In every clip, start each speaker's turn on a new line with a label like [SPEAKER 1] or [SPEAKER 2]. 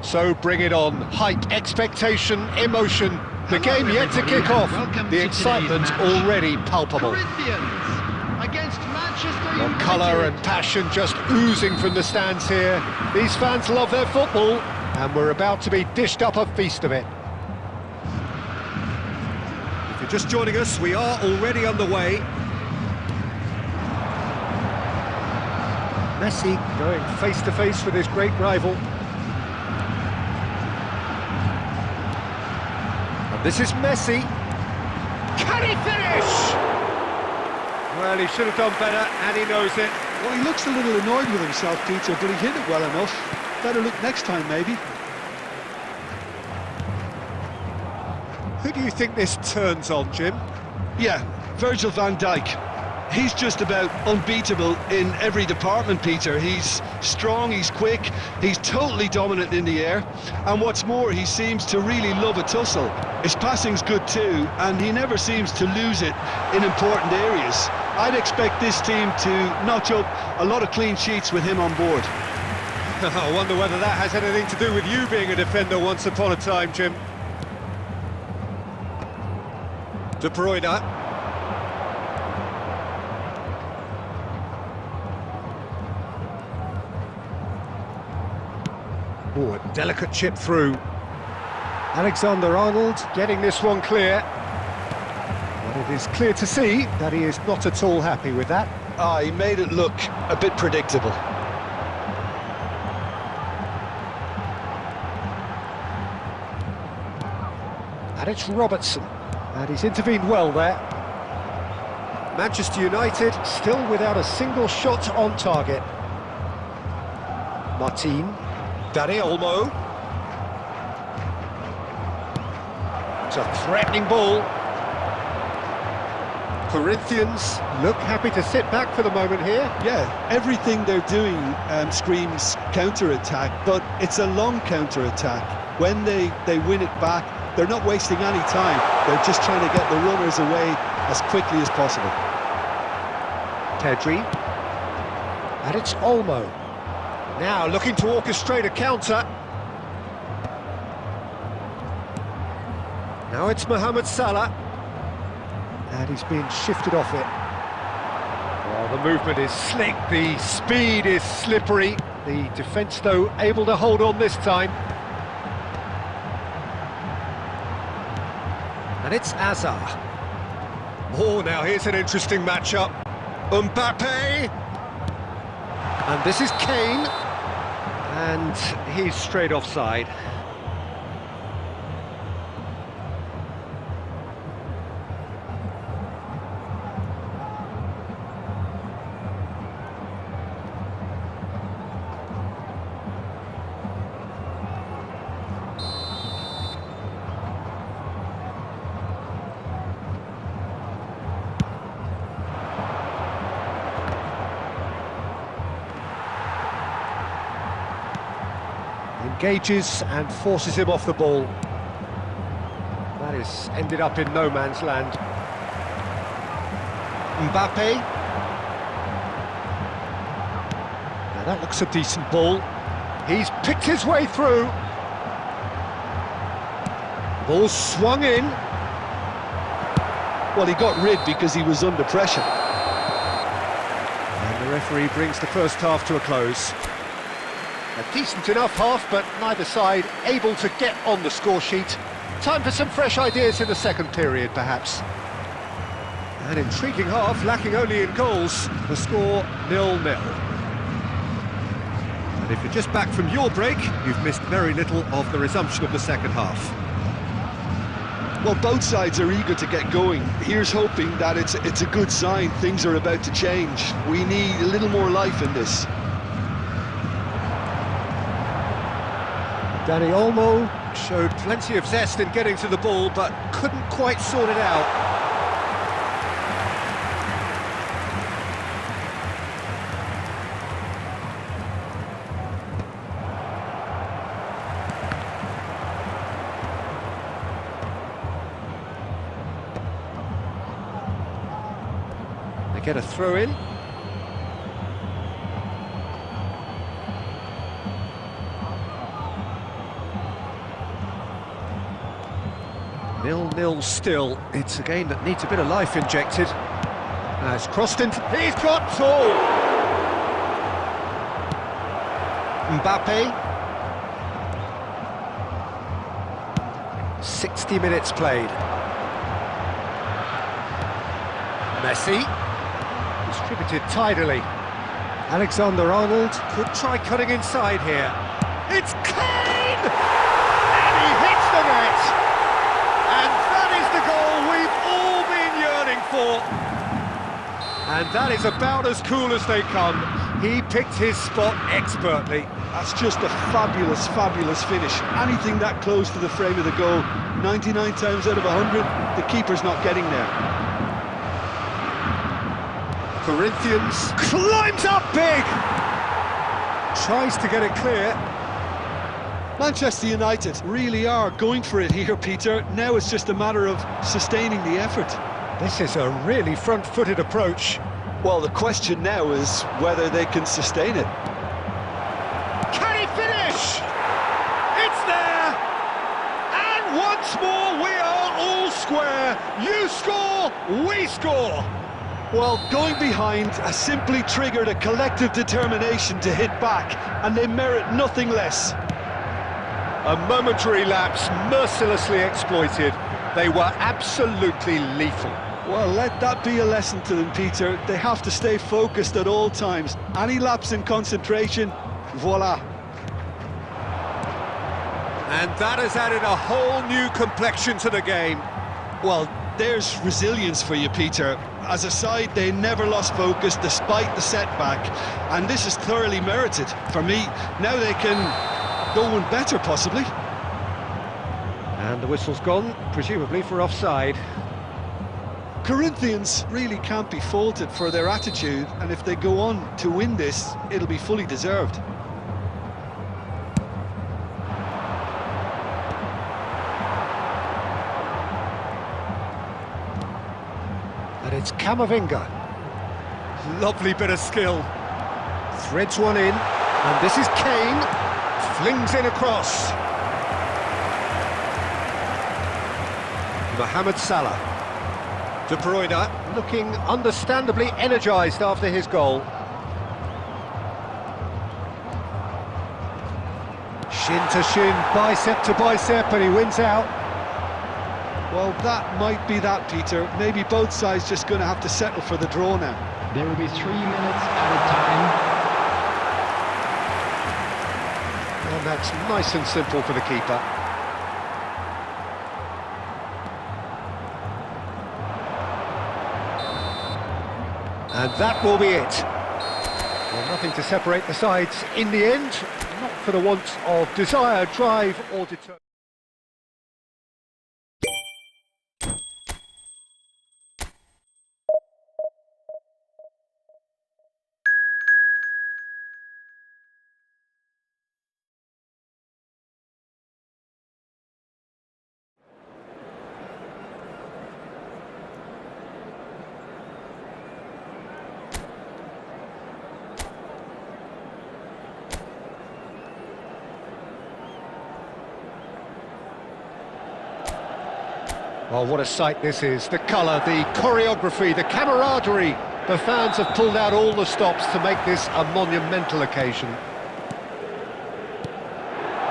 [SPEAKER 1] So bring it on. Hype, expectation, emotion. The game yet to kick off. The excitement already palpable. The colour and passion just oozing from the stands here. These fans love their football, and we're about to be dished up a feast of it. If you're just joining us, we are already underway. Messi going face to face with his great rival. This is Messi. Can he finish? Well, he should have done better, and he knows it.
[SPEAKER 2] Well, he looks a little annoyed with himself, Peter, but he hit it well enough. Better look next time, maybe.
[SPEAKER 1] Who do you think this turns on, Jim?
[SPEAKER 3] Yeah, Virgil van Dijk. He's just about unbeatable in every department, Peter. He's strong, he's quick, he's totally dominant in the air, and what's more, he seems to really love a tussle. His passing's good too, and he never seems to lose it in important areas. I'd expect this team to notch up a lot of clean sheets with him on board.
[SPEAKER 1] I wonder whether that has anything to do with you being a defender once upon a time, Jim. De Bruyne. Oh, a delicate chip through. Alexander-Arnold getting this one clear. But it is clear to see that he is not at all happy with that.
[SPEAKER 3] He made it look a bit predictable.
[SPEAKER 1] And it's Robertson. And he's intervened well there. Manchester United still without a single shot on target. Martin. Dani Olmo. It's a threatening ball. Corinthians look happy to sit back for the moment here.
[SPEAKER 2] Yeah, everything they're doing screams counter-attack, but it's a long counter-attack. When they win it back, they're not wasting any time. They're just trying to get the runners away as quickly as possible.
[SPEAKER 1] Pedri. And it's Olmo. Now looking to orchestrate a counter. Now it's Mohamed Salah. And he's being shifted off it. Well, the movement is slick, the speed is slippery. The defence, though, able to hold on this time. And it's Azar. Oh, now here's an interesting matchup. Mbappe. And this is Kane. And he's straight offside. Engages and forces him off the ball. That is ended up in no man's land. Mbappe. Now that looks a decent ball. He's picked his way through. Ball swung in.
[SPEAKER 2] Well, he got rid because he was under pressure.
[SPEAKER 1] And the referee brings the first half to a close. A decent enough half, but neither side able to get on the score sheet. Time for some fresh ideas in the second period, perhaps. An intriguing half, lacking only in goals. The score 0-0. And if you're just back from your break, you've missed very little of the resumption of the second half.
[SPEAKER 2] Well, both sides are eager to get going. Here's hoping that it's a good sign. Things are about to change. We need a little more life in this.
[SPEAKER 1] Dani Olmo showed plenty of zest in getting to the ball, but couldn't quite sort it out. They get a throw in. Nil-nil still. It's a game that needs a bit of life injected. Now it's crossed into... He's got two! Mbappe. 60 minutes played. Messi. Distributed tidily. Alexander-Arnold could try cutting inside here. It's Kane! And he hits the net! And that is the goal we've all been yearning for. And that is about as cool as they come. He picked his spot expertly.
[SPEAKER 2] That's just a fabulous, fabulous finish. Anything that close to the frame of the goal, 99 times out of 100, the keeper's not getting there.
[SPEAKER 1] Corinthians climbs up big! Tries to get it clear.
[SPEAKER 2] Manchester United really are going for it here, Peter. Now it's just a matter of sustaining the effort.
[SPEAKER 1] This is a really front-footed approach.
[SPEAKER 2] Well, the question now is whether they can sustain it.
[SPEAKER 1] Can he finish? It's there! And once more we are all square. You score, we score.
[SPEAKER 2] Well, going behind has simply triggered a collective determination to hit back, and they merit nothing less.
[SPEAKER 1] A momentary lapse mercilessly exploited. They were absolutely lethal.
[SPEAKER 2] Well, let that be a lesson to them, Peter. They have to stay focused at all times. Any lapse in concentration, voila.
[SPEAKER 1] And that has added a whole new complexion to the game.
[SPEAKER 2] Well, there's resilience for you, Peter. As a side, they never lost focus despite the setback. And this is thoroughly merited. For me, now they can go one better, possibly.
[SPEAKER 1] And the whistle's gone, presumably for offside.
[SPEAKER 2] Corinthians really can't be faulted for their attitude, and if they go on to win this, it'll be fully deserved.
[SPEAKER 1] And it's Camavinga. Lovely bit of skill. Threads one in, and this is Kane. Flings in across. Mohamed Salah. De Bruyne looking understandably energised after his goal. Shin to shin, bicep to bicep, and he wins out.
[SPEAKER 2] Well, that might be that, Peter. Maybe both sides just going to have to settle for the draw now.
[SPEAKER 4] There will be 3 minutes at a time.
[SPEAKER 1] And that's nice and simple for the keeper. And that will be it. Well, nothing to separate the sides in the end, not for the want of desire, drive or determination. Well, what a sight this is. The colour, the choreography, the camaraderie. The fans have pulled out all the stops to make this a monumental occasion.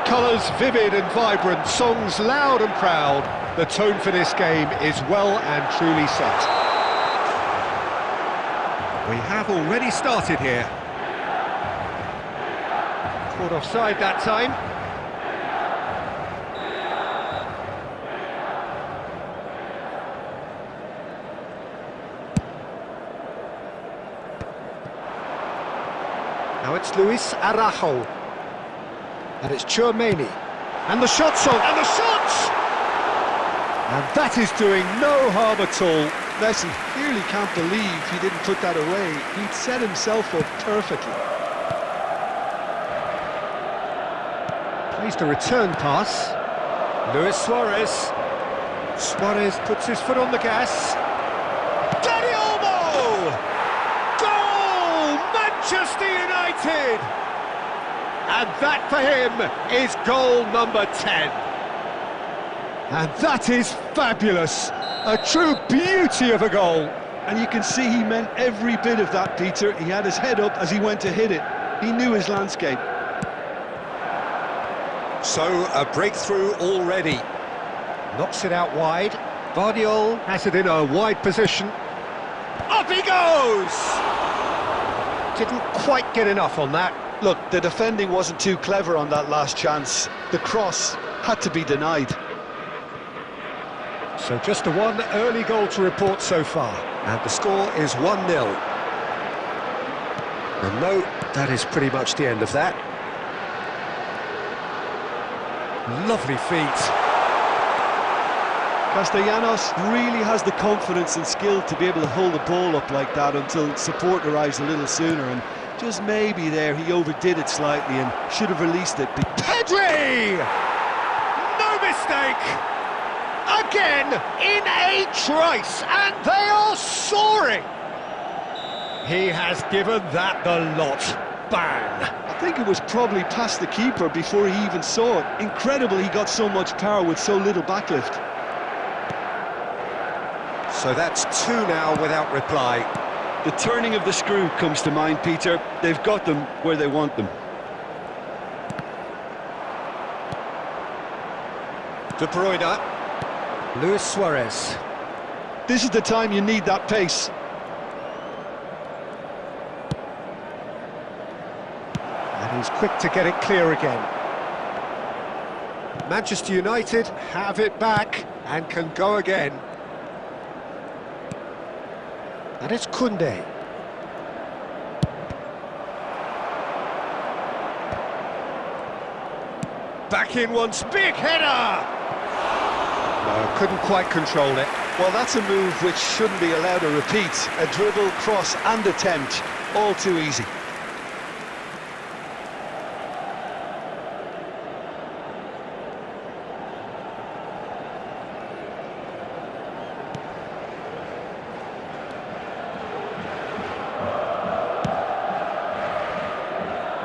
[SPEAKER 1] Colours vivid and vibrant, songs loud and proud. The tone for this game is well and truly set. We have already started here. Caught offside that time. Now it's Luis Araujo. And it's Chouameni. And the shot's on, and the shots! And that is doing no harm at all.
[SPEAKER 2] Messi clearly can't believe he didn't put that away. He'd set himself up perfectly.
[SPEAKER 1] Plays the return pass. Luis Suarez. Suarez puts his foot on the gas. Dani Olmo! Goal! Manchester United! And that for him is goal number 10. And that is fabulous. A true beauty of a goal.
[SPEAKER 2] And you can see he meant every bit of that, Peter. He had his head up as he went to hit it. He knew his landscape.
[SPEAKER 1] So, a breakthrough already. Knocks it out wide. Vardiol has it in a wide position. Up he goes! Didn't quite get enough on that.
[SPEAKER 2] Look, the defending wasn't too clever on that last chance. The cross had to be denied.
[SPEAKER 1] So just the one early goal to report so far. And the score is 1-0. And no, that is pretty much the end of that. Lovely feet.
[SPEAKER 2] Castellanos really has the confidence and skill to be able to hold the ball up like that until support arrives a little sooner, and just maybe there he overdid it slightly and should have released it.
[SPEAKER 1] Pedri! No mistake! Again in a trice, and they are soaring! He has given that the lot. Bang!
[SPEAKER 2] I think it was probably past the keeper before he even saw it. Incredible he got so much power with so little backlift.
[SPEAKER 1] So that's 2 now without reply.
[SPEAKER 2] The turning of the screw comes to mind, Peter. They've got them where they want them.
[SPEAKER 1] De Bruyne. Luis Suarez.
[SPEAKER 2] This is the time you need that pace.
[SPEAKER 1] And he's quick to get it clear again. Manchester United have it back and can go again. And it's Koundé. Back in once, big header! No, couldn't quite control it.
[SPEAKER 2] Well, that's a move which shouldn't be allowed to repeat. A dribble, cross and attempt, all too easy.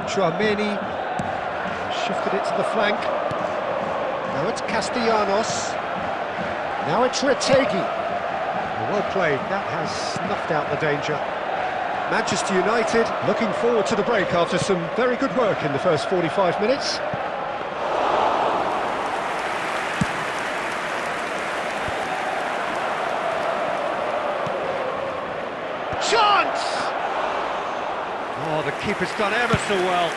[SPEAKER 1] Chouameni shifted it to the flank. Now it's Castellanos. Now it's Retegi. Well played, that has snuffed out the danger. Manchester United looking forward to the break after some very good work in the first 45 minutes. Chance! Oh, the keeper's done ever so well.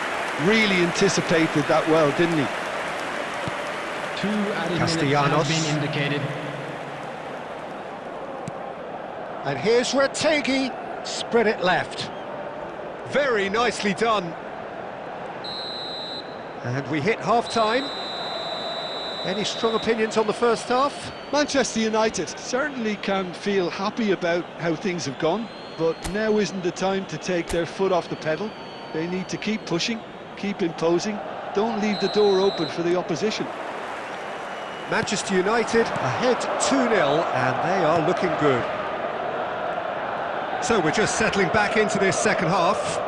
[SPEAKER 2] Really anticipated that well, didn't he?
[SPEAKER 4] 2 added
[SPEAKER 1] Castellanos.
[SPEAKER 4] minutes have been indicated.
[SPEAKER 1] And here's Retegi, spread it left. Very nicely done. And we hit half-time. Any strong opinions on the first half?
[SPEAKER 2] Manchester United certainly can feel happy about how things have gone, but now isn't the time to take their foot off the pedal. They need to keep pushing, keep imposing, don't leave the door open for the opposition.
[SPEAKER 1] Manchester United ahead 2-0, and they are looking good. So we're just settling back into this second half.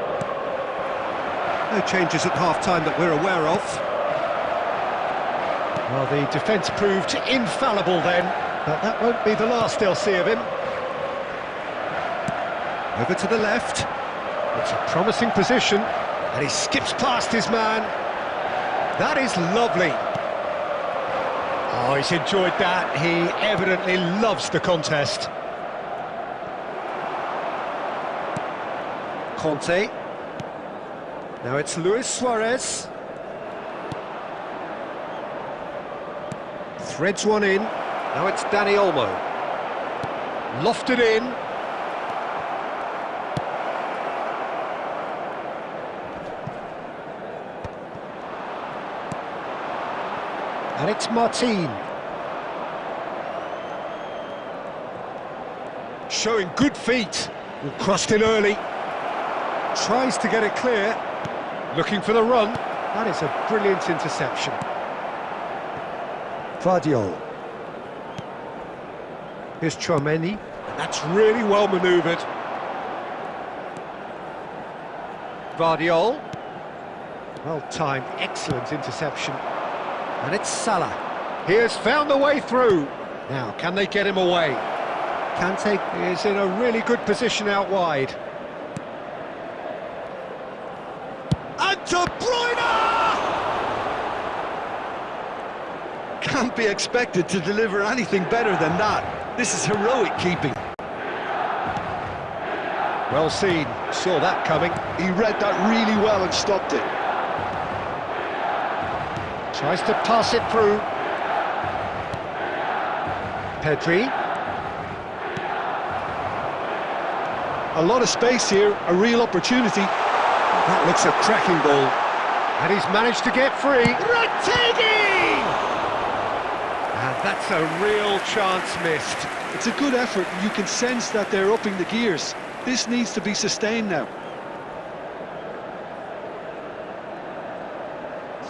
[SPEAKER 1] No changes at half-time that we're aware of. Well, the defence proved infallible then. But that won't be the last they'll see of him. Over to the left. It's a promising position, and he skips past his man. That is lovely. Oh, he's enjoyed that. He evidently loves the contest. Conte. Now it's Luis Suarez. Threads one in. Now it's Dani Olmo. Lofted in. And it's Martin. Showing good feet. Crossed in early. Tries to get it clear. Looking for the run. That is a brilliant interception. Vardiol. Here's Chouameni. And that's really well manoeuvred. Vardiol. Well timed, excellent interception. And it's Salah. He has found the way through. Now, can they get him away? Kante is in a really good position out wide. And De Bruyne!
[SPEAKER 3] Can't be expected to deliver anything better than that. This is heroic keeping.
[SPEAKER 1] Well seen, saw that coming.
[SPEAKER 3] He read that really well and stopped it.
[SPEAKER 1] Tries to pass it through. Pedri.
[SPEAKER 2] A lot of space here, a real opportunity.
[SPEAKER 1] That looks a cracking ball. And he's managed to get free. Retegui! And that's a real chance missed.
[SPEAKER 2] It's a good effort, and you can sense that they're upping the gears. This needs to be sustained now.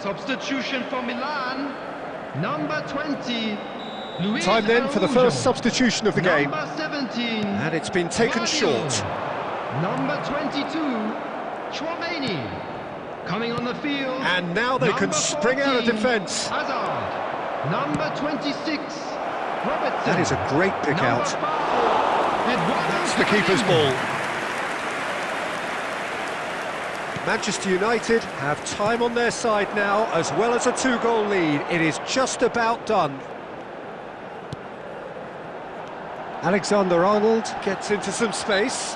[SPEAKER 4] Substitution for Milan, number 20. Luis
[SPEAKER 1] Time then for the first substitution of the game.
[SPEAKER 4] Number 17.
[SPEAKER 1] And it's been taken short.
[SPEAKER 4] Number 22, Chouameni. Coming on the field.
[SPEAKER 1] And now they can spring out of defence.
[SPEAKER 4] Hazard. Number 26, Robertson.
[SPEAKER 1] That is a great pick out. That's the keeper's ball. Manchester United have time on their side now, as well as a 2-goal lead. It is just about done. Alexander-Arnold gets into some space.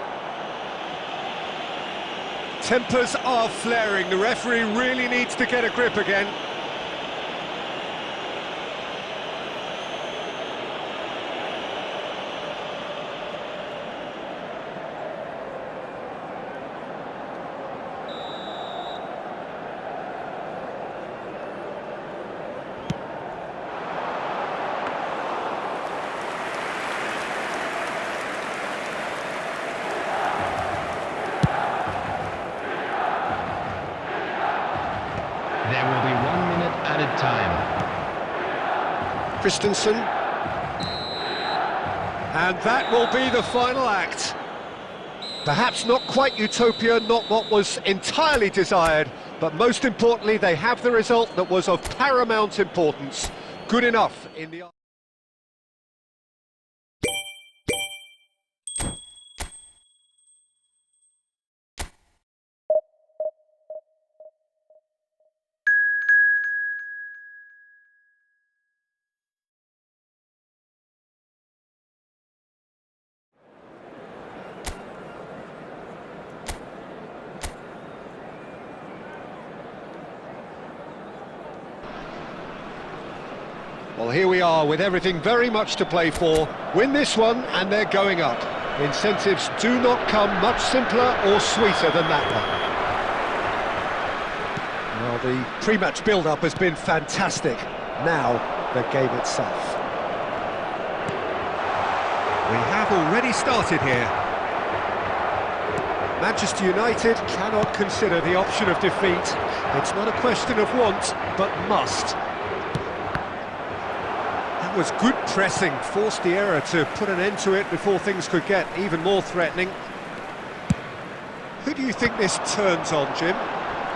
[SPEAKER 1] Tempers are flaring. The referee really needs to get a grip again.
[SPEAKER 4] There will be 1 minute added time.
[SPEAKER 1] Christensen. And that will be the final act. Perhaps not quite utopia, not what was entirely desired, but most importantly, they have the result that was of paramount importance. Good enough in the... Well, here we are with everything very much to play for. Win this one and they're going up. Incentives do not come much simpler or sweeter than that one. Well, the pre-match build-up has been fantastic. Now, the game itself. We have already started here. Manchester United cannot consider the option of defeat. It's not a question of want, but must. That was good pressing, forced the error to put an end to it before things could get even more threatening. Who do you think this turns on, Jim?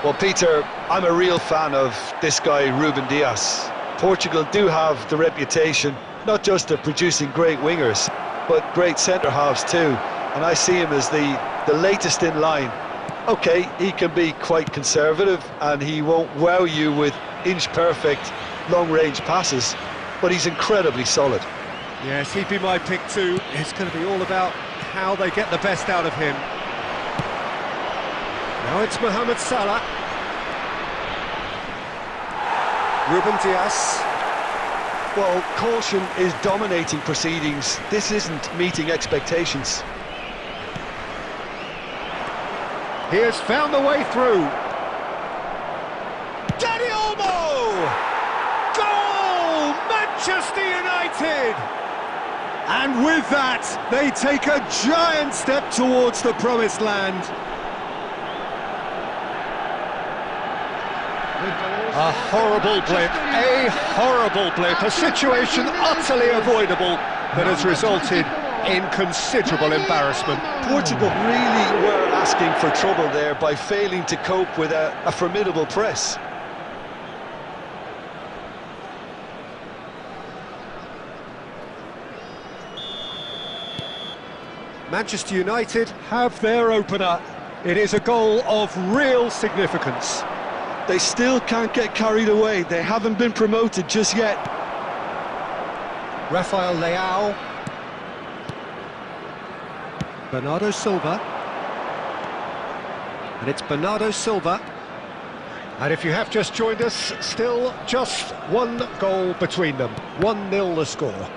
[SPEAKER 3] Well, Peter, I'm a real fan of this guy, Ruben Dias. Portugal do have the reputation
[SPEAKER 2] not just of producing great wingers, but great centre-halves too. And I see him as the latest in line. Okay, he can be quite conservative and he won't wow you with inch-perfect long-range passes, but he's incredibly solid.
[SPEAKER 1] Yes, he'd be my pick too. It's going to be all about how they get the best out of him. Now it's Mohamed Salah. Ruben Dias.
[SPEAKER 2] Well, caution is dominating proceedings. This isn't meeting expectations.
[SPEAKER 1] He has found the way through. Dani Olmo! Goal! Manchester United! And with that, they take a giant step towards the promised land. A horrible blip, a situation utterly avoidable that has resulted in considerable embarrassment.
[SPEAKER 2] Portugal really were asking for trouble there by failing to cope with a formidable press.
[SPEAKER 1] Manchester United have their opener. It is a goal of real significance.
[SPEAKER 2] They still can't get carried away. They haven't been promoted just yet.
[SPEAKER 1] Rafael Leao. Bernardo Silva. And it's Bernardo Silva. And if you have just joined us, still just one goal between them. 1-0 the score.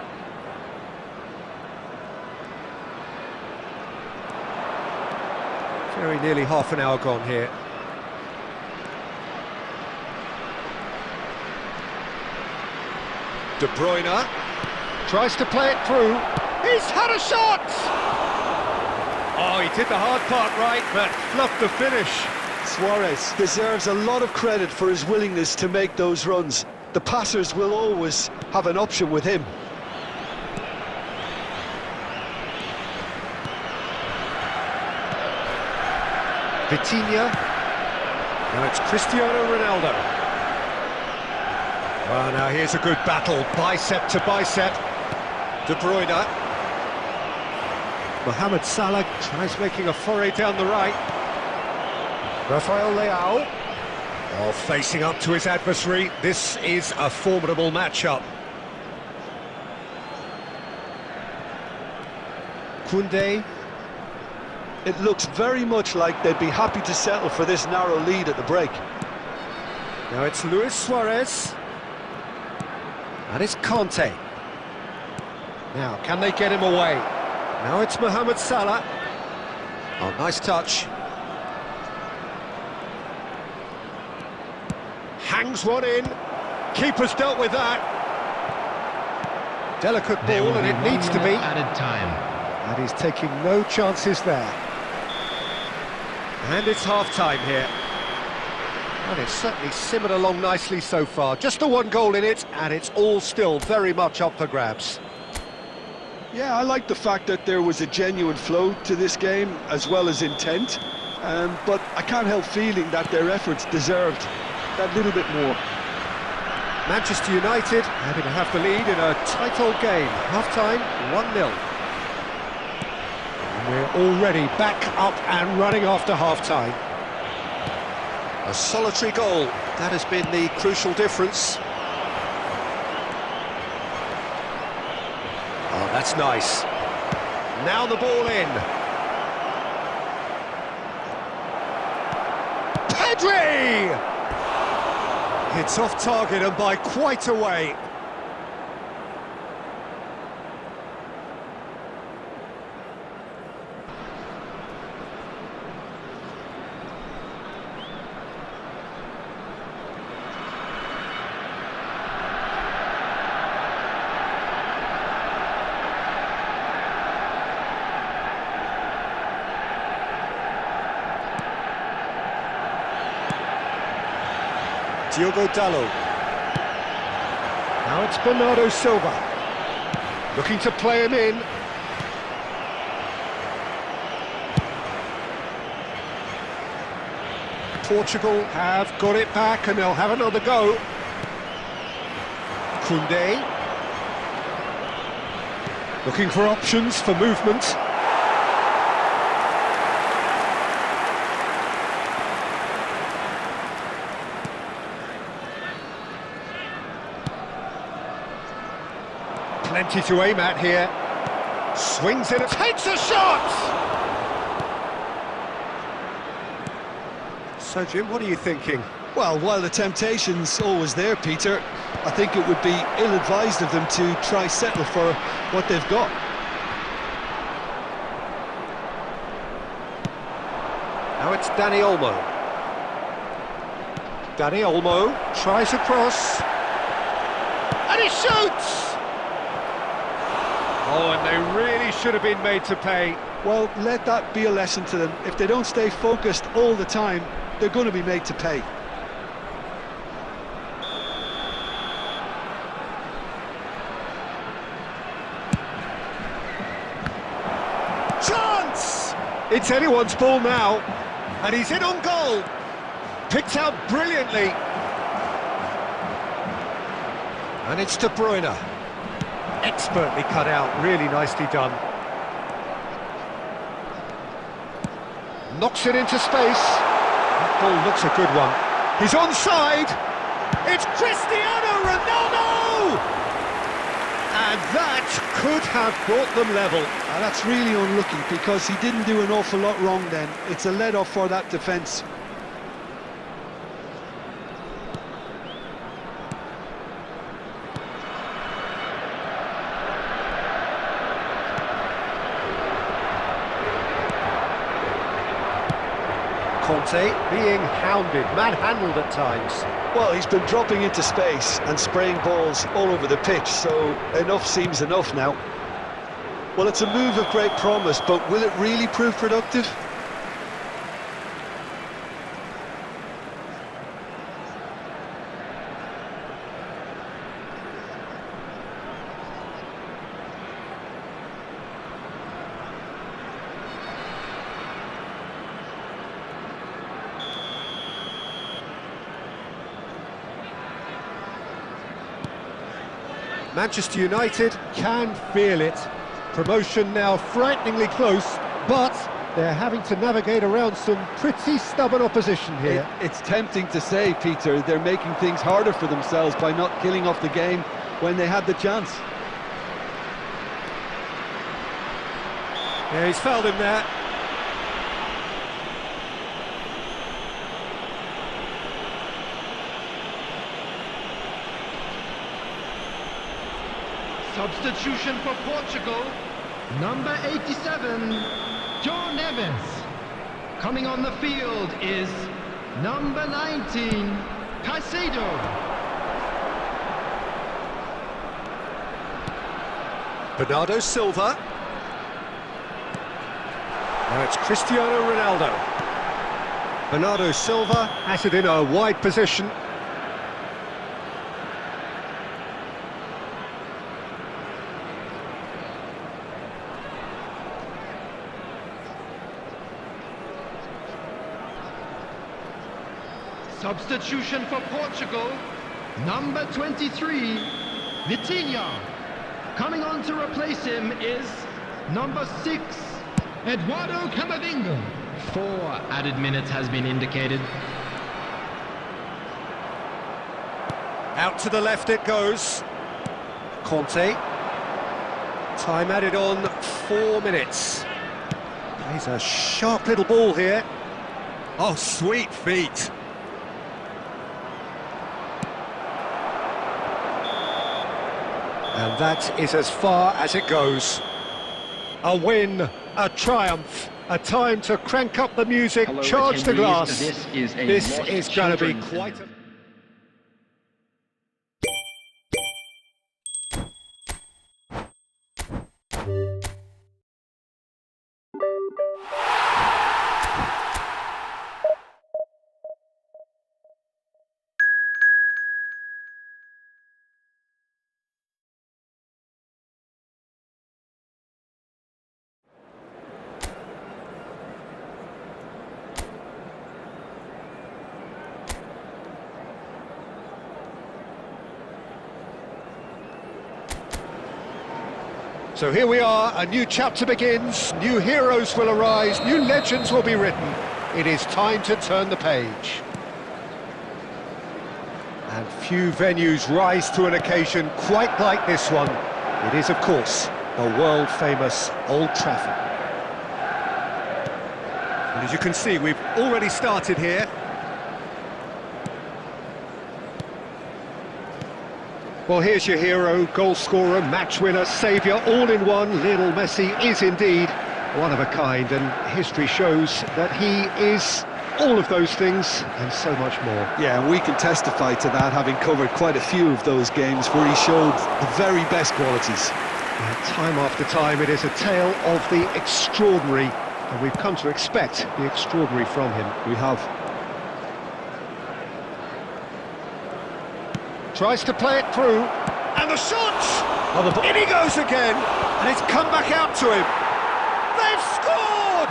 [SPEAKER 1] Very nearly half an hour gone here. De Bruyne tries to play it through. He's had a shot! Oh, he did the hard part right, but fluffed the finish.
[SPEAKER 2] Suarez deserves a lot of credit for his willingness to make those runs. The passers will always have an option with him.
[SPEAKER 1] Vitinha. Now it's Cristiano Ronaldo. Well, now here's a good battle, bicep to bicep. De Bruyne. Mohamed Salah tries making a foray down the right. Rafael Leao. Oh, facing up to his adversary. This is a formidable matchup. Koundé.
[SPEAKER 2] It looks very much like they'd be happy to settle for this narrow lead at the break.
[SPEAKER 1] Now it's Luis Suarez. And it's Conte. Now, can they get him away? Now it's Mohamed Salah. Oh, nice touch. Hangs one in. Keeper's dealt with that. Delicate ball, and it needs to be.
[SPEAKER 4] Added time.
[SPEAKER 1] And he's taking no chances there. And it's half-time here. And it's certainly simmered along nicely so far. Just the one goal in it, and it's all still very much up for grabs.
[SPEAKER 2] Yeah, I like the fact that there was a genuine flow to this game, as well as intent. But I can't help feeling that their efforts deserved that little bit more.
[SPEAKER 1] Manchester United happy to have the lead in a tight old game. Half-time, 1-0. And we're already back up and running after half-time. A solitary goal, that has been the crucial difference. Oh, that's nice. Now the ball in. Pedri! It's off target and by quite a way. Diogo Dalot. Now it's Bernardo Silva. Looking to play him in. Portugal have got it back and they'll have another go. Koundé. Looking for options for movement. Plenty to aim at here. Swings in, takes a shot! So, Jim, what are you thinking?
[SPEAKER 2] Well, while the temptation's always there, Peter, I think it would be ill-advised of them to try settle for what they've got.
[SPEAKER 1] Now it's Dani Olmo. Dani Olmo tries a cross. And he shoots! Oh, and they really should have been made to pay.
[SPEAKER 2] Well, let that be a lesson to them. If they don't stay focused all the time, they're going to be made to pay.
[SPEAKER 1] Chance! It's anyone's ball now, and he's in on goal. Picked out brilliantly. And it's De Bruyne. Expertly cut out, really nicely done. Knocks it into space. That ball looks a good one. He's onside. It's Cristiano Ronaldo! And that could have brought them level.
[SPEAKER 2] And that's really unlucky because he didn't do an awful lot wrong then. It's a let-off for that defence.
[SPEAKER 1] Conte being hounded, manhandled at times.
[SPEAKER 2] Well, he's been dropping into space and spraying balls all over the pitch, so enough seems enough now. Well, it's a move of great promise, but will it really prove productive?
[SPEAKER 1] Manchester United can feel it. Promotion now frighteningly close, but they're having to navigate around some pretty stubborn opposition here.
[SPEAKER 2] It's tempting to say, Peter, they're making things harder for themselves by not killing off the game when they had the chance.
[SPEAKER 1] Yeah, he's fouled him there.
[SPEAKER 4] Substitution for Portugal, number 87, Joe Neves. Coming on the field is number 19, Caicedo.
[SPEAKER 1] Bernardo Silva. Now it's Cristiano Ronaldo. Bernardo Silva has it in a wide position.
[SPEAKER 4] Substitution for Portugal, number 23, Vitinha. Coming on to replace him is number 6, Eduardo Camavinga. 4 added minutes has been indicated.
[SPEAKER 1] Out to the left it goes. Conte. Time added on 4 minutes. Plays a sharp little ball here. Oh, sweet feet. And that is as far as it goes. A win, a triumph, a time to crank up the music,
[SPEAKER 5] Hello,
[SPEAKER 1] charge the
[SPEAKER 5] attendees.
[SPEAKER 1] glass.
[SPEAKER 5] This
[SPEAKER 1] is going to be
[SPEAKER 5] children's
[SPEAKER 1] quite a... So here we are, a new chapter begins, new heroes will arise, new legends will be written. It is time to turn the page. And few venues rise to an occasion quite like this one. It is, of course, the world-famous Old Trafford. And as you can see, we've already started here. Well, here's your hero, goal scorer, match winner, saviour, all in one. Lionel Messi is indeed one of a kind, and history shows that he is all of those things and so much more.
[SPEAKER 2] Yeah, and we can testify to that, having covered quite a few of those games where he showed the very best qualities.
[SPEAKER 1] And time after time, it is a tale of the extraordinary, and we've come to expect the extraordinary from him.
[SPEAKER 2] We have.
[SPEAKER 1] Tries to play it through, and the shot! Oh, in he goes again, and it's come back out to him. They've scored!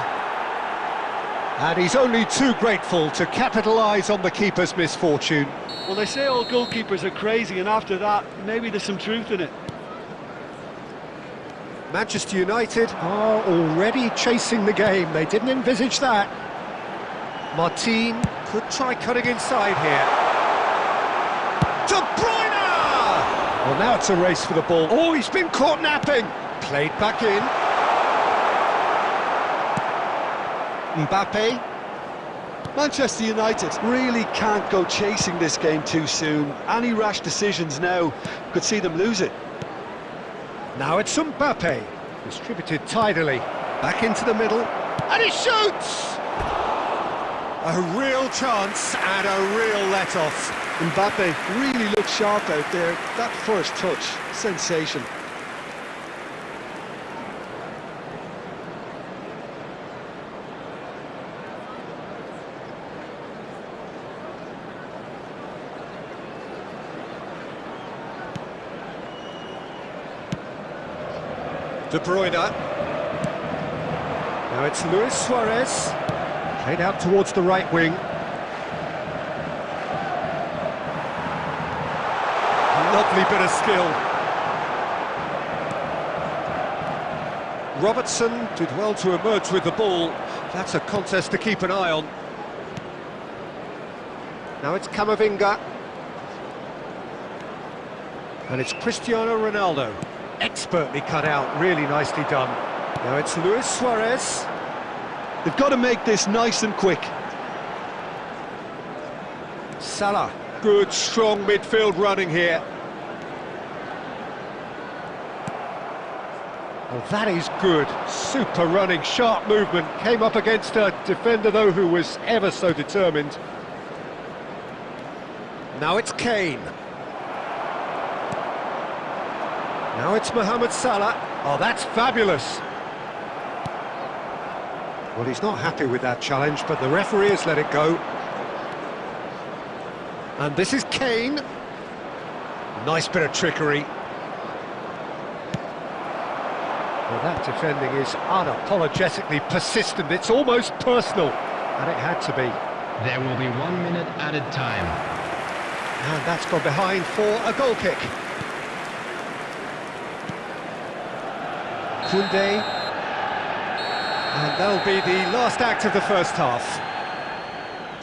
[SPEAKER 1] And he's only too grateful to capitalise on the keeper's misfortune.
[SPEAKER 2] Well, they say all goalkeepers are crazy, and after that, maybe there's some truth in it.
[SPEAKER 1] Manchester United are already chasing the game. They didn't envisage that. Martin could try cutting inside here. De Bruyne! Well, now it's a race for the ball. Oh, he's been caught napping. Played back in. Mbappe.
[SPEAKER 2] Manchester United really can't go chasing this game too soon. Any rash decisions now could see them lose it.
[SPEAKER 1] Now it's Mbappe. Distributed tidily. Back into the middle. And he shoots! A real chance and a real let-off.
[SPEAKER 2] Mbappe really looked sharp out there. That first touch, sensation.
[SPEAKER 1] De Bruyne. Now it's Luis Suarez. Played out towards the right wing. Lovely bit of skill. Robertson did well to emerge with the ball. That's a contest to keep an eye on. Now it's Camavinga. And it's Cristiano Ronaldo. Expertly cut out, really nicely done. Now it's Luis Suarez.
[SPEAKER 2] They've got to make this nice and quick.
[SPEAKER 1] Salah. Good, strong midfield running here. Well, that is good. Super running, sharp movement. Came up against a defender, though, who was ever so determined. Now it's Kane. Now it's Mohamed Salah. Oh, that's fabulous. Well, he's not happy with that challenge, but the referee has let it go. And this is Kane. Nice bit of trickery. Well, that defending is unapologetically persistent. It's almost personal, and it had to be.
[SPEAKER 4] There will be 1 minute added time.
[SPEAKER 1] And that's gone behind for a goal kick. Koundé. And that'll be the last act of the first half.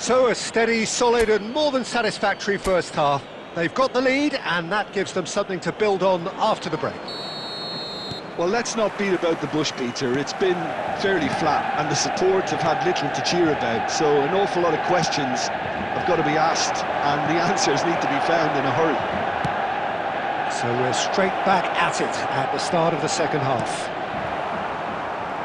[SPEAKER 1] So a steady, solid and more than satisfactory first half. They've got the lead, and that gives them something to build on after the break.
[SPEAKER 2] Well, let's not beat about the bush, Peter. It's been fairly flat, and the support have had little to cheer about, so an awful lot of questions have got to be asked, and the answers need to be found in a hurry.
[SPEAKER 1] So we're straight back at it at the start of the second half.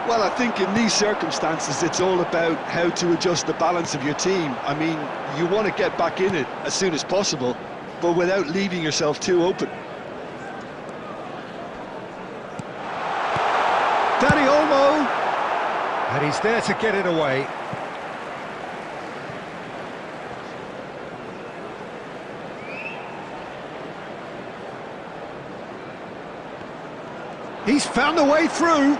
[SPEAKER 2] Well, I think in these circumstances, it's all about how to adjust the balance of your team. I mean, you want to get back in it as soon as possible, but without leaving yourself too open.
[SPEAKER 1] Danny Olmo, and he's there to get it away. He's found a way through.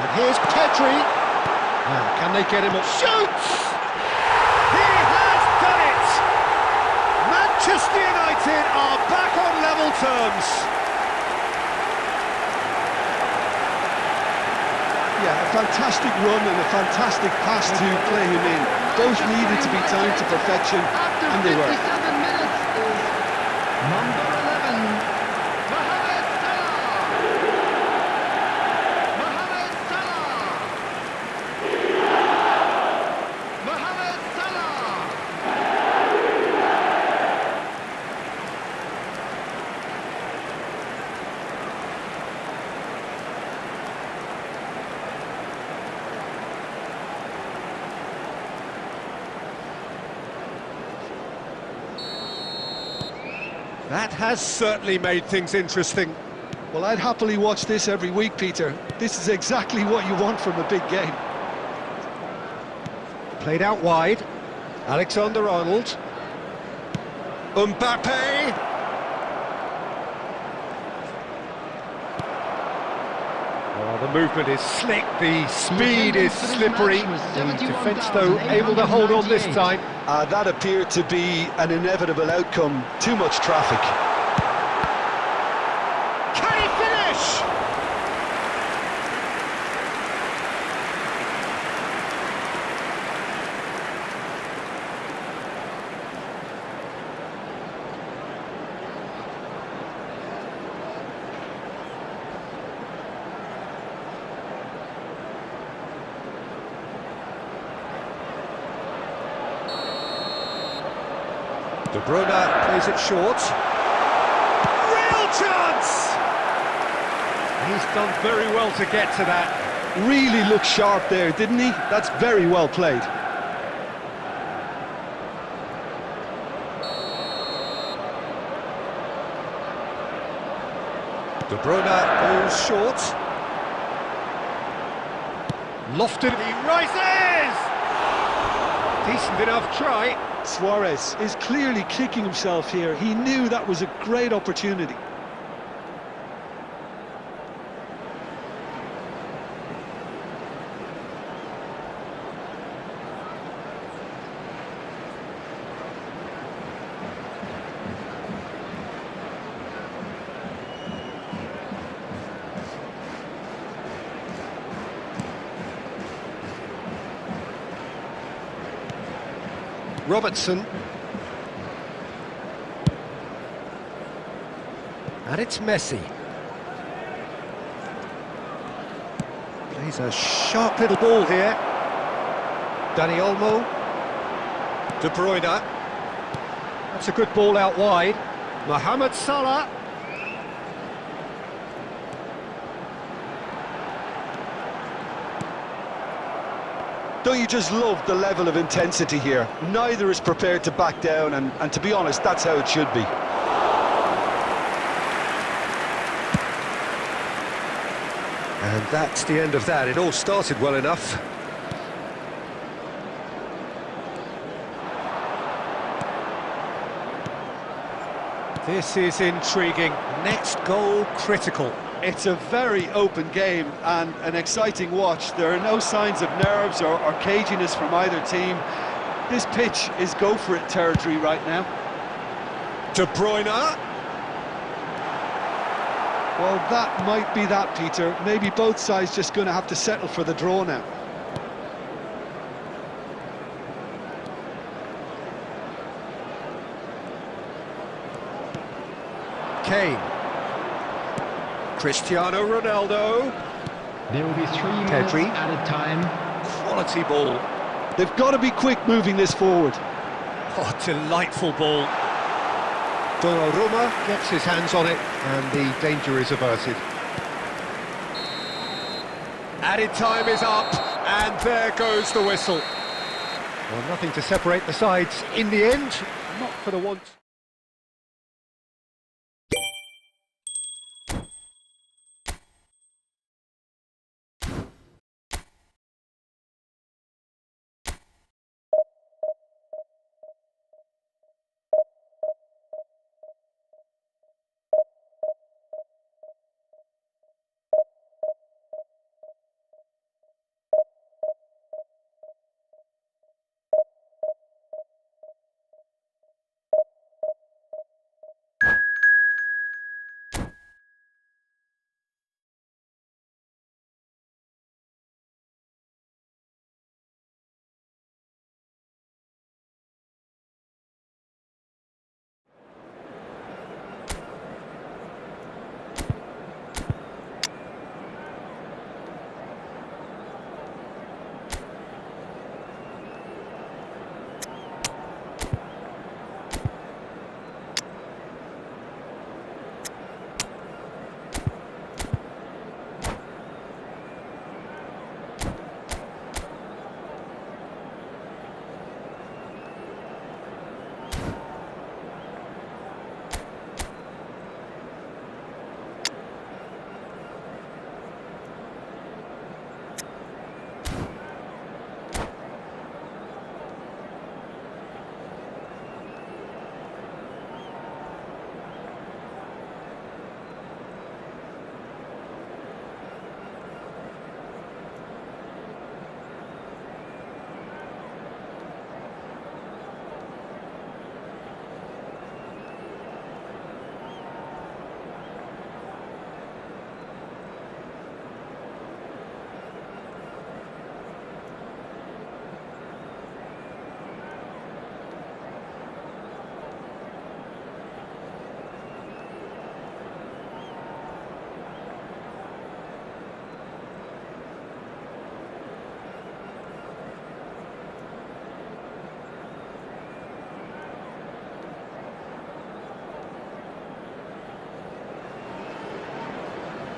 [SPEAKER 1] And here's Pedri. Now, can they get him? Shoots! He has done it! Manchester United are back on level terms.
[SPEAKER 2] Yeah, a fantastic run and a fantastic pass to play him in. Both needed to be timed to perfection, and they were.
[SPEAKER 4] After 57 minutes is number 11, Mohamed Salah. Mohamed Salah. Mohamed Salah.
[SPEAKER 1] That has certainly made things interesting.
[SPEAKER 2] Well, I'd happily watch this every week, Peter. This is exactly what you want from a big game.
[SPEAKER 1] Played out wide. Alexander-Arnold. Mbappe. Oh, the movement is slick, the speed is slippery. The defence, though, able to hold on this time.
[SPEAKER 2] That appeared to be an inevitable outcome. Too much traffic.
[SPEAKER 1] Can he finish? De Bruyne plays it short. Real chance! He's done very well to get to that.
[SPEAKER 2] Really looked sharp there, didn't he? That's very well played.
[SPEAKER 1] De Bruyne goes short. Lofted, he rises! Decent enough try.
[SPEAKER 2] Suarez is clearly kicking himself here. He knew that was a great opportunity.
[SPEAKER 1] Robertson. And it's Messi. Plays a sharp little ball here. Dani Olmo. De Bruyne. That's a good ball out wide. Mohamed Salah.
[SPEAKER 2] Don't you just love the level of intensity here? Neither is prepared to back down, and to be honest, that's how it should be.
[SPEAKER 1] And that's the end of that. It all started well enough. This is intriguing. Next goal critical.
[SPEAKER 2] It's a very open game and an exciting watch. There are no signs of nerves or caginess from either team. This pitch is go-for-it territory right now.
[SPEAKER 1] De Bruyne.
[SPEAKER 2] Well, that might be that, Peter. Maybe both sides just going to have to settle for the draw now.
[SPEAKER 1] Kane. Cristiano Ronaldo.
[SPEAKER 4] There will be 3 minutes
[SPEAKER 1] Pedri.
[SPEAKER 4] at a time.
[SPEAKER 1] Quality ball.
[SPEAKER 2] They've got to be quick moving this forward.
[SPEAKER 1] Oh, delightful ball. Donnarumma gets his hands on it, and the danger is averted. Added time is up, and there goes the whistle. Well, nothing to separate the sides in the end, not for the once.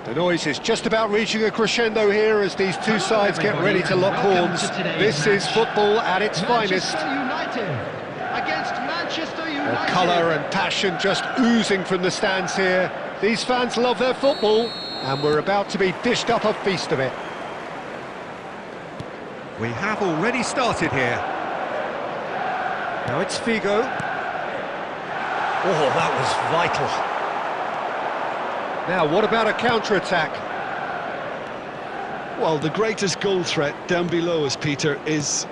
[SPEAKER 1] The noise is just about reaching a crescendo here as these two sides get ready to lock horns. This is football at its finest.
[SPEAKER 4] Manchester United against Manchester United.
[SPEAKER 1] Colour and passion just oozing from the stands here. These fans love their football, and we're about to be dished up a feast of it. We have already started here. Now it's Figo. Oh, that was vital. Now, what about a counter-attack?
[SPEAKER 2] Well, the greatest goal threat down below us, Peter, is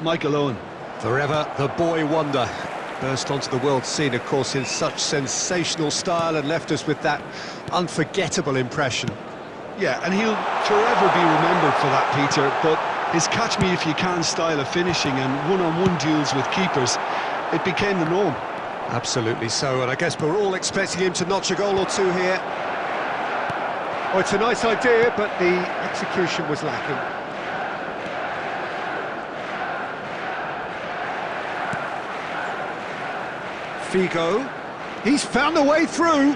[SPEAKER 2] Michael Owen.
[SPEAKER 1] Forever the boy wonder. Burst onto the world scene, of course, in such sensational style and left us with that unforgettable impression.
[SPEAKER 2] Yeah, and he'll forever be remembered for that, Peter, but his catch-me-if-you-can style of finishing and one-on-one duels with keepers, it became the norm.
[SPEAKER 1] Absolutely so, and I guess we're all expecting him to notch a goal or two here. Oh, it's a nice idea, but the execution was lacking. Figo, he's found the way through.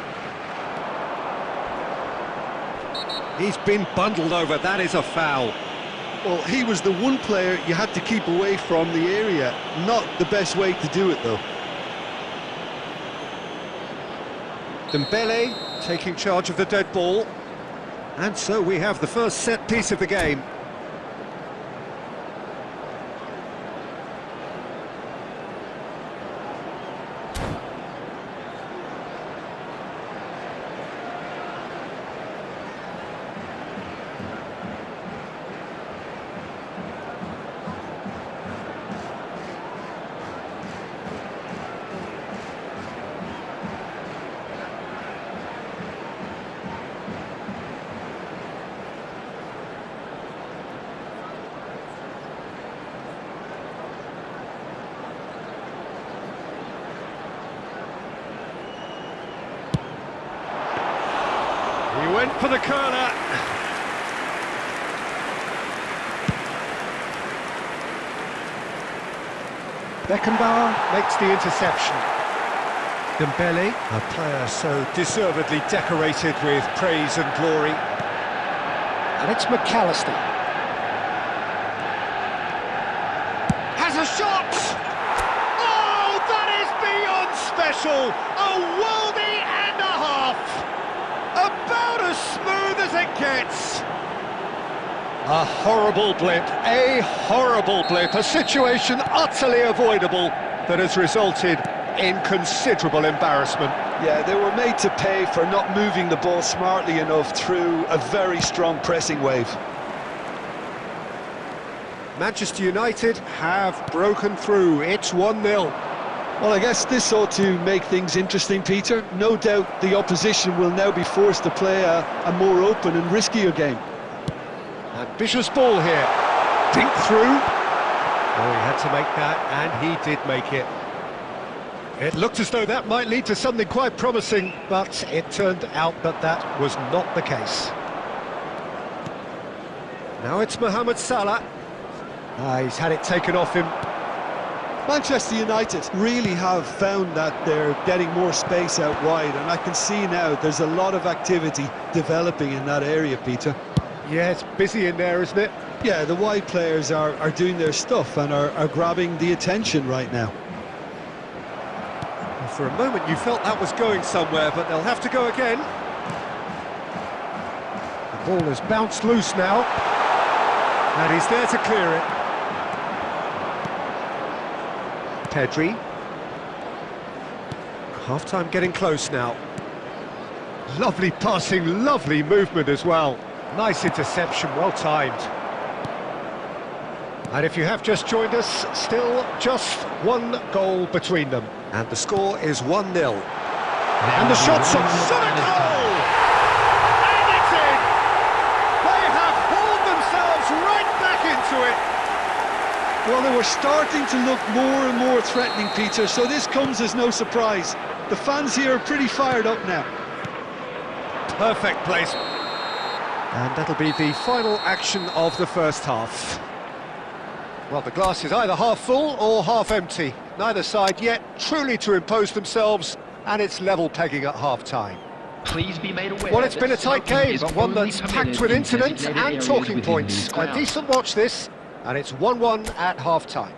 [SPEAKER 1] He's been bundled over, that is a foul.
[SPEAKER 2] Well, he was the one player you had to keep away from the area. Not the best way to do it, though.
[SPEAKER 1] Dembele taking charge of the dead ball. And so we have the first set piece of the game. He went for the corner. Beckenbauer makes the interception. Dembele, a player so deservedly decorated with praise and glory. And it's McAllister. Has a shot! Oh, that is beyond special! A worldie and a half! About as smooth as it gets. A horrible blip, a situation utterly avoidable that has resulted in considerable embarrassment.
[SPEAKER 2] Yeah, they were made to pay for not moving the ball smartly enough through a very strong pressing wave.
[SPEAKER 1] Manchester United have broken through. It's 1-0.
[SPEAKER 2] Well, I guess this ought to make things interesting, Peter. No doubt the opposition will now be forced to play a more open and riskier game.
[SPEAKER 1] Ambitious ball here. Dink through. Oh, he had to make that, and he did make it. It looked as though that might lead to something quite promising, but it turned out that that was not the case. Now it's Mohamed Salah. He's had it taken off him.
[SPEAKER 2] Manchester United really have found that they're getting more space out wide, and I can see now there's a lot of activity developing in that area, Peter.
[SPEAKER 1] Yeah, it's busy in there, isn't it?
[SPEAKER 2] Yeah, the wide players are doing their stuff and are grabbing the attention right now.
[SPEAKER 1] For a moment you felt that was going somewhere, but they'll have to go again. The ball has bounced loose now, and he's there to clear it. Pedri. Half-time getting close now. Lovely passing, lovely movement as well. Nice interception, well timed. And if you have just joined us, still just one goal between them. And the score is 1-0. And the shot's on goal! And it's in! They have hauled themselves right back into it.
[SPEAKER 2] Well, they were starting to look more and more threatening, Peter, so this comes as no surprise. The fans here are pretty fired up now.
[SPEAKER 1] Perfect placement. And that'll be the final action of the first half. Well, the glass is either half full or half empty. Neither side yet truly to impose themselves, and it's level pegging at half-time.
[SPEAKER 4] Please be made aware.
[SPEAKER 1] Well, it's been a
[SPEAKER 4] that
[SPEAKER 1] tight
[SPEAKER 4] smoking
[SPEAKER 1] game,
[SPEAKER 4] is
[SPEAKER 1] but one
[SPEAKER 4] only
[SPEAKER 1] that's
[SPEAKER 4] permitted
[SPEAKER 1] packed with
[SPEAKER 4] in
[SPEAKER 1] incidents
[SPEAKER 4] designated
[SPEAKER 1] and
[SPEAKER 4] areas
[SPEAKER 1] talking
[SPEAKER 4] within
[SPEAKER 1] points.
[SPEAKER 4] these
[SPEAKER 1] A
[SPEAKER 4] grounds.
[SPEAKER 1] decent watch this, and it's 1-1 at half-time.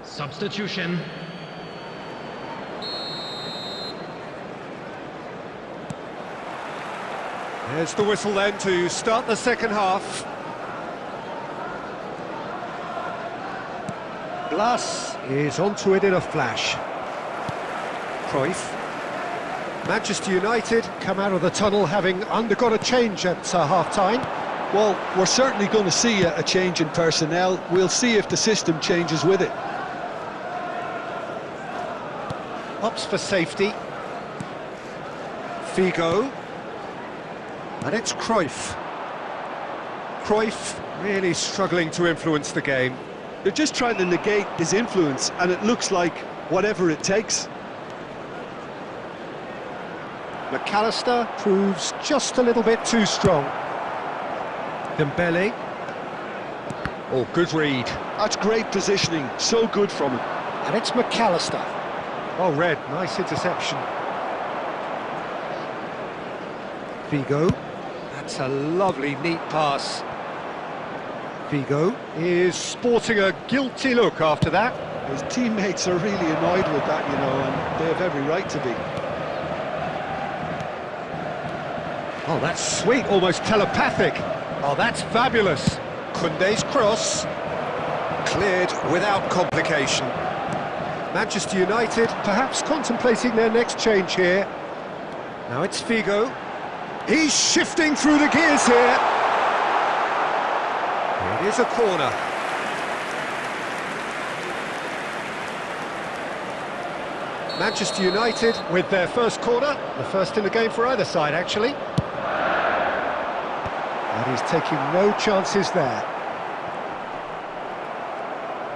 [SPEAKER 4] Substitution.
[SPEAKER 1] There's the whistle then to start the second half. Blas is onto it in a flash. Cruyff. Manchester United come out of the tunnel having undergone a change at half-time.
[SPEAKER 2] Well, we're certainly going to see a change in personnel. We'll see if the system changes with it.
[SPEAKER 1] Opts for safety. Figo. And it's Cruyff. Cruyff really struggling to influence the game.
[SPEAKER 2] They're just trying to negate his influence, and it looks like whatever it takes.
[SPEAKER 1] McAllister proves just a little bit too strong. Dembele. Oh, good read.
[SPEAKER 2] That's great positioning, so good from him.
[SPEAKER 1] And it's McAllister. Oh, Red, nice interception. Figo. That's a lovely, neat pass. Figo is sporting a guilty look after that.
[SPEAKER 2] His teammates are really annoyed with that, you know, and they have every right to be.
[SPEAKER 1] Oh, that's sweet, almost telepathic. Oh, that's fabulous. Koundé's cross. Cleared without complication. Manchester United perhaps contemplating their next change here. Now it's Figo. He's shifting through the gears here. It is a corner. Manchester United with their first corner, the first in the game for either side actually. And he's taking no chances there.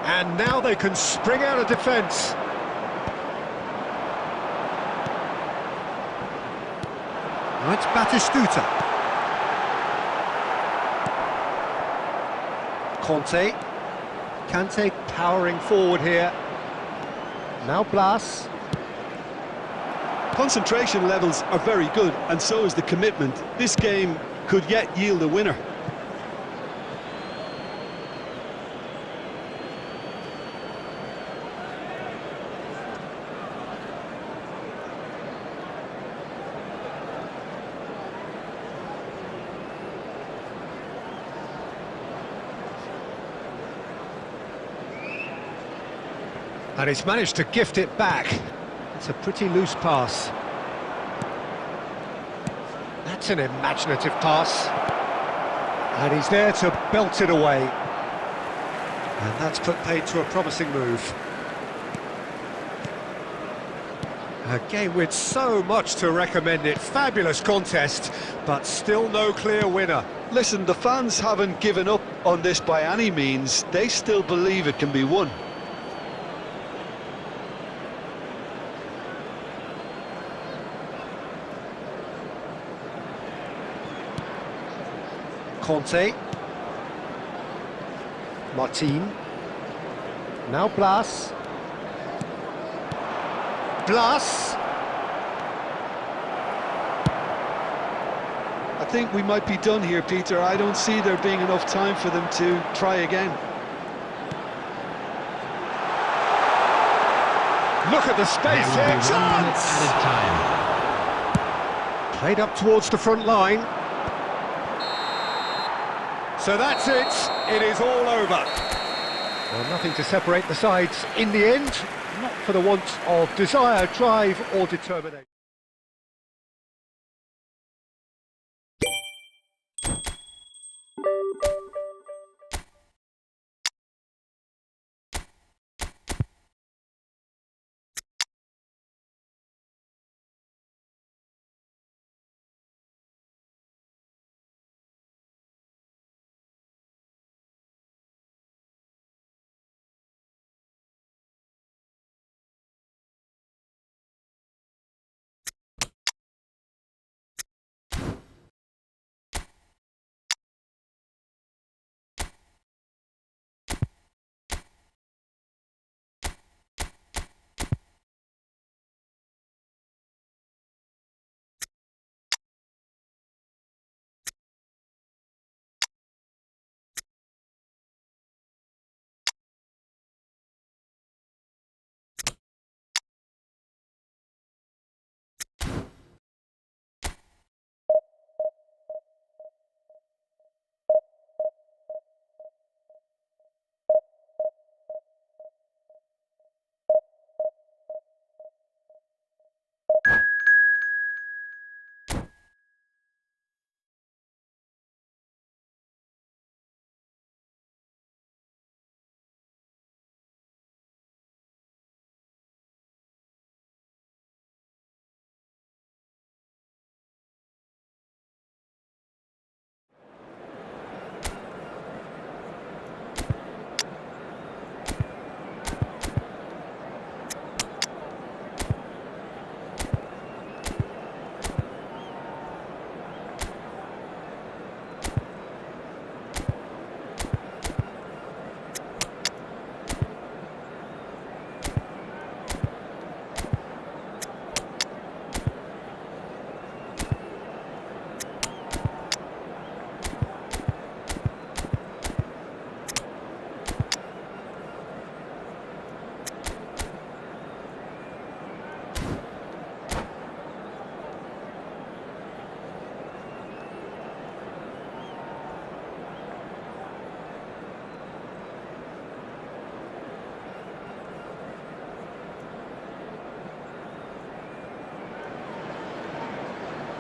[SPEAKER 1] And now they can spring out of defence. Now it's Batistuta. Kante powering forward here. Now Blas.
[SPEAKER 2] Concentration levels are very good, and so is the commitment. This game could yet yield a winner.
[SPEAKER 1] And he's managed to gift it back. It's a pretty loose pass. That's an imaginative pass. And he's there to belt it away. And that's put paid to a promising move. A game with so much to recommend it. Fabulous contest, but still no clear winner.
[SPEAKER 2] Listen, the fans haven't given up on this by any means. They still believe it can be won.
[SPEAKER 1] Conte. Martin. Now Blas. Blas.
[SPEAKER 2] I think we might be done here, Peter. I don't see there being enough time for them to try again.
[SPEAKER 1] Look at the space here. Chance!
[SPEAKER 4] Added time.
[SPEAKER 1] Played up towards the front line. So that's it. It is all over. Well, nothing to separate the sides in the end, not for the want of desire, drive or determination.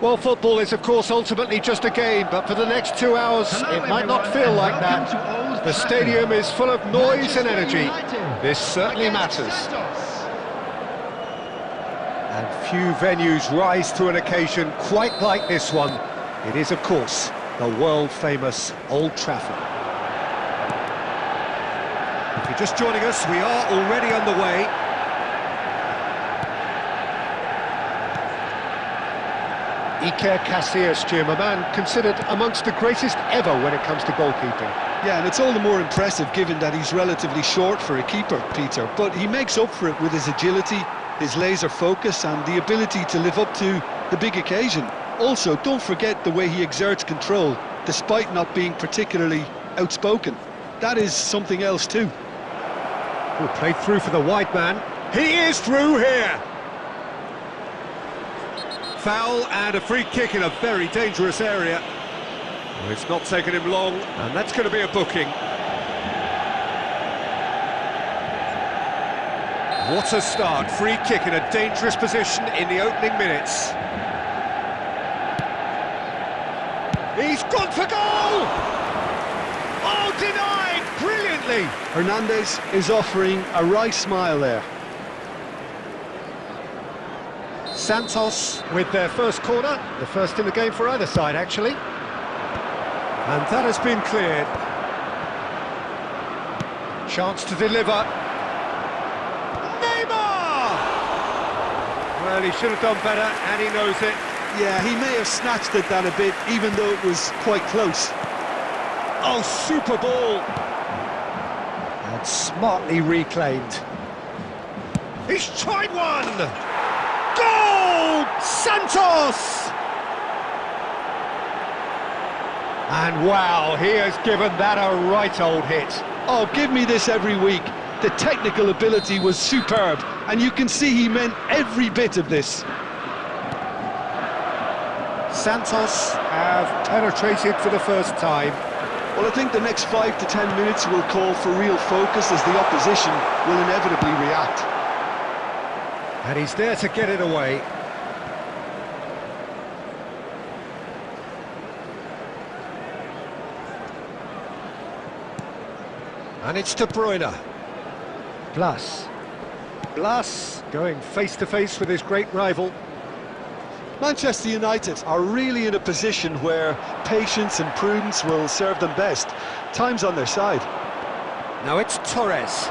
[SPEAKER 1] Well, football is, of course, ultimately just a game, but for the next 2 hours, it might not feel like that. The stadium is full of noise and energy. This certainly matters. And few venues rise to an occasion quite like this one. It is, of course, the world-famous Old Trafford. If you're just joining us, we are already underway. Iker Casillas, Jim, a man considered amongst the greatest ever when it comes to goalkeeping.
[SPEAKER 2] Yeah, and it's all the more impressive given that he's relatively short for a keeper, Peter. But he makes up for it with his agility, his laser focus and the ability to live up to the big occasion. Also, don't forget the way he exerts control, despite not being particularly outspoken. That is something else too.
[SPEAKER 1] Oh, played through for the wide man. He is through here! Foul and a free kick in a very dangerous area. Well, it's not taken him long, and that's going to be a booking. What a start. Free kick in a dangerous position in the opening minutes. He's gone for goal! Oh, denied! Brilliantly!
[SPEAKER 2] Hernandez is offering a right smile there.
[SPEAKER 1] Santos with their first corner, the first in the game for either side, actually. And that has been cleared. Chance to deliver. Neymar! Well, he should have done better, and he knows it.
[SPEAKER 2] Yeah, he may have snatched at that a bit, even though it was quite close.
[SPEAKER 1] Oh, super ball! And smartly reclaimed. He's tried one! Goal! Santos! And wow, he has given that a right old hit.
[SPEAKER 2] Oh, give me this every week. The technical ability was superb, and you can see he meant every bit of this.
[SPEAKER 1] Santos have penetrated for the first time.
[SPEAKER 2] Well, I think the next 5 to 10 minutes will call for real focus as the opposition will inevitably react.
[SPEAKER 1] And he's there to get it away. And it's De Bruyne. Blas going face-to-face with his great rival.
[SPEAKER 2] Manchester United are really in a position where patience and prudence will serve them best. Time's on their side.
[SPEAKER 1] Now it's Torres.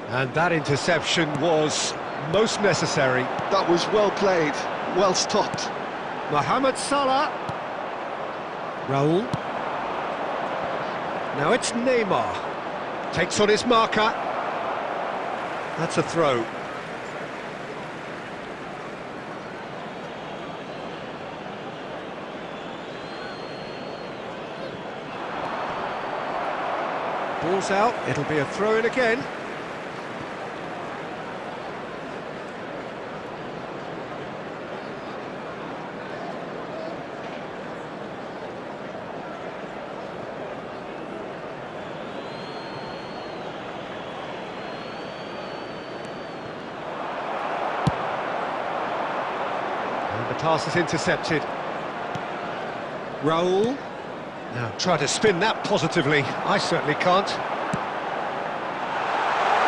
[SPEAKER 1] And that interception was most necessary.
[SPEAKER 3] That was well played, well stopped.
[SPEAKER 1] Mohamed Salah. Raul. Now it's Neymar. Takes on his marker. That's a throw. Ball's out, it'll be a throw-in again. The pass is intercepted. Raul. Now try to spin that positively. I certainly can't.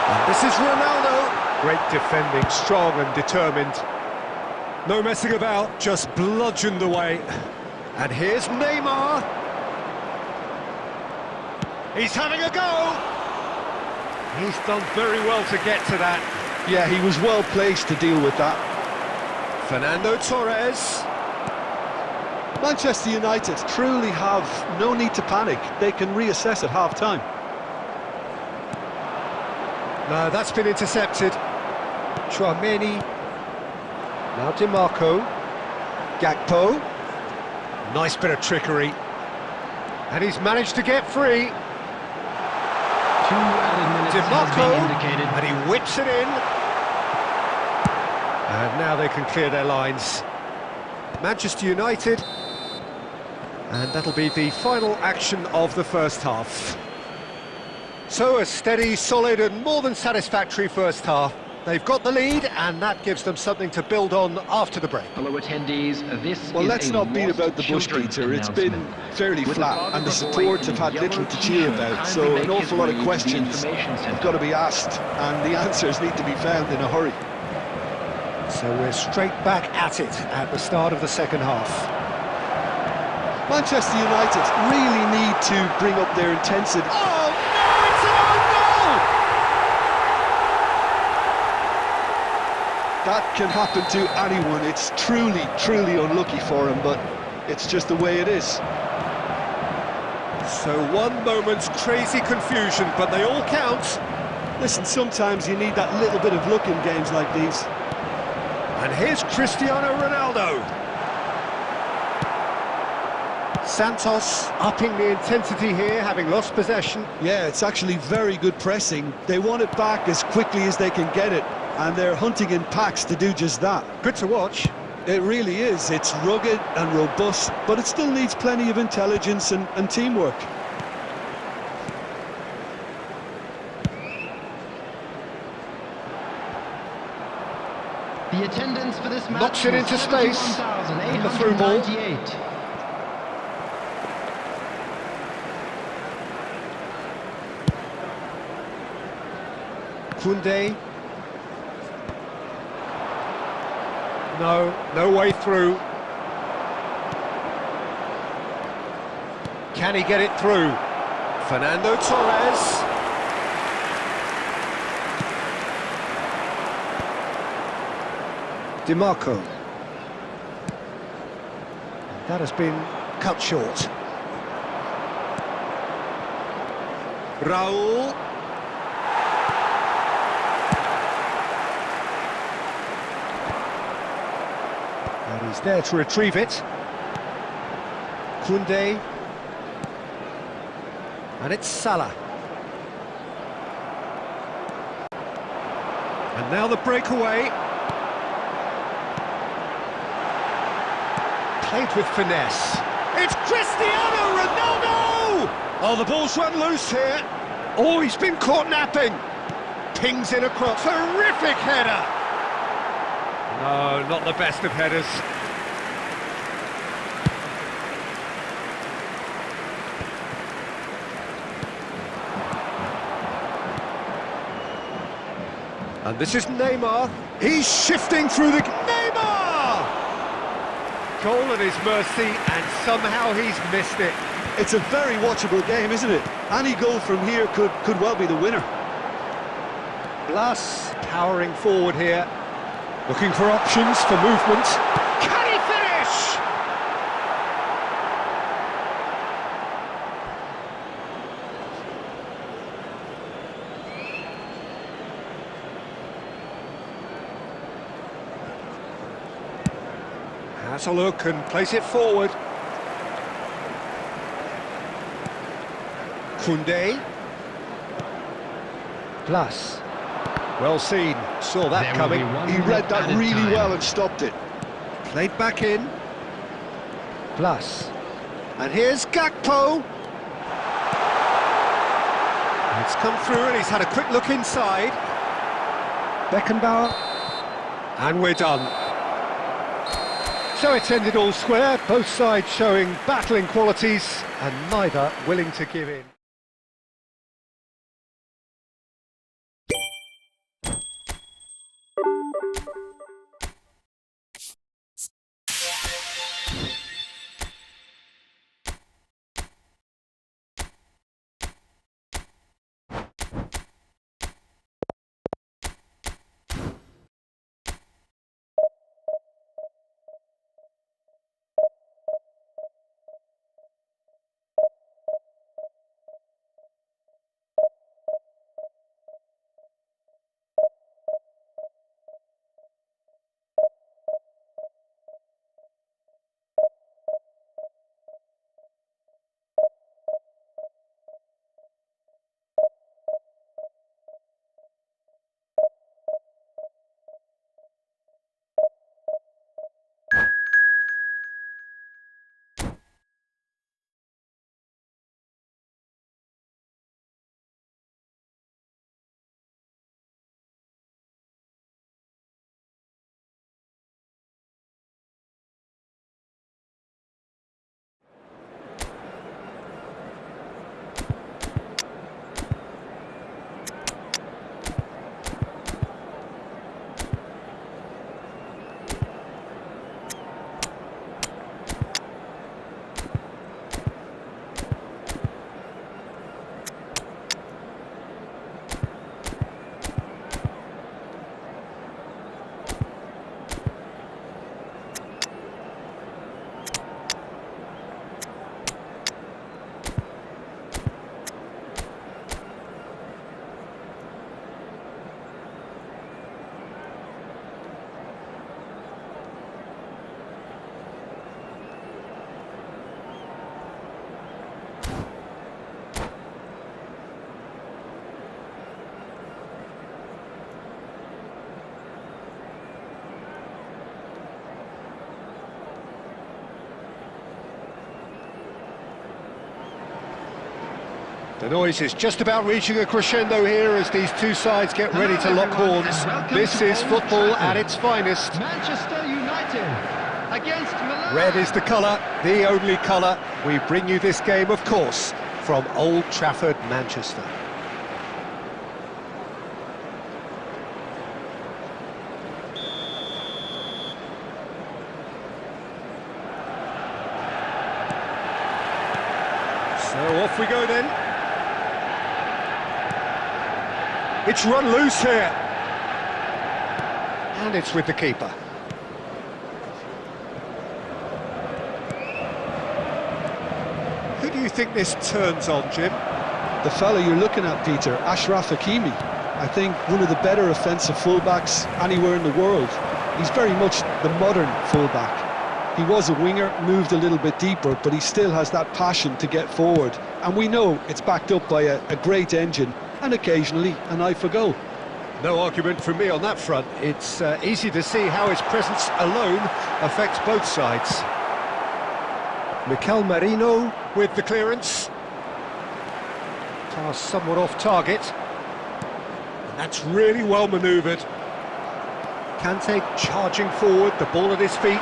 [SPEAKER 1] And this is Ronaldo. Great defending, strong and determined. No messing about, just bludgeoned away. And here's Neymar. He's having a go. He's done very well to get to that.
[SPEAKER 3] Yeah, he was well placed to deal with that.
[SPEAKER 1] Fernando Torres.
[SPEAKER 2] Manchester United truly have no need to panic. They can reassess at half-time.
[SPEAKER 1] No, that's been intercepted. Chouameni. Now DiMarco. Gakpo. Nice bit of trickery. And he's managed to get free.
[SPEAKER 4] 2 added minutes has
[SPEAKER 1] DiMarco.
[SPEAKER 4] been indicated.
[SPEAKER 1] And he whips it in. And now they can clear their lines. Manchester United. And that'll be the final action of the first half. So a steady, solid and more than satisfactory first half. They've got the lead and that gives them something to build on after the break.
[SPEAKER 4] Hello attendees, this
[SPEAKER 2] Well,
[SPEAKER 4] is
[SPEAKER 2] let's
[SPEAKER 4] a
[SPEAKER 2] not beat
[SPEAKER 4] lost
[SPEAKER 2] about the bush,
[SPEAKER 4] children
[SPEAKER 2] Peter. It's been
[SPEAKER 4] announcement.
[SPEAKER 2] fairly
[SPEAKER 4] With
[SPEAKER 2] flat,
[SPEAKER 4] father
[SPEAKER 2] and the
[SPEAKER 4] of boy
[SPEAKER 2] supports
[SPEAKER 4] in
[SPEAKER 2] have had
[SPEAKER 4] yellow
[SPEAKER 2] little to cheer
[SPEAKER 4] t-shirt,
[SPEAKER 2] about,
[SPEAKER 4] kindly
[SPEAKER 2] so
[SPEAKER 4] make
[SPEAKER 2] an
[SPEAKER 4] his
[SPEAKER 2] awful lot
[SPEAKER 4] way
[SPEAKER 2] of
[SPEAKER 4] to the
[SPEAKER 2] questions
[SPEAKER 4] information
[SPEAKER 2] have
[SPEAKER 4] centre.
[SPEAKER 2] got to be asked, and the answers need to be found in a hurry.
[SPEAKER 1] So we're straight back at it at the start of the second half.
[SPEAKER 2] Manchester United really need to bring up their intensity.
[SPEAKER 1] Oh no, it's an own goal!
[SPEAKER 2] That can happen to anyone. It's truly, truly unlucky for him, but it's just the way it is.
[SPEAKER 1] So one moment's crazy confusion, but they all count.
[SPEAKER 2] Listen, sometimes you need that little bit of luck in games like these.
[SPEAKER 1] And here's Cristiano Ronaldo. Santos upping the intensity here, having lost possession.
[SPEAKER 2] Yeah, it's actually very good pressing. They want it back as quickly as they can get it, and they're hunting in packs to do just that.
[SPEAKER 1] Good to watch.
[SPEAKER 2] It really is. It's rugged and robust, but it still needs plenty of intelligence and teamwork.
[SPEAKER 4] The attendance for this match
[SPEAKER 1] Knocks it
[SPEAKER 4] was
[SPEAKER 1] into space.
[SPEAKER 4] 71,898.
[SPEAKER 1] And the through ball. Koundé. No way through. Can he get it through? Fernando Torres. DiMarco. That has been cut short. Raul. And he's there to retrieve it. Koundé. And it's Salah. And now the breakaway. Played with finesse. It's Cristiano Ronaldo! Oh, the ball's run loose here. Oh, he's been caught napping. Pings in across. Terrific header. No, not the best of headers. And this is Neymar. He's shifting through the... Neymar! Goal at his mercy, and somehow he's missed it.
[SPEAKER 2] It's a very watchable game, isn't it? Any goal from here could well be the winner.
[SPEAKER 1] Blas powering forward here, looking for options for movement. Can he finish? Has a look and plays it forward. Koundé. Blas. Well seen, saw that coming.
[SPEAKER 2] He read that really well and stopped it.
[SPEAKER 1] Played back in. Blas. And here's Gakpo. It's come through and he's had a quick look inside. Beckenbauer. And we're done. So it's ended all square, both sides showing battling qualities and neither willing to give in. The noise is just about reaching a crescendo here as these two sides get ready to lock horns. This is football at its finest.
[SPEAKER 4] Manchester United against Milan.
[SPEAKER 1] Red is the colour, the only colour. We bring you this game, of course, from Old Trafford, Manchester. So off we go then. It's run loose here. And it's with the keeper. Who do you think this turns on, Jim?
[SPEAKER 2] The fella you're looking at, Peter, Ashraf Hakimi. I think one of the better offensive fullbacks anywhere in the world. He's very much the modern fullback. He was a winger, moved a little bit deeper, but he still has that passion to get forward. And we know it's backed up by a great engine and occasionally an eye for goal.
[SPEAKER 1] No argument from me on that front. It's easy to see how his presence alone affects both sides. Mikel Merino with the clearance. Pass somewhat off target. And that's really well manoeuvred. Kante charging forward, the ball at his feet.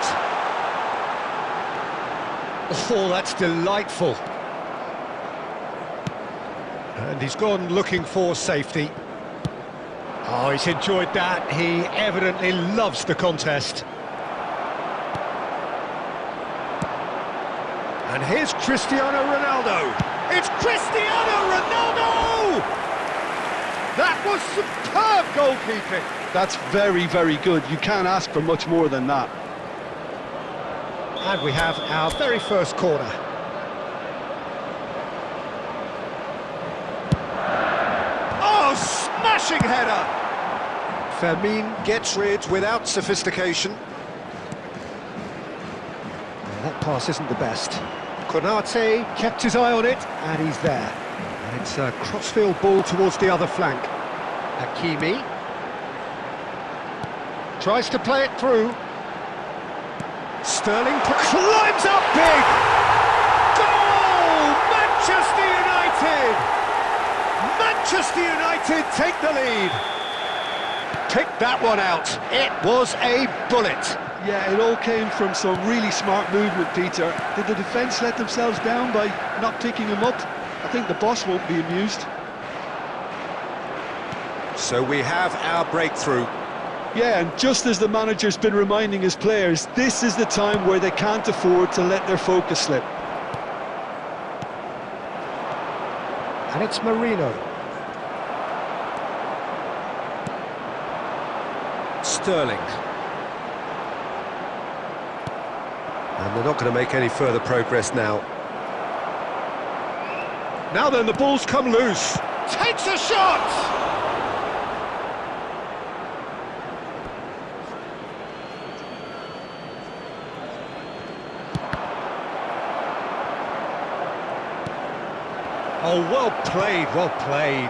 [SPEAKER 1] Oh, that's delightful. And he's gone looking for safety. Oh, he's enjoyed that. He evidently loves the contest. And here's Cristiano Ronaldo. It's Cristiano Ronaldo! That was superb goalkeeping.
[SPEAKER 2] That's very, very good. You can't ask for much more than that.
[SPEAKER 1] And we have our very first corner. Oh, smashing header! Fermin gets rid without sophistication. That pass isn't the best. Konate kept his eye on it, and he's there. And it's a crossfield ball towards the other flank. Hakimi tries to play it through. Sterling climbs up big! Goal! Manchester United! Manchester United take the lead. Picked that one out. It was a bullet.
[SPEAKER 2] Yeah, it all came from some really smart movement, Peter. Did the defence let themselves down by not picking him up? I think the boss won't be amused.
[SPEAKER 1] So we have our breakthrough.
[SPEAKER 2] Yeah, and just as the manager's been reminding his players, this is the time where they can't afford to let their focus slip.
[SPEAKER 1] And it's Marino. Sterling. And they're not going to make any further progress now. Now then, the ball's come loose. Takes a shot! Oh, well played, well played.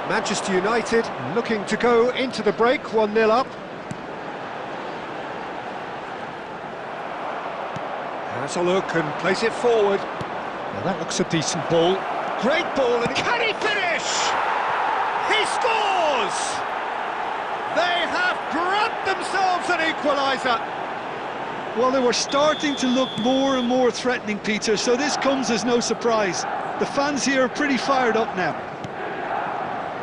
[SPEAKER 1] Manchester United looking to go into the break, 1-0 up. Has a look and plays it forward. Now that looks a decent ball. Great ball, and can he finish? He scores! They have grabbed themselves an equaliser.
[SPEAKER 2] Well, they were starting to look more and more threatening, Peter, so this comes as no surprise. The fans here are pretty fired up now.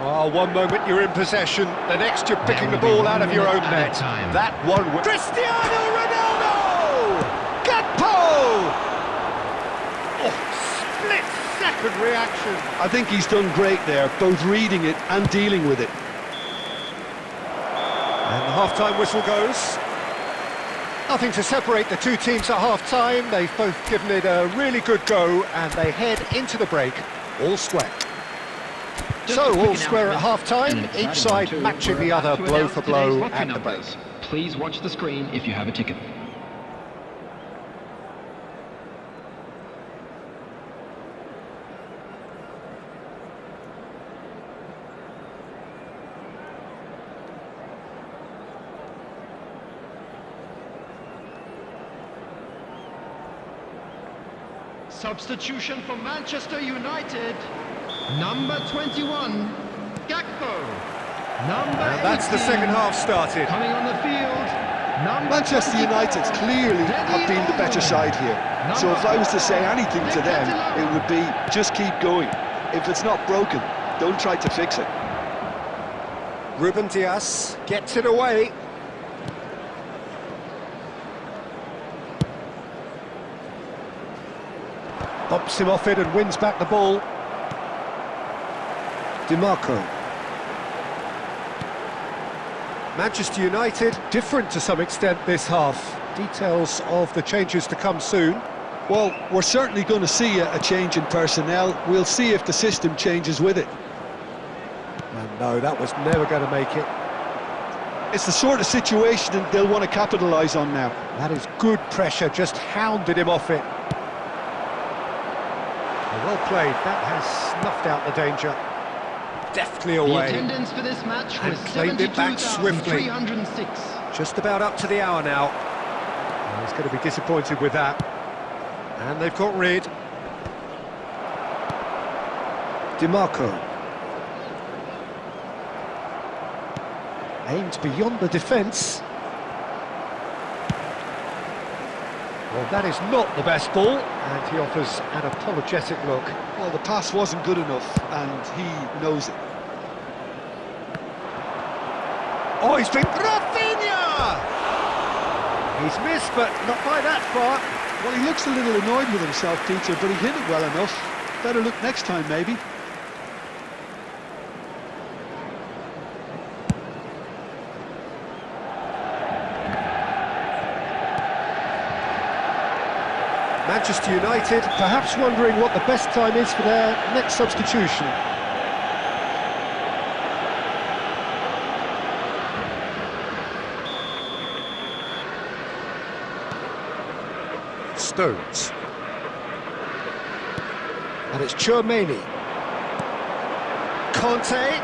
[SPEAKER 1] Oh, one moment you're in possession, the next you're picking the ball out of your own net. That one... Cristiano Ronaldo! Gakpo! Oh, split-second reaction.
[SPEAKER 2] I think he's done great there, both reading it and dealing with it.
[SPEAKER 1] And the half-time whistle goes. Nothing to separate the two teams at half-time. They've both given it a really good go, and they head into the break all square. So, all square at half-time, each side matching the other blow for blow at the break.
[SPEAKER 4] Please watch the screen if you have a ticket. Substitution for Manchester United. Number 21, Gakpo. Number
[SPEAKER 1] That's the second half started.
[SPEAKER 4] Coming on the field,
[SPEAKER 2] Manchester United clearly have been the better side here. So if I was to say anything to them, it would be just keep going. If it's not broken, don't try to fix it.
[SPEAKER 1] Ruben Dias gets it away. Bumps him off it and wins back the ball. DiMarco. Manchester United, different to some extent this half. Details of the changes to come soon.
[SPEAKER 2] Well, we're certainly going to see a change in personnel. We'll see if the system changes with it.
[SPEAKER 1] And no, that was never going to make it.
[SPEAKER 2] It's the sort of situation that they'll want to capitalise on now.
[SPEAKER 1] That is good pressure, just hounded him off it. Well played, that has snuffed out the danger. Deftly away.
[SPEAKER 4] The attendance for this match was
[SPEAKER 1] and claimed it back swiftly.
[SPEAKER 4] 72,306.
[SPEAKER 1] Just about up to the hour now. And he's going to be disappointed with that. And they've got rid. DiMarco. Aimed beyond the defence. Well, that is not the best ball, and he offers an apologetic look.
[SPEAKER 2] Well, the pass wasn't good enough, and he knows it.
[SPEAKER 1] Oh, he's been... Rafinha! He's missed, but not by that far.
[SPEAKER 2] Well, he looks a little annoyed with himself, Peter, but he hit it well enough. Better look next time, maybe.
[SPEAKER 1] Manchester United perhaps wondering what the best time is for their next substitution. Stones. And it's Tchouaméni. Conte.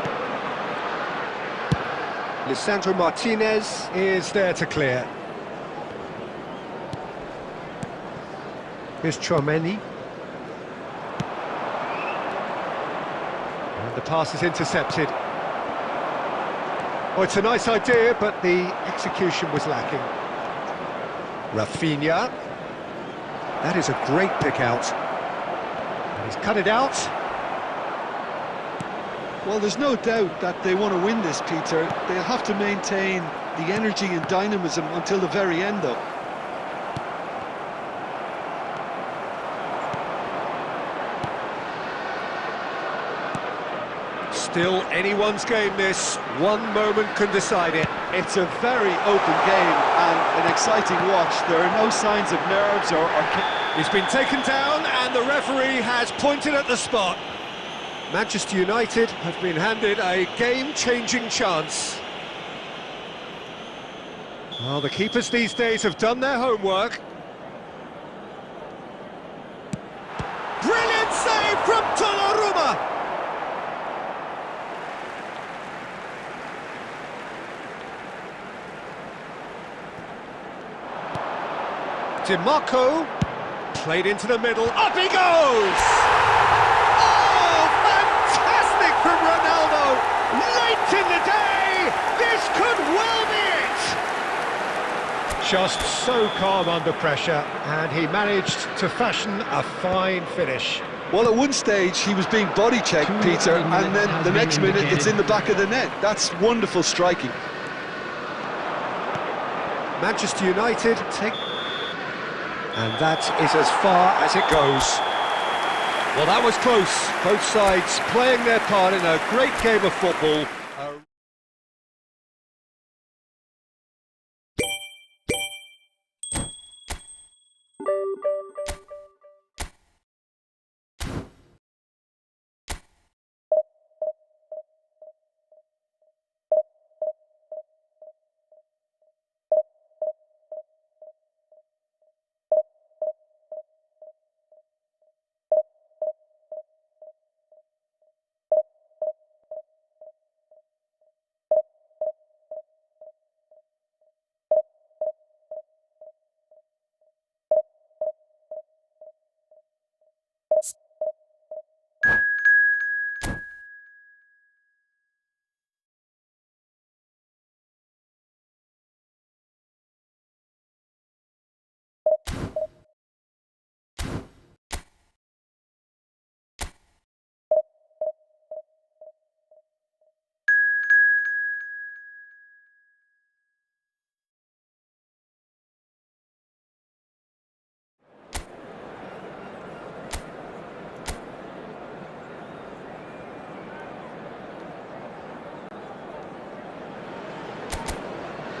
[SPEAKER 1] Lisandro Martinez is there to clear. Here's Tchouaméni. And the pass is intercepted. Oh, it's a nice idea, but the execution was lacking. Rafinha. That is a great pick out. And he's cut it out.
[SPEAKER 2] Well, there's no doubt that they want to win this, Peter. They'll have to maintain the energy and dynamism until the very end, though.
[SPEAKER 1] Still anyone's game, this. One moment can decide it.
[SPEAKER 2] It's a very open game and an exciting watch. There are no signs of nerves or...
[SPEAKER 1] He's been taken down and the referee has pointed at the spot. Manchester United have been handed a game-changing chance. Well, the keepers these days have done their homework. Brilliant save from Donnarumma! DiMarco, played into the middle, up he goes! Oh, fantastic from Ronaldo! Late in the day, this could well be it! Just so calm under pressure, and he managed to fashion a fine finish.
[SPEAKER 2] Well, at one stage he was being body checked, Peter, and then the next minute it's in the back of the net. That's wonderful striking.
[SPEAKER 1] Manchester United take... And that is as far as it goes. Well, that was close. Both sides playing their part in a great game of football.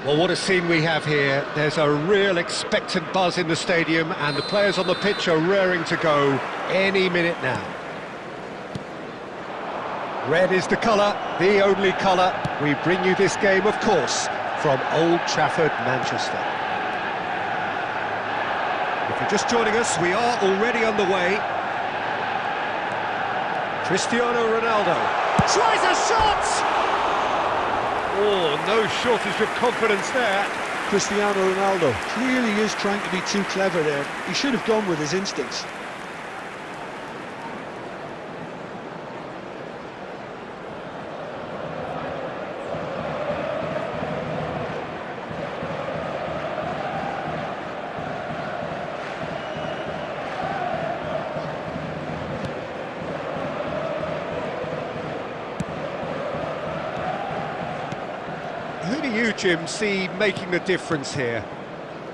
[SPEAKER 1] Well, what a scene we have here. There's a real expectant buzz in the stadium and the players on the pitch are raring to go any minute now. Red is the colour, the only colour. We bring you this game, of course, from Old Trafford, Manchester. If you're just joining us, we are already underway. Cristiano Ronaldo tries a shot! Oh, no shortage of confidence there.
[SPEAKER 2] Cristiano Ronaldo clearly is trying to be too clever there. He should have gone with his instincts.
[SPEAKER 1] Who do you, Jim, see making the difference here?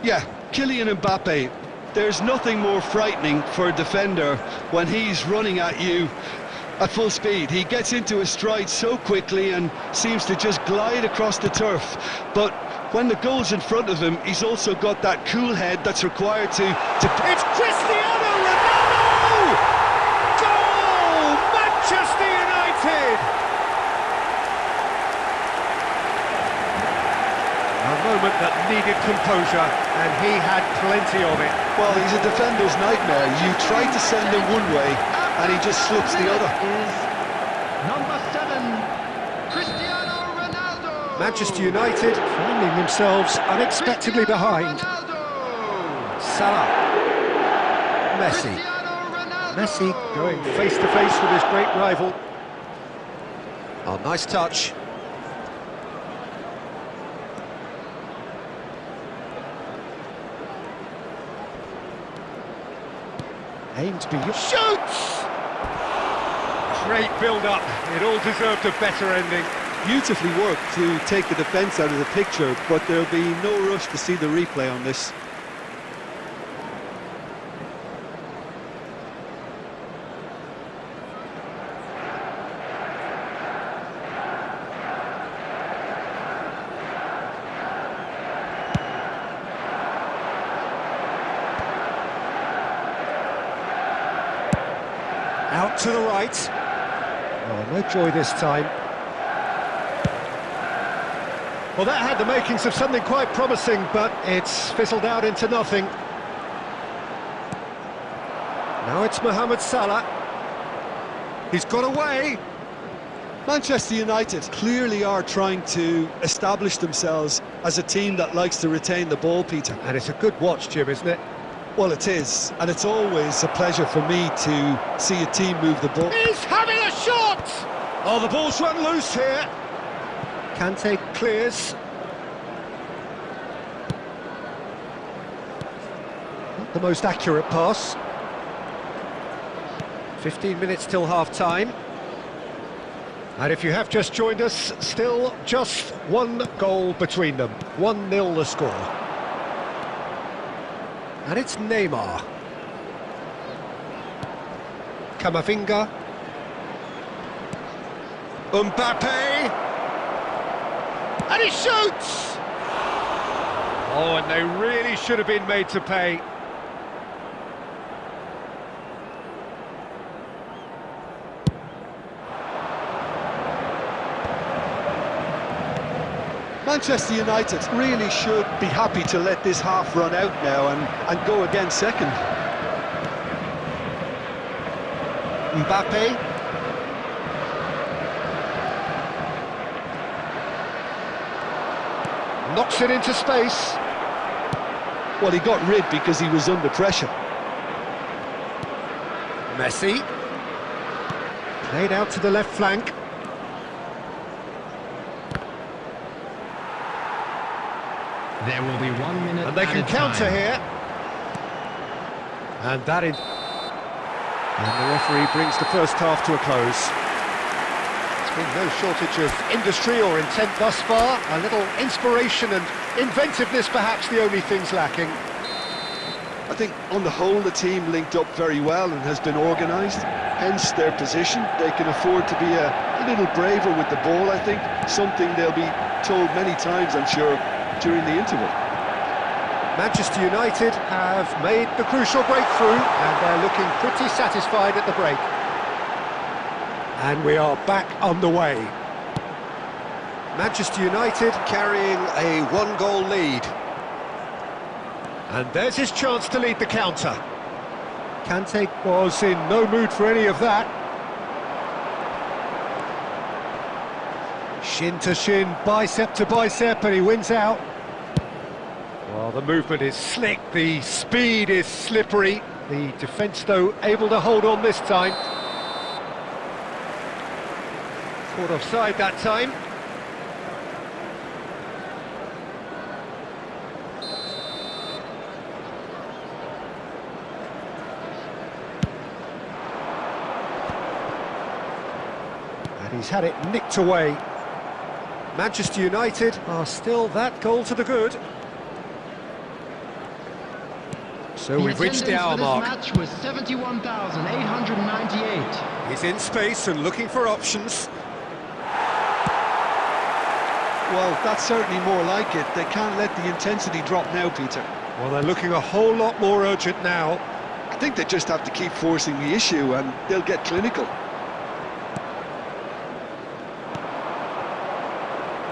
[SPEAKER 3] Yeah, Kylian Mbappe. There's nothing more frightening for a defender when he's running at you at full speed. He gets into his stride so quickly and seems to just glide across the turf. But when the goal's in front of him, he's also got that cool head that's required to...
[SPEAKER 1] It's Cristiano Ronaldo! Goal! Manchester United! A moment that needed composure, and he had plenty of it.
[SPEAKER 2] Well, he's a defender's nightmare. You try to send him one way, and he just slips the other.
[SPEAKER 4] Is number 7, Cristiano Ronaldo.
[SPEAKER 1] Manchester United finding themselves unexpectedly behind. Salah. Messi. Messi going face to face with his great rival. Oh, nice touch. Aimed to be... Shoots! Great build-up. It all deserved a better ending.
[SPEAKER 2] Beautifully worked to take the defence out of the picture, but there'll be no rush to see the replay on this.
[SPEAKER 1] Out to the right. Oh, no joy this time. Well, that had the makings of something quite promising, but it's fizzled out into nothing. Now it's Mohamed Salah. He's got away.
[SPEAKER 2] Manchester United clearly are trying to establish themselves as a team that likes to retain the ball, Peter.
[SPEAKER 1] And it's a good watch, Jim, isn't it?
[SPEAKER 2] Well, it is, and it's always a pleasure for me to see a team move the ball.
[SPEAKER 1] He's having a shot! Oh, the ball's run loose here. Kante clears. Not the most accurate pass. 15 minutes till half-time. And if you have just joined us, still just one goal between them. 1-0 the score. And it's Neymar. Camavinga. Mbappe. And he shoots! Oh, and they really should have been made to pay.
[SPEAKER 2] Manchester United really should be happy to let this half run out now and go again second.
[SPEAKER 1] Mbappe. Knocks it into space.
[SPEAKER 2] Well, he got rid because he was under pressure.
[SPEAKER 1] Messi. Played out to the left flank.
[SPEAKER 4] There will be 1 minute.
[SPEAKER 1] And they can counter here. And that is... And the referee brings the first half to a close. There's been no shortage of industry or intent thus far. A little inspiration and inventiveness, perhaps the only things lacking.
[SPEAKER 2] I think on the whole the team linked up very well and has been organised, hence their position. They can afford to be a little braver with the ball, I think, something they'll be told many times, I'm sure, during the interval.
[SPEAKER 1] Manchester United have made the crucial breakthrough and they're looking pretty satisfied at the break. And we are back on the way. Manchester United carrying a 1-goal lead. And there's his chance to lead the counter. Kante was in no mood for any of that. Shin to shin, bicep to bicep, and he wins out. Well, the movement is slick, the speed is slippery. The defence, though, able to hold on this time. Caught offside that time. And he's had it nicked away. Manchester United are still that goal to the good. So we've reached the hour mark.
[SPEAKER 4] The match was 71,898.
[SPEAKER 1] He's in space and looking for options.
[SPEAKER 2] Well, that's certainly more like it. They can't let the intensity drop now, Peter.
[SPEAKER 1] Well, they're looking a whole lot more urgent now.
[SPEAKER 2] I think they just have to keep forcing the issue and they'll get clinical.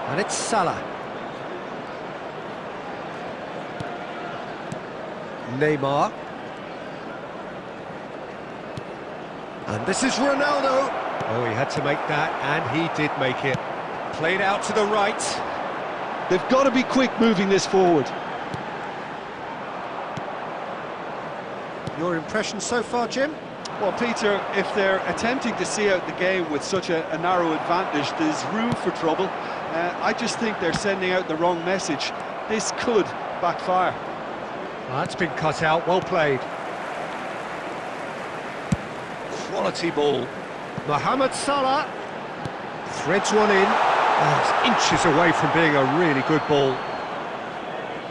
[SPEAKER 1] And it's Salah. Neymar. And this is Ronaldo. Oh, he had to make that, and he did make it. Played out to the right.
[SPEAKER 2] They've got to be quick moving this forward.
[SPEAKER 1] Your impression so far, Jim?
[SPEAKER 2] Well, Peter, if they're attempting to see out the game with such a narrow advantage, there's room for trouble. I just think they're sending out the wrong message. This could backfire.
[SPEAKER 1] Well, that's been cut out, well played. Quality ball. Mohamed Salah threads one in. Oh, it's inches away from being a really good ball.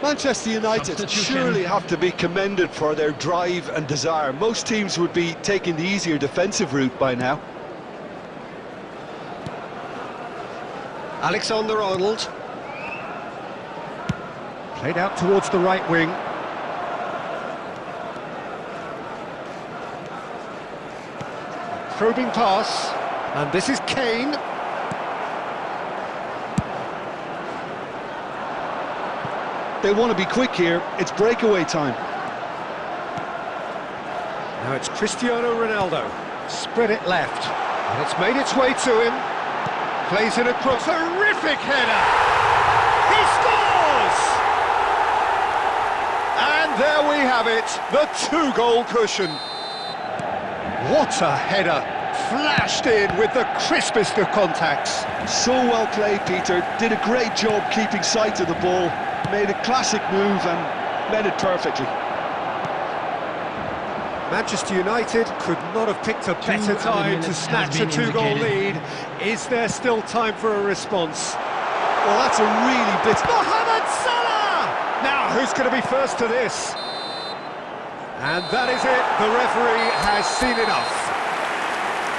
[SPEAKER 2] Manchester United surely have to be commended for their drive and desire. Most teams would be taking the easier defensive route by now.
[SPEAKER 1] Alexander-Arnold. Played out towards the right wing. Probing pass. And this is Kane.
[SPEAKER 2] They want to be quick here. It's breakaway time.
[SPEAKER 1] Now it's Cristiano Ronaldo. Spread it left. And it's made its way to him. Plays it across. Terrific header! He scores! And there we have it. The two-goal cushion. What a header. Flashed in with the crispest of contacts.
[SPEAKER 2] So well played, Peter. Did a great job keeping sight of the ball. Made a classic move and met it perfectly.
[SPEAKER 1] Manchester United could not have picked a better time to snatch a two-goal lead. Is there still time for a response?
[SPEAKER 2] Well, that's a really bit...
[SPEAKER 1] Mohamed Salah! Now, who's going to be first to this? And that is it. The referee has seen enough.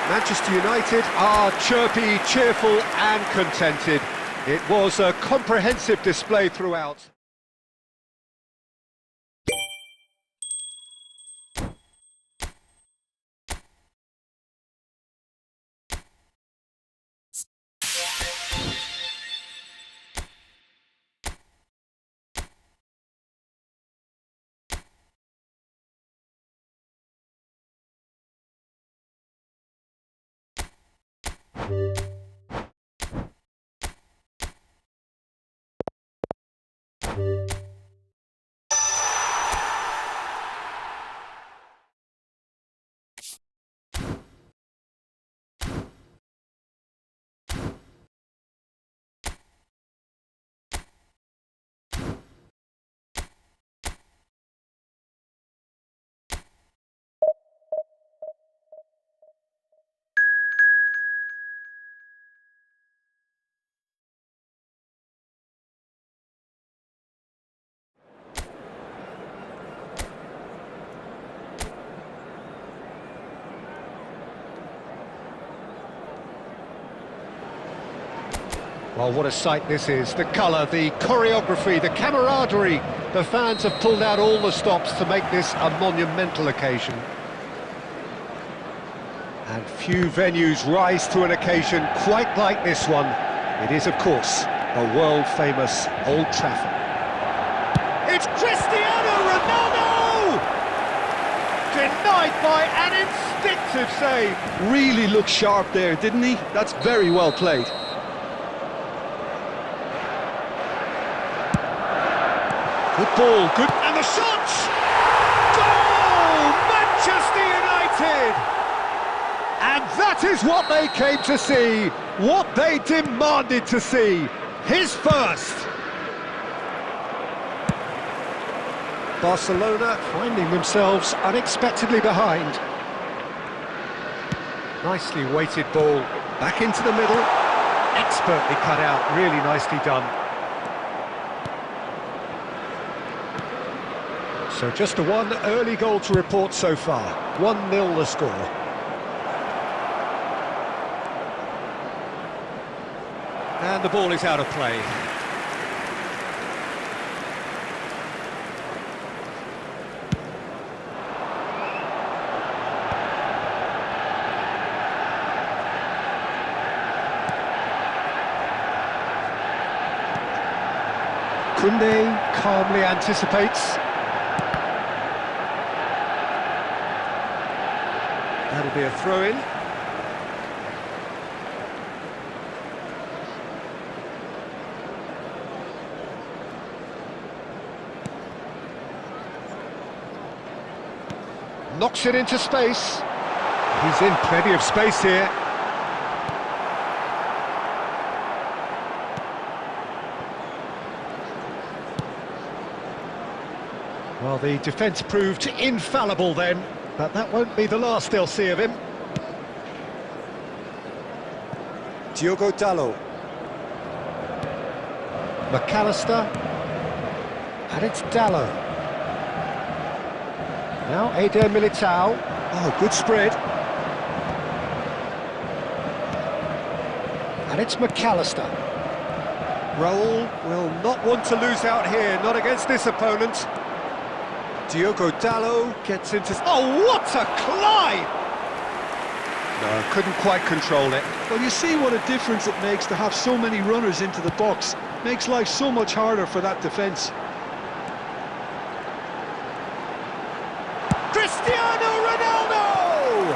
[SPEAKER 1] Manchester United are chirpy, cheerful and contented. It was a comprehensive display throughout. Well, what a sight this is. The colour, the choreography, the camaraderie. The fans have pulled out all the stops to make this a monumental occasion. And few venues rise to an occasion quite like this one. It is, of course, the world-famous Old Trafford. It's Cristiano Ronaldo! Denied by an instinctive save.
[SPEAKER 2] Really looked sharp there, didn't he? That's very well played.
[SPEAKER 1] Good ball, good, and the shot! Goal! Manchester United! And that is what they came to see, what they demanded to see. His first. Barcelona finding themselves unexpectedly behind. Nicely weighted ball, back into the middle. expertly cut out, really nicely done. So just a one early goal to report so far. 1-0 the score. And the ball is out of play. Kunde calmly anticipates. That'll be a throw-in. Knocks it into space. He's in plenty of space here. Well, the defence proved infallible then, but that won't be the last they'll see of him.
[SPEAKER 2] Diogo Dalot.
[SPEAKER 1] McAllister. And it's Dalot. Now Eder Militao. Oh, good spread. And it's McAllister. Raul will not want to lose out here, not against this opponent. Diogo Dalot gets into... Oh, what a climb! No, couldn't quite control it.
[SPEAKER 2] Well, you see what a difference it makes to have so many runners into the box. Makes life so much harder for that defence.
[SPEAKER 1] Cristiano Ronaldo!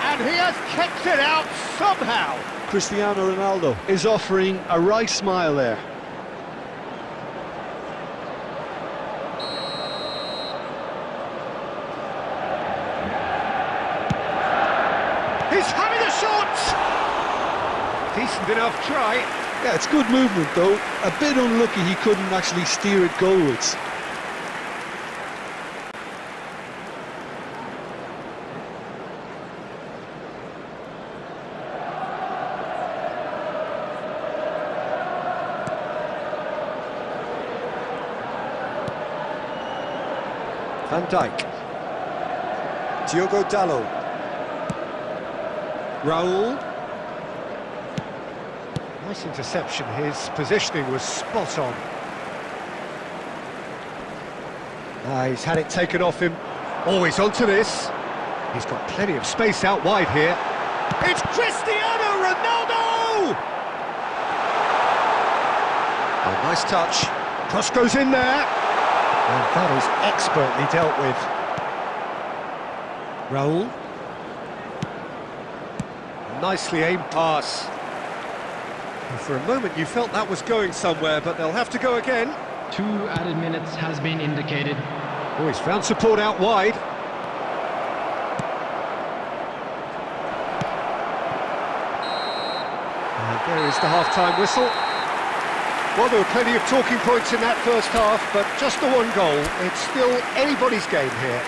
[SPEAKER 1] And he has kept it out somehow.
[SPEAKER 2] Cristiano Ronaldo is offering a right smile there.
[SPEAKER 1] He's having a shot! Decent enough try.
[SPEAKER 2] Yeah, it's good movement though. A bit unlucky he couldn't actually steer it goalwards.
[SPEAKER 1] Van Dijk.
[SPEAKER 2] Diogo Dalot.
[SPEAKER 1] Raul. Nice interception, his positioning was spot on. He's had it taken off him. Always onto this. He's got plenty of space out wide here. It's Cristiano Ronaldo! Oh, nice touch. Cross goes in there. And that is expertly dealt with. Raul. Nicely aimed pass. And for a moment you felt that was going somewhere, but they'll have to go again.
[SPEAKER 4] 2 added minutes has been indicated.
[SPEAKER 1] Oh, he's found support out wide. And there is the half-time whistle. Well, there were plenty of talking points in that first half, but just the one goal. It's still anybody's game here.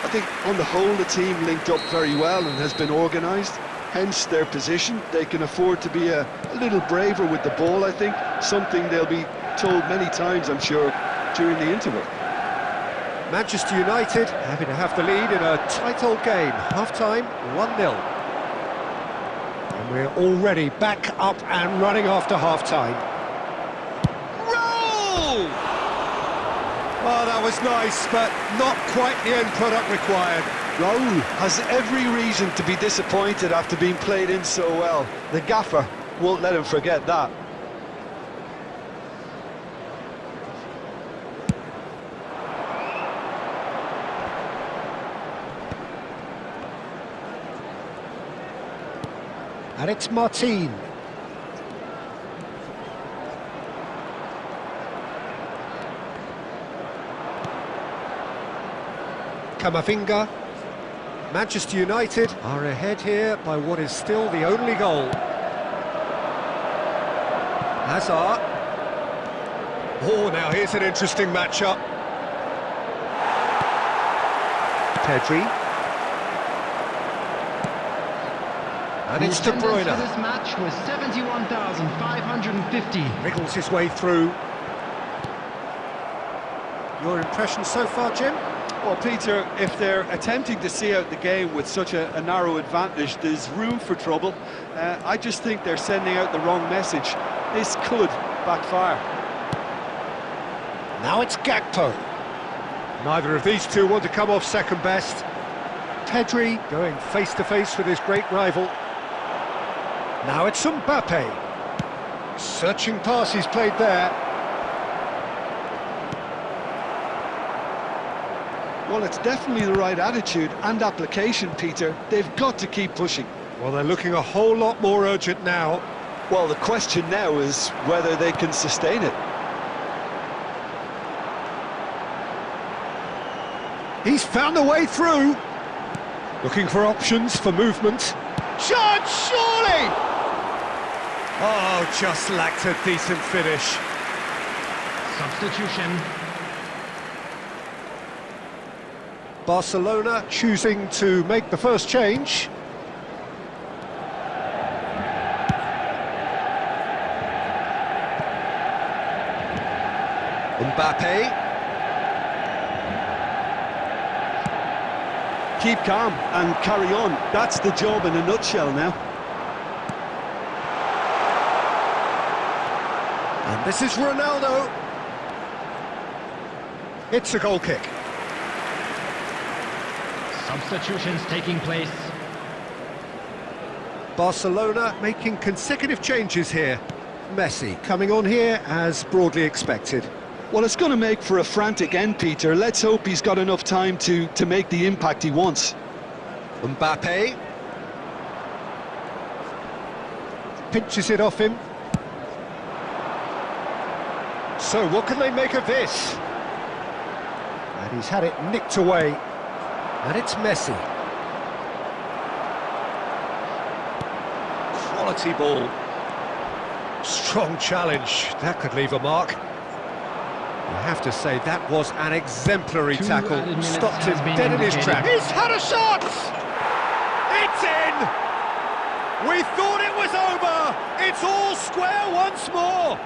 [SPEAKER 2] I think on the whole the team linked up very well and has been organised, hence their position. They can afford to be a little braver with the ball, I think, something they'll be told many times, I'm sure, during the interval.
[SPEAKER 1] Manchester United having to have the lead in a tight old game. Half-time, 1-0. And we're already back up and running after half-time. Roll! Oh, that was nice, but not quite the end product required.
[SPEAKER 2] Raul has every reason to be disappointed after being played in so well. The gaffer won't let him forget that.
[SPEAKER 1] And it's Martin. Camavinga. Manchester United are ahead here by what is still the only goal. Hazard. Oh, now here's an interesting matchup. Pedri. And it's
[SPEAKER 4] The
[SPEAKER 1] De
[SPEAKER 4] attendance
[SPEAKER 1] Bruyne.
[SPEAKER 4] for this match was 71,550.
[SPEAKER 1] Wriggles his way through. Your impression so far, Jim?
[SPEAKER 2] Well, Peter, if they're attempting to see out the game with such a narrow advantage, there's room for trouble. I just think they're sending out the wrong message. This could backfire.
[SPEAKER 1] Now it's Gakpo. Neither of these two want to come off second best. Pedri going face-to-face with his great rival. Now it's Mbappe. Searching pass he's played there.
[SPEAKER 2] Well, it's definitely the right attitude and application, Peter. They've got to keep pushing.
[SPEAKER 1] Well, they're looking a whole lot more urgent now.
[SPEAKER 2] Well, the question now is whether they can sustain it.
[SPEAKER 1] He's found a way through. Looking for options for movement. Shot, surely! Oh, just lacked a decent finish.
[SPEAKER 4] Substitution.
[SPEAKER 1] Barcelona choosing to make the first change. Mbappe.
[SPEAKER 2] Keep calm and carry on. That's the job in a nutshell now.
[SPEAKER 1] And this is Ronaldo. It's a goal kick.
[SPEAKER 4] Substitutions taking place.
[SPEAKER 1] Barcelona making consecutive changes here. Messi coming on here as broadly expected.
[SPEAKER 2] Well, it's going to make for a frantic end, Peter. Let's hope he's got enough time to make the impact he wants.
[SPEAKER 1] Mbappe. Pinches it off him. So what can they make of this? And he's had it nicked away. And it's Messi. Quality ball. Strong challenge. That could leave a mark. I have to say, that was an exemplary tackle. Stopped him dead in his track. He's had a shot! It's in! We thought it was over! It's all square once more!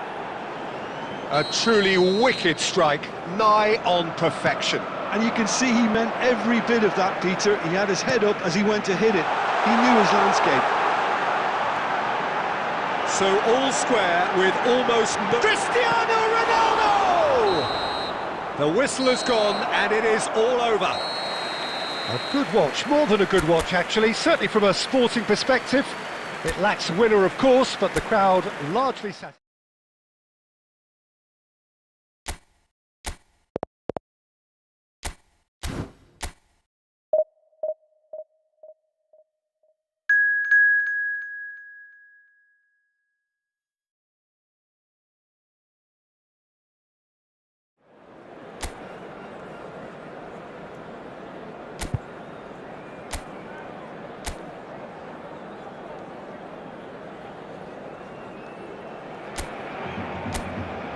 [SPEAKER 1] A truly wicked strike, nigh on perfection.
[SPEAKER 2] And you can see he meant every bit of that, Peter. He had his head up as he went to hit it. He knew his landscape.
[SPEAKER 1] So all square with almost no... Cristiano Ronaldo! The whistle has gone and it is all over. A good watch, more than a good watch actually, certainly from a sporting perspective. It lacks a winner of course, but the crowd largely satisfied.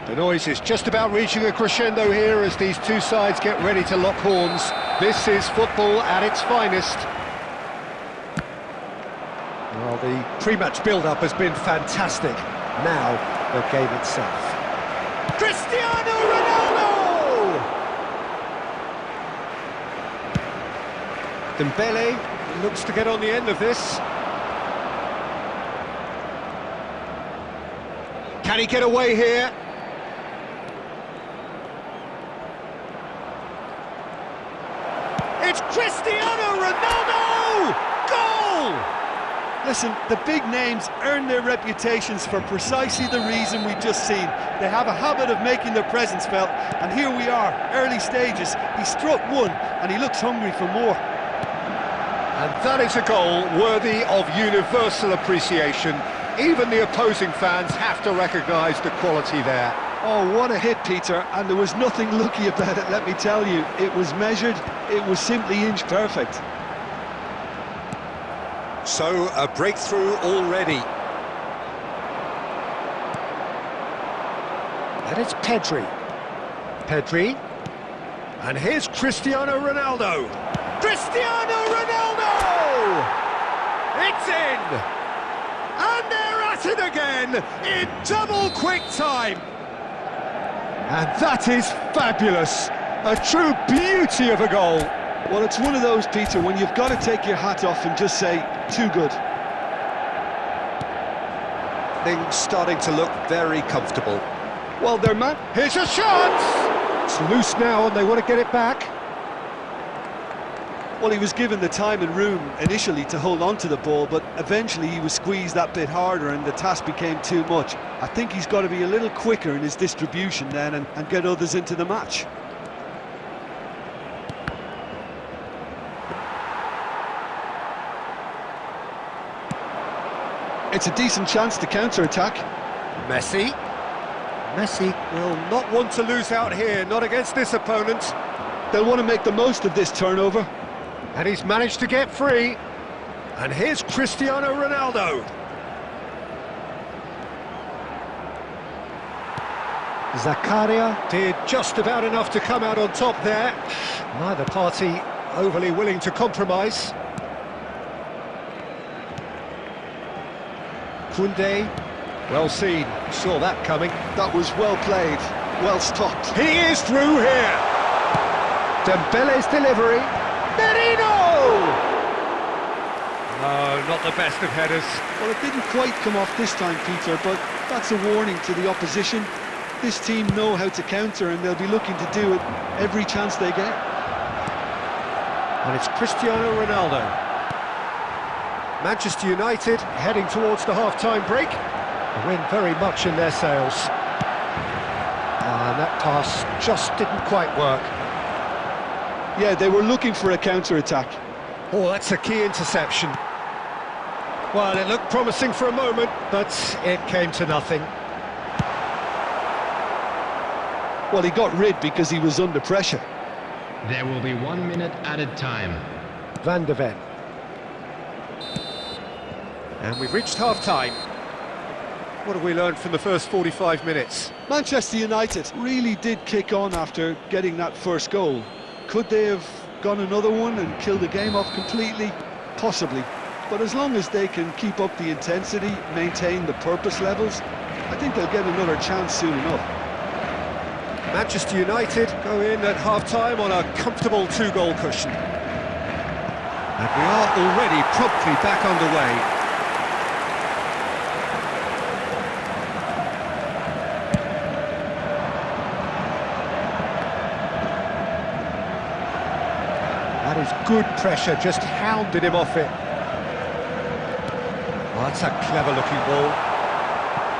[SPEAKER 1] The noise is just about reaching a crescendo here as these two sides get ready to lock horns. This is football at its finest. Well, the pre-match build-up has been fantastic. Now, the game itself. Cristiano Ronaldo! Dembele looks to get on the end of this. Can he get away here? It's Cristiano Ronaldo! Goal!
[SPEAKER 2] Listen, the big names earn their reputations for precisely the reason we've just seen. They have a habit of making their presence felt, and here we are, early stages. He struck one, and he looks hungry for more.
[SPEAKER 1] And that is a goal worthy of universal appreciation. Even the opposing fans have to recognise the quality there.
[SPEAKER 2] Oh, what a hit, Peter, and there was nothing lucky about it, let me tell you. It was measured, it was simply inch perfect.
[SPEAKER 1] So, a breakthrough already. And it's Pedri. Pedri. And here's Cristiano Ronaldo. Cristiano Ronaldo! It's in! at it again in double quick time. And that is fabulous. A true beauty of a goal.
[SPEAKER 2] Well, it's one of those, Peter, when you've got to take your hat off and just say, too good.
[SPEAKER 1] Things starting to look very comfortable.
[SPEAKER 2] Well, they're
[SPEAKER 1] Here's a shot! It's loose now and they want to get it back.
[SPEAKER 2] Well, he was given the time and room initially to hold on to the ball, but eventually he was squeezed that bit harder and the task became too much. I think he's got to be a little quicker in his distribution then and get others into the match. It's a decent chance to counter-attack.
[SPEAKER 1] Messi will not want to lose out here, not against this opponent.
[SPEAKER 2] They'll want to make the most of this turnover.
[SPEAKER 1] And he's managed to get free. And here's Cristiano Ronaldo. Zakaria did just about enough to come out on top there. Neither party overly willing to compromise. Koundé, well seen, saw that coming.
[SPEAKER 2] That was well played, well stopped.
[SPEAKER 1] He is through here. Dembele's delivery. Merino! No, not the best of headers.
[SPEAKER 2] Well, it didn't quite come off this time, Peter, but that's a warning to the opposition. This team know how to counter and they'll be looking to do it every chance they get.
[SPEAKER 1] And it's Cristiano Ronaldo. Manchester United heading towards the half-time break. The wind very much in their sails. And that pass just didn't quite work.
[SPEAKER 2] Yeah, they were looking for a counter-attack.
[SPEAKER 1] Oh, that's a key interception. Well, it looked promising for a moment, but it came to nothing.
[SPEAKER 2] Well, he got rid because he was under pressure.
[SPEAKER 4] There will be 1 minute added time.
[SPEAKER 1] Van de Ven. And we've reached half-time. What have we learned from the first 45 minutes?
[SPEAKER 2] Manchester United really did kick on after getting that first goal. Could they have gone another one and killed the game off completely? Possibly. But as long as they can keep up the intensity, maintain the purpose levels, I think they'll get another chance soon enough.
[SPEAKER 1] Manchester United go in at half-time on a comfortable 2-goal cushion. And we are already promptly back underway. That is good pressure, just hounded him off it. Oh, that's a clever-looking ball.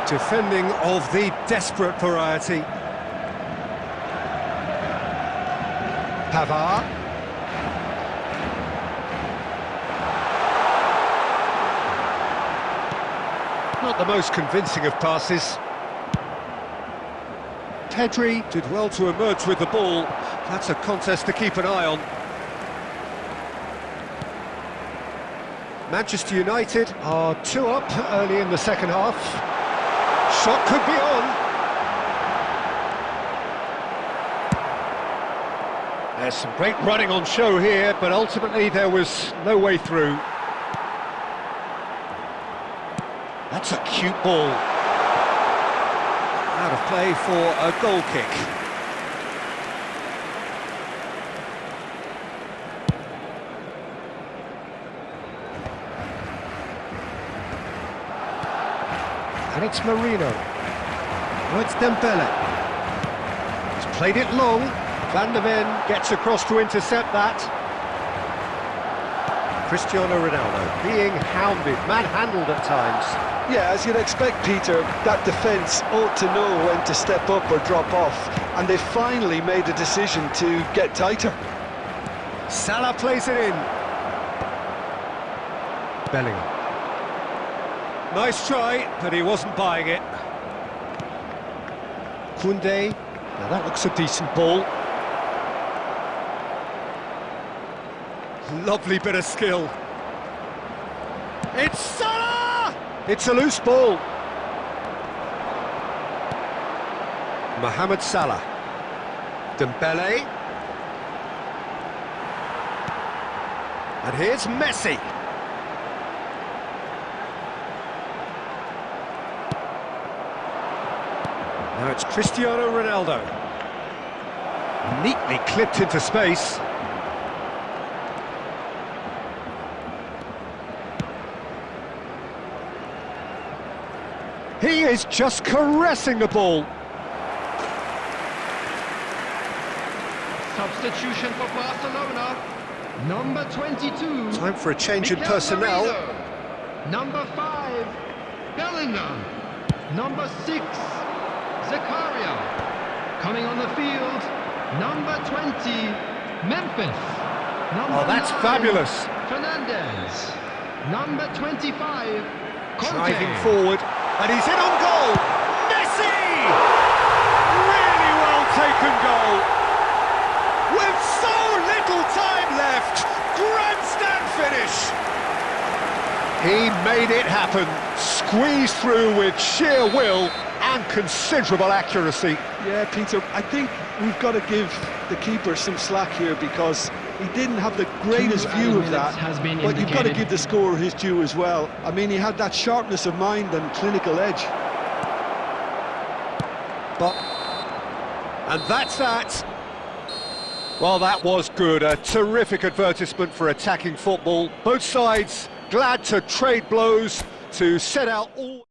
[SPEAKER 1] Defending of the desperate variety. Pavard. Not the most convincing of passes. Pedri did well to emerge with the ball. That's a contest to keep an eye on. Manchester United are 2 up early in the second half. Shot could be on. There's some great running on show here, but ultimately there was no way through. That's a cute ball. Out of play for a goal kick. And it's Merino. Oh, it's Dembele. He's played it long. Van de Ven gets across to intercept that. Cristiano Ronaldo being hounded, manhandled at times.
[SPEAKER 2] Yeah, as you'd expect, Peter, that defence ought to know when to step up or drop off, and they finally made a decision to get tighter.
[SPEAKER 1] Salah plays it in. Bellingham. Nice try, but he wasn't buying it. Koundé. Now that looks a decent ball. Lovely bit of skill. It's Salah! It's a loose ball. Mohamed Salah. Dembele. And here's Messi. it's Cristiano Ronaldo. Neatly clipped into space. He is just caressing the ball.
[SPEAKER 4] Substitution for Barcelona. Number 22.
[SPEAKER 1] Time for a change in
[SPEAKER 4] Mikel
[SPEAKER 1] personnel.
[SPEAKER 4] Merino. Number 5, Bellingham. Number 6, Zakaria. Coming on the field, number 20, Memphis. Number
[SPEAKER 1] That's
[SPEAKER 4] 9,
[SPEAKER 1] fabulous.
[SPEAKER 4] Fernandez. Number 25, Conte.
[SPEAKER 1] Driving forward, and he's in on goal. Messi! Really well taken goal. With so little time left, grandstand finish. He made it happen, squeezed through with sheer will and considerable accuracy.
[SPEAKER 2] Yeah, Peter, I think we've got to give the keeper some slack here because he didn't have the greatest view of that, but you've got to give the scorer his due as well. I mean, he had that sharpness of mind and clinical edge.
[SPEAKER 1] And that's that. Well, that was good. A terrific advertisement for attacking football. Both sides glad to trade blows, to set out all...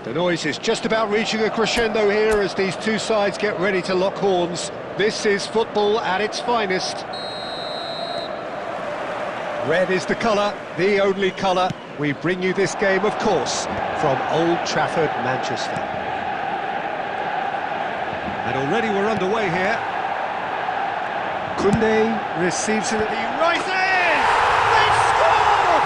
[SPEAKER 1] The noise is just about reaching a crescendo here as these two sides get ready to lock horns. This is football at its finest. Red is the colour, the only colour. We bring you this game, of course, from Old Trafford, Manchester. And already we're underway here. Koundé receives it, he rises! They've scored!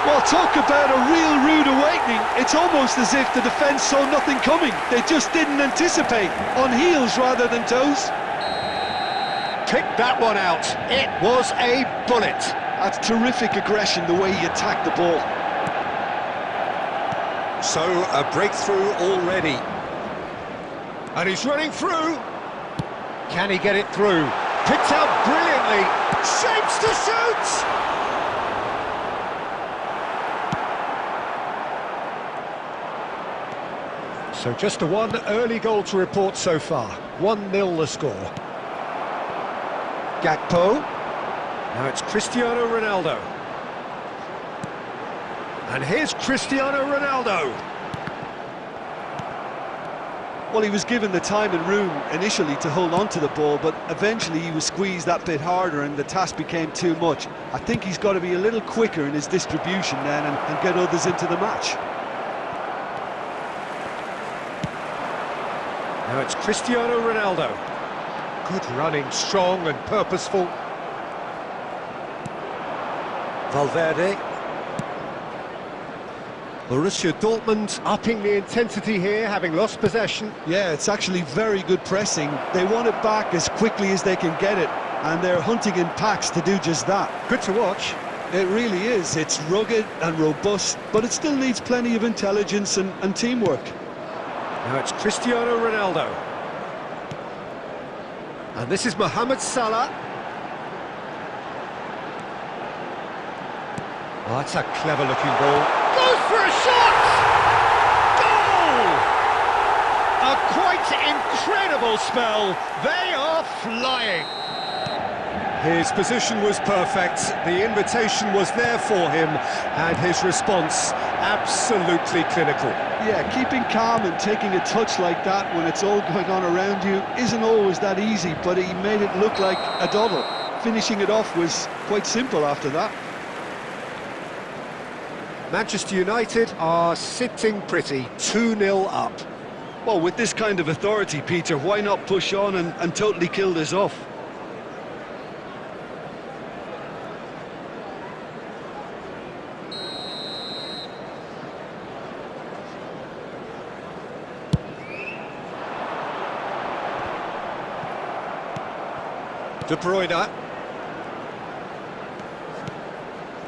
[SPEAKER 2] Well, talk about a real rude awakening. It's almost as if the defence saw nothing coming. They just didn't anticipate, on heels rather than toes.
[SPEAKER 1] Picked that one out. It was a bullet.
[SPEAKER 2] That's terrific aggression, the way he attacked the ball.
[SPEAKER 1] So, a breakthrough already. And he's running through. Can he get it through? Picked out brilliantly. Shapes to shoot! So just the one early goal to report so far. 1-0 the score. Gakpo. Now it's Cristiano Ronaldo. And here's Cristiano Ronaldo.
[SPEAKER 2] Well, he was given the time and room initially to hold on to the ball, but eventually he was squeezed that bit harder and the task became too much. I think he's got to be a little quicker in his distribution then and get others into the match.
[SPEAKER 1] Now it's Cristiano Ronaldo. Good running, strong and purposeful. Valverde. Borussia Dortmund upping the intensity here, having lost possession.
[SPEAKER 2] Yeah, it's actually very good pressing. They want it back as quickly as they can get it, and they're hunting in packs to do just that.
[SPEAKER 1] Good to watch.
[SPEAKER 2] It really is. It's rugged and robust, but it still needs plenty of intelligence and teamwork.
[SPEAKER 1] Now it's Cristiano Ronaldo. And this is Mohamed Salah. Oh, that's a clever-looking ball. Goes for a shot! Goal! A quite incredible spell. They are flying. His position was perfect. The invitation was there for him, and his response absolutely clinical.
[SPEAKER 2] Yeah, keeping calm and taking a touch like that when it's all going on around you isn't always that easy, but he made it look like a doddle. Finishing it off was quite simple after that.
[SPEAKER 1] Manchester United are sitting pretty, 2-0 up.
[SPEAKER 3] Well, with this kind of authority, Peter, why not push on and totally kill this off?
[SPEAKER 1] De Bruyne.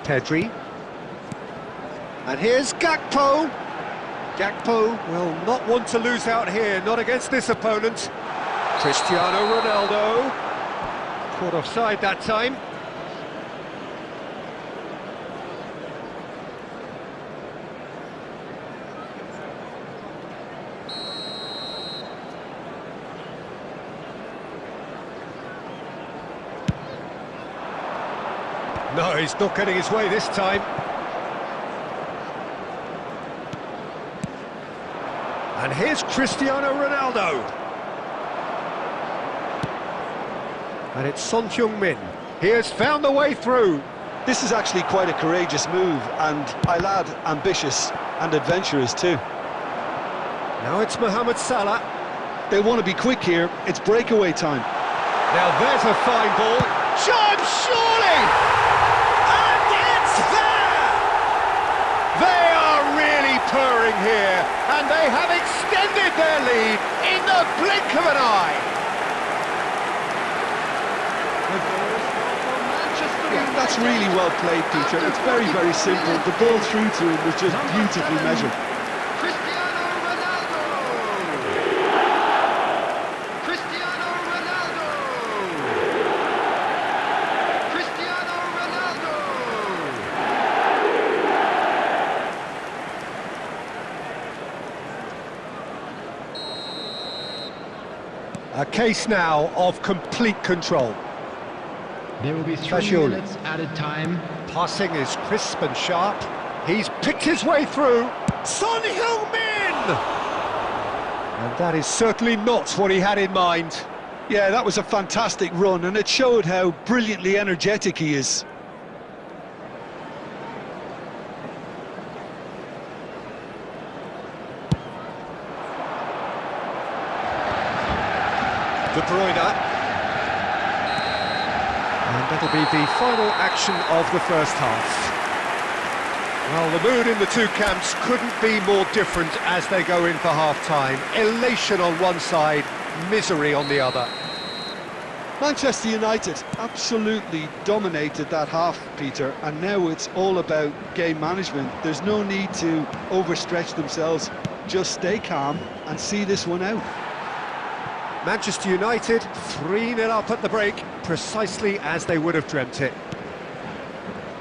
[SPEAKER 1] Pedri. And here's Gakpo. Gakpo will not want to lose out here, not against this opponent. Cristiano Ronaldo. Caught offside that time. No, he's not getting his way this time. And here's Cristiano Ronaldo. And it's Son Heung-min. He has found the way through.
[SPEAKER 2] This is actually quite a courageous move, and I lad ambitious and adventurous too.
[SPEAKER 1] Now it's Mohamed Salah.
[SPEAKER 2] They want to be quick here. It's breakaway time.
[SPEAKER 1] Now there's a fine ball. John, surely! And it's there! They are really purring here, and they have extended their lead in the blink of an eye.
[SPEAKER 2] That's really well played, Peter. It's very, very simple. The ball through to him was just beautifully measured.
[SPEAKER 4] Cristiano Ronaldo! Cristiano Ronaldo! Cristiano
[SPEAKER 1] A case now of complete control.
[SPEAKER 4] There will be 3
[SPEAKER 1] Fashion.
[SPEAKER 4] minutes added time.
[SPEAKER 1] Passing is crisp and sharp. He's picked his way through. Son Heung-min! And that is certainly not what he had in mind.
[SPEAKER 2] Yeah, that was a fantastic run, and it showed how brilliantly energetic he is.
[SPEAKER 1] De Bruyne. And that'll be the final action of the first half. Well, the mood in the two camps couldn't be more different as they go in for half-time. Elation on one side, misery on the other.
[SPEAKER 2] Manchester United absolutely dominated that half, Peter, and now it's all about game management. There's no need to overstretch themselves. Just stay calm and see this one out.
[SPEAKER 1] Manchester United 3-0 up at the break, precisely as they would have dreamt it.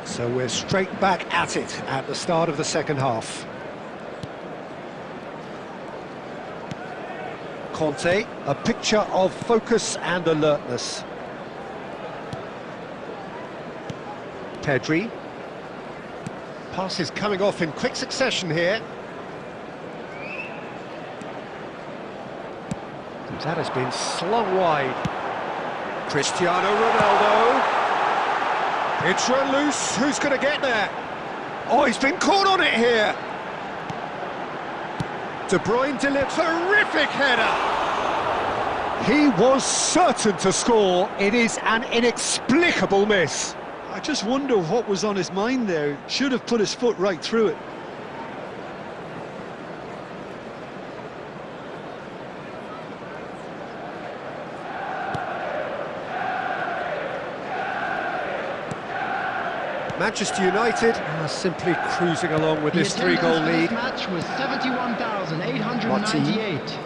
[SPEAKER 1] So we're straight back at it at the start of the second half. Conte, a picture of focus and alertness. Pedri. Passes coming off in quick succession here. That has been slung wide. Cristiano Ronaldo. It's run loose. Who's going to get there? Oh, he's been caught on it here. De Bruyne delivers a terrific header. He was certain to score. It is an inexplicable miss.
[SPEAKER 2] I just wonder what was on his mind there. Should have put his foot right through it.
[SPEAKER 1] Manchester United are simply cruising along with this 3-goal lead.
[SPEAKER 4] The match was 71,898.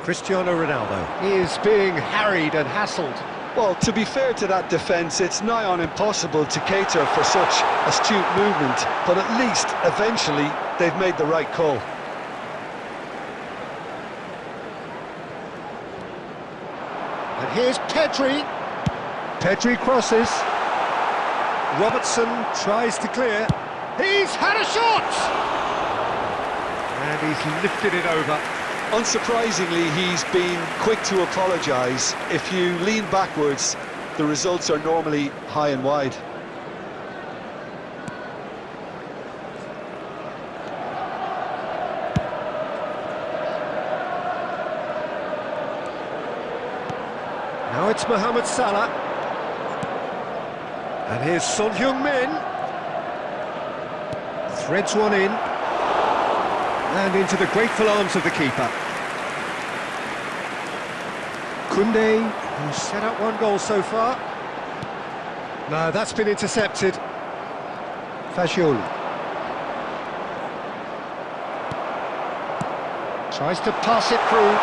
[SPEAKER 1] Cristiano Ronaldo is being harried and hassled.
[SPEAKER 2] Well, to be fair to that defence, it's nigh on impossible to cater for such astute movement, but at least, eventually, they've made the right call.
[SPEAKER 1] And here's Pedri. Pedri crosses. Robertson tries to clear. He's had a shot! And he's lifted it over.
[SPEAKER 2] Unsurprisingly, he's been quick to apologise. If you lean backwards, the results are normally high and wide.
[SPEAKER 1] Now it's Mohamed Salah. And here's Son Heung-min. Threads one in. And into the grateful arms of the keeper. Koundé He's set up one goal so far. No, that's been intercepted. Fagioli. Tries to pass it through.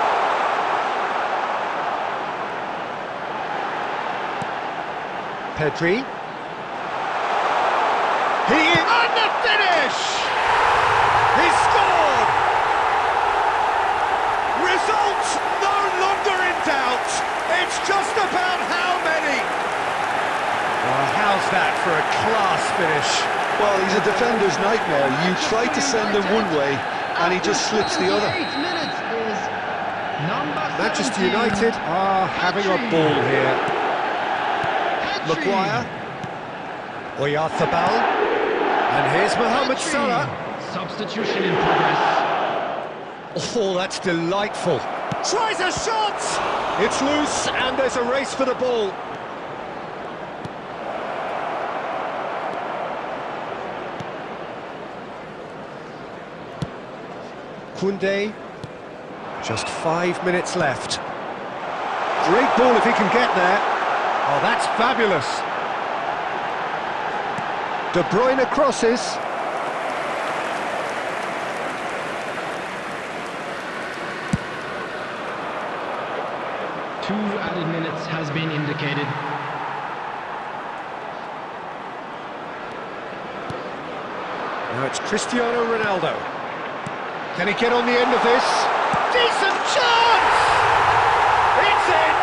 [SPEAKER 1] Pedri. And the finish! He scored! Results no longer in doubt. It's just about how many. Well, how's that for a class finish?
[SPEAKER 2] Well, he's a defender's nightmare. You try to send him one way, and he just slips the other.
[SPEAKER 1] Manchester United are having a ball here. Maguire. Oyarzabal. And here's Mohamed Salah.
[SPEAKER 4] Substitution in progress.
[SPEAKER 1] Oh, that's delightful. Tries a shot! It's loose, and there's a race for the ball. Koundé. Just 5 minutes left. Great ball if he can get there. Oh, that's fabulous. De Bruyne crosses.
[SPEAKER 4] Two added minutes has been indicated.
[SPEAKER 1] Now it's Cristiano Ronaldo. Can he get on the end of this? Decent chance! It's in!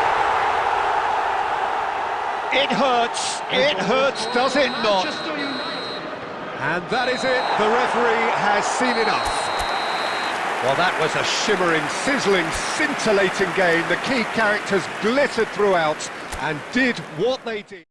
[SPEAKER 1] It hurts. It hurts, does it not? And that is it. The referee has seen enough. Well, that was a shimmering, sizzling, scintillating game. The key characters glittered throughout and did what they did.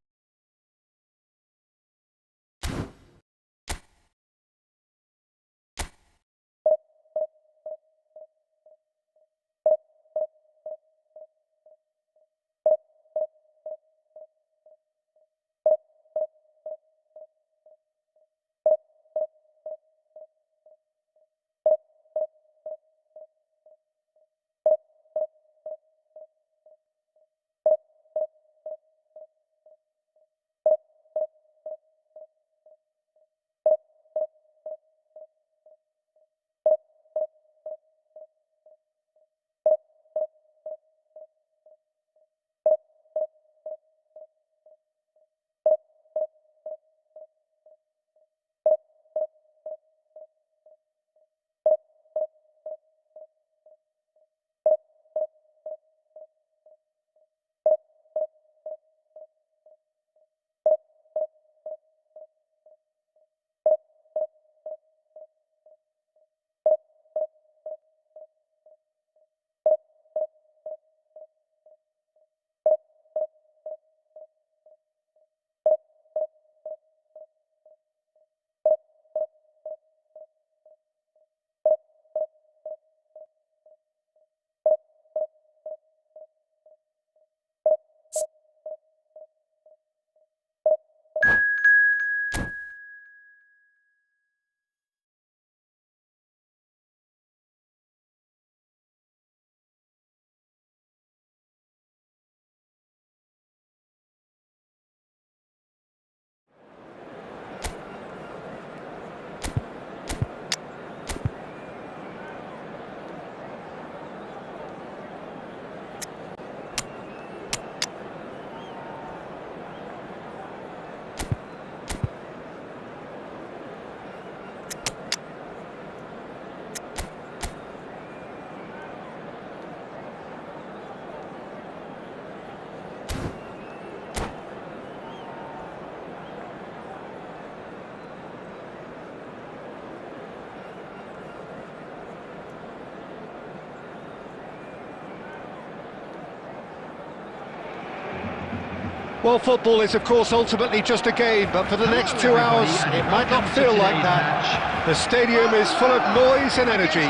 [SPEAKER 1] Well, football is, of course, ultimately just a game, but for the next 2 hours, it might not feel like that. The stadium is full of noise and energy.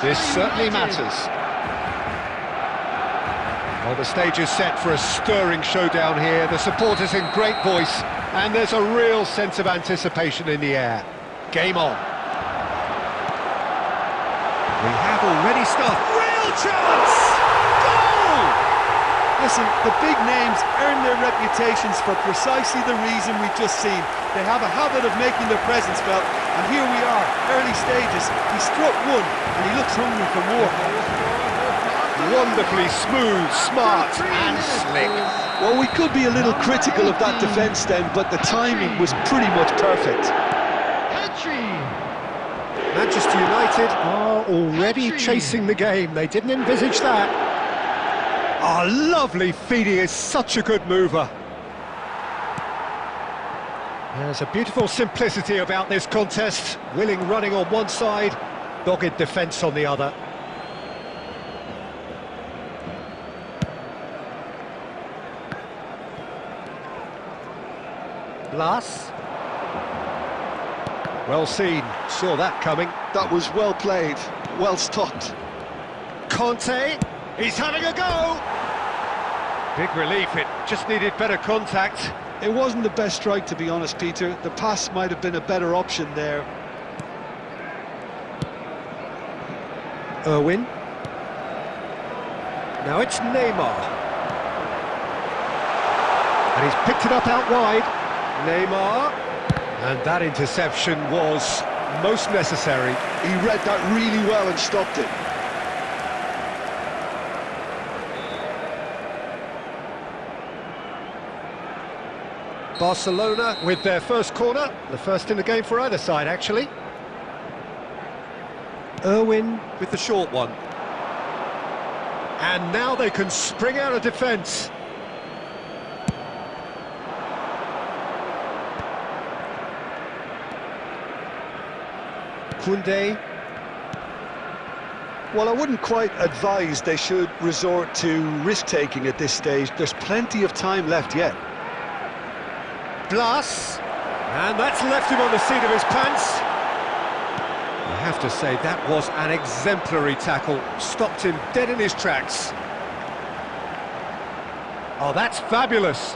[SPEAKER 1] This certainly matters. Well, the stage is set for a stirring showdown here. The supporters in great voice, and there's a real sense of anticipation in the air. Game on. We have already started. Real chance! Goal!
[SPEAKER 2] Listen, the big names earn their reputations for precisely the reason we've just seen. They have a habit of making their presence felt, and here we are, early stages. He struck one, and he looks hungry for more.
[SPEAKER 1] Wonderfully smooth, smart and slick.
[SPEAKER 2] Well, we could be a little critical of that defence then, but the timing was pretty much perfect.
[SPEAKER 1] Manchester United are already chasing the game. They didn't envisage that. Oh, lovely feeding, is such a good mover. There's a beautiful simplicity about this contest. Willing running on one side, dogged defence on the other. Blas. Well seen, saw that coming.
[SPEAKER 2] That was well played, well stopped.
[SPEAKER 1] Conte, he's having a go! Big relief, it just needed better contact.
[SPEAKER 2] It wasn't the best strike, to be honest, Peter. The pass might have been a better option there.
[SPEAKER 1] Irwin. Now it's Neymar. And he's picked it up out wide. Neymar. And that interception was most necessary.
[SPEAKER 2] He read that really well and stopped it.
[SPEAKER 1] Barcelona with their first corner, the first in the game for either side, actually. Irwin with the short one. And now they can spring out of defence. Koundé.
[SPEAKER 2] Well, I wouldn't quite advise they should resort to risk-taking at this stage. There's plenty of time left yet.
[SPEAKER 1] Blas, and that's left him on the seat of his pants. I have to say, that was an exemplary tackle. Stopped him dead in his tracks. Oh, that's fabulous.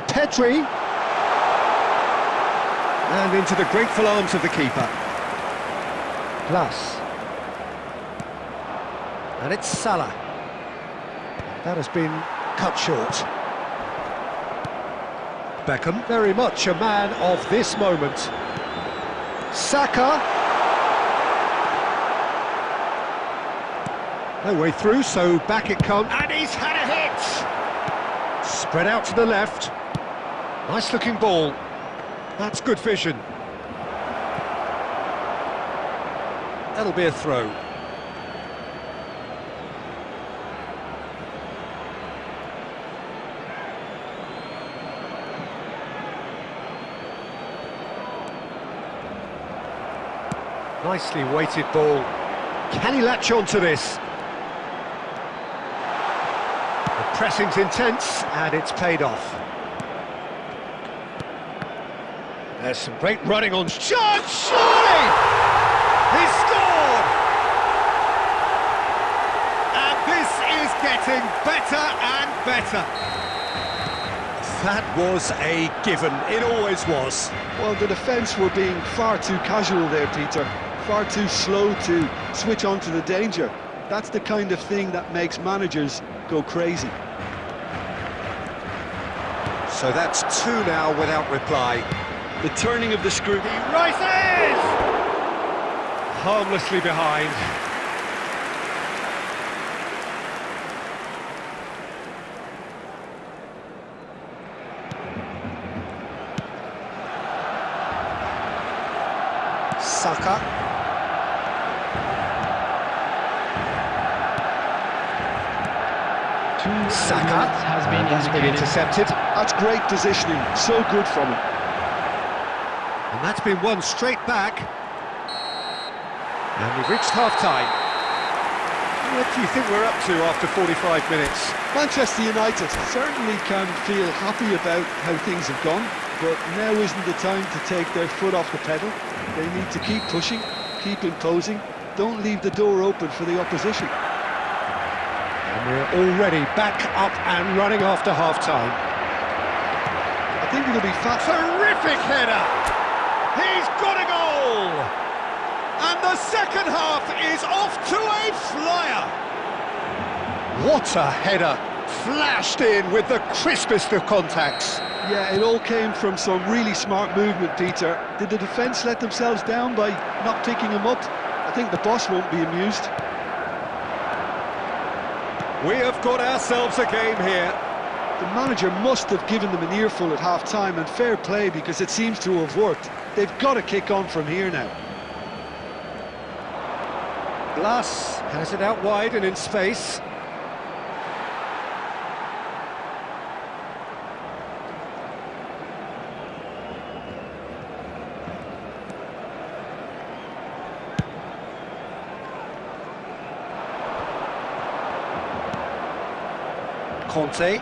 [SPEAKER 1] Pedri. And into the grateful arms of the keeper. Blas. And it's Salah. That has been cut short. Beckham, very much a man of this moment. Saka. No way through, so back it comes. And he's had a hit! Spread out to the left. Nice looking ball. That's good vision. That'll be a throw. Nicely weighted ball. Can he latch on to this? The pressing's intense and it's paid off. There's some great running on shot, surely! He's scored! And this is getting better and better. That was a given, it always was.
[SPEAKER 2] Well, the defence were being far too casual there, Peter. Far too slow to switch on to the danger. That's the kind of thing that makes managers go crazy.
[SPEAKER 1] So that's two now without reply.
[SPEAKER 2] The turning of the screw.
[SPEAKER 1] He rises! Harmlessly behind. Saka. Saka has been intercepted.
[SPEAKER 2] That's great positioning, so good from him.
[SPEAKER 1] And that's been won straight back. And we've reached half-time. What do you think we're up to after 45 minutes?
[SPEAKER 2] Manchester United certainly can feel happy about how things have gone, but now isn't the time to take their foot off the pedal. They need to keep pushing, keep imposing, don't leave the door open for the opposition.
[SPEAKER 1] And we're already back up and running after half-time.
[SPEAKER 2] I think it'll be fat.
[SPEAKER 1] Terrific header! He's got a goal! And the second half is off to a flyer! What a header! flashed in with the crispest of contacts.
[SPEAKER 2] Yeah, it all came from some really smart movement, Peter. Did the defence let themselves down by not picking him up? I think the boss won't be amused.
[SPEAKER 1] We have got ourselves a game here.
[SPEAKER 2] The manager must have given them an earful at half-time, and fair play because it seems to have worked. They've got to kick on from here now.
[SPEAKER 1] Glass has it out wide and in space. Conte.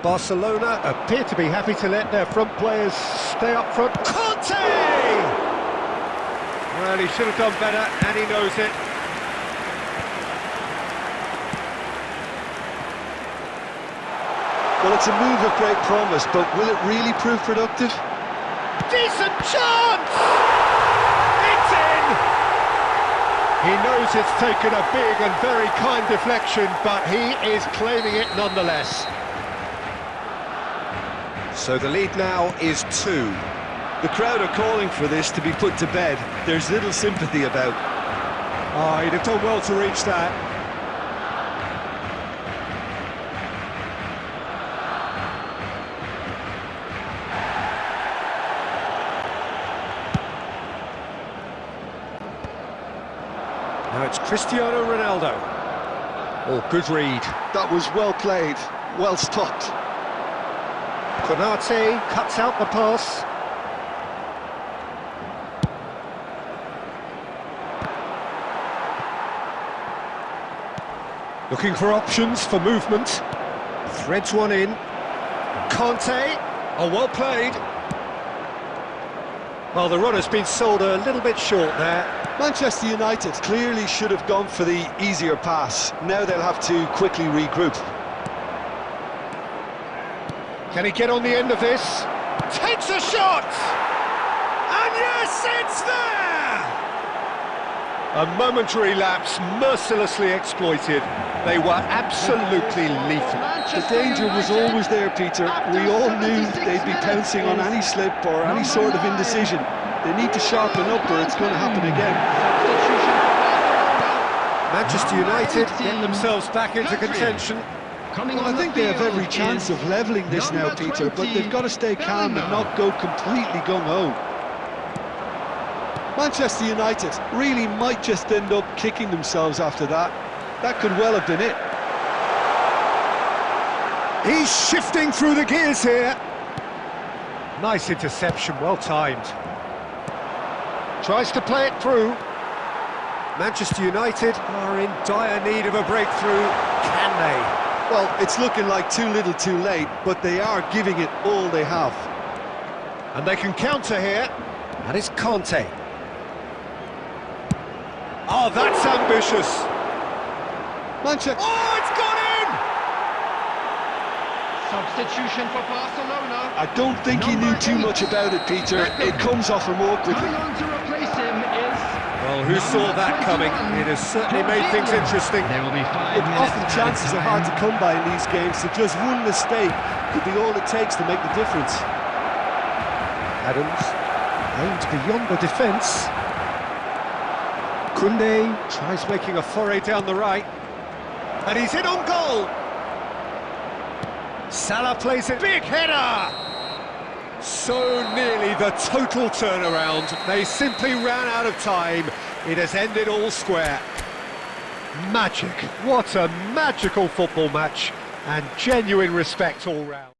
[SPEAKER 1] Barcelona appear to be happy to let their front players stay up front. Conte! Well, he should have done better, and he knows it.
[SPEAKER 2] Well, it's a move of great promise, but will it really prove productive?
[SPEAKER 1] Decent chance! It's in! He knows it's taken a big and very kind deflection, but he is claiming it nonetheless. So the lead now is 2.
[SPEAKER 2] The crowd are calling for this to be put to bed. There's little sympathy about.
[SPEAKER 1] Oh, he'd have done well to reach that. Now it's Cristiano Ronaldo. Oh, good read.
[SPEAKER 2] That was well played, well stopped.
[SPEAKER 1] Konate cuts out the pass. Looking for options for movement. Threads one in. Conte. Oh, well played. Well, the run has been sold a little bit short there.
[SPEAKER 2] Manchester United clearly should have gone for the easier pass. Now they'll have to quickly regroup.
[SPEAKER 1] Can he get on the end of this? Takes a shot! And yes, it's there! A momentary lapse, mercilessly exploited. They were absolutely lethal.
[SPEAKER 2] The danger was always there, Peter. We all knew they'd be pouncing on any slip or any sort of indecision. They need to sharpen up or it's going to happen again.
[SPEAKER 1] Manchester United get themselves back into contention.
[SPEAKER 2] Well, I think they have every chance of levelling this now, Peter, but they've got to stay calm and not go completely gung-ho. Manchester United really might just end up kicking themselves after that. That could well have been it.
[SPEAKER 1] He's shifting through the gears here. Nice interception, well timed. Tries to play it through. Manchester United are in dire need of a breakthrough. Can they?
[SPEAKER 2] Well, it's looking like too little too late, but they are giving it all they have.
[SPEAKER 1] And they can counter here. That is Conte. Oh, that's ambitious.
[SPEAKER 2] Manchester...
[SPEAKER 1] Oh, it's gone in!
[SPEAKER 4] Substitution for Barcelona.
[SPEAKER 2] I don't think he knew too much about it, Peter. It comes off him awkwardly.
[SPEAKER 4] Coming on to replace him is...
[SPEAKER 1] Well, who saw that coming? It has certainly made things interesting.
[SPEAKER 4] There will be 5
[SPEAKER 2] Look,
[SPEAKER 4] minutes.
[SPEAKER 2] often chances are hard to come by in these games, so just one mistake could be all it takes to make the difference.
[SPEAKER 1] Adams aimed beyond the defence. Koundé tries making a foray down the right. And he's in on goal. Salah plays it. Big header! So nearly the total turnaround. They simply ran out of time. It has ended all square. Magic. What a magical football match. And genuine respect all round.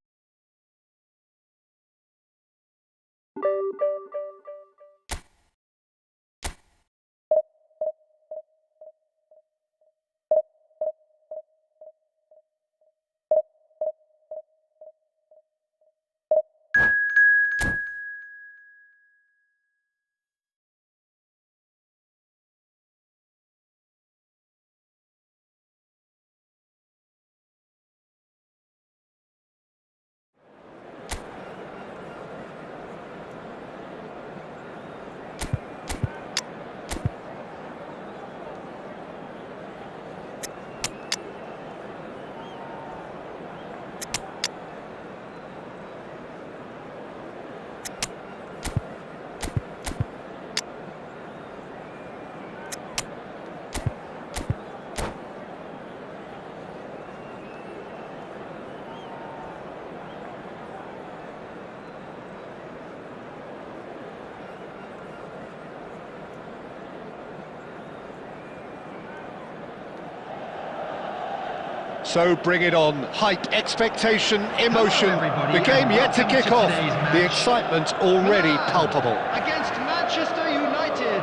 [SPEAKER 1] So bring it on. Hype, expectation, emotion. The game yet to kick off. The excitement already palpable.
[SPEAKER 4] Against Manchester United.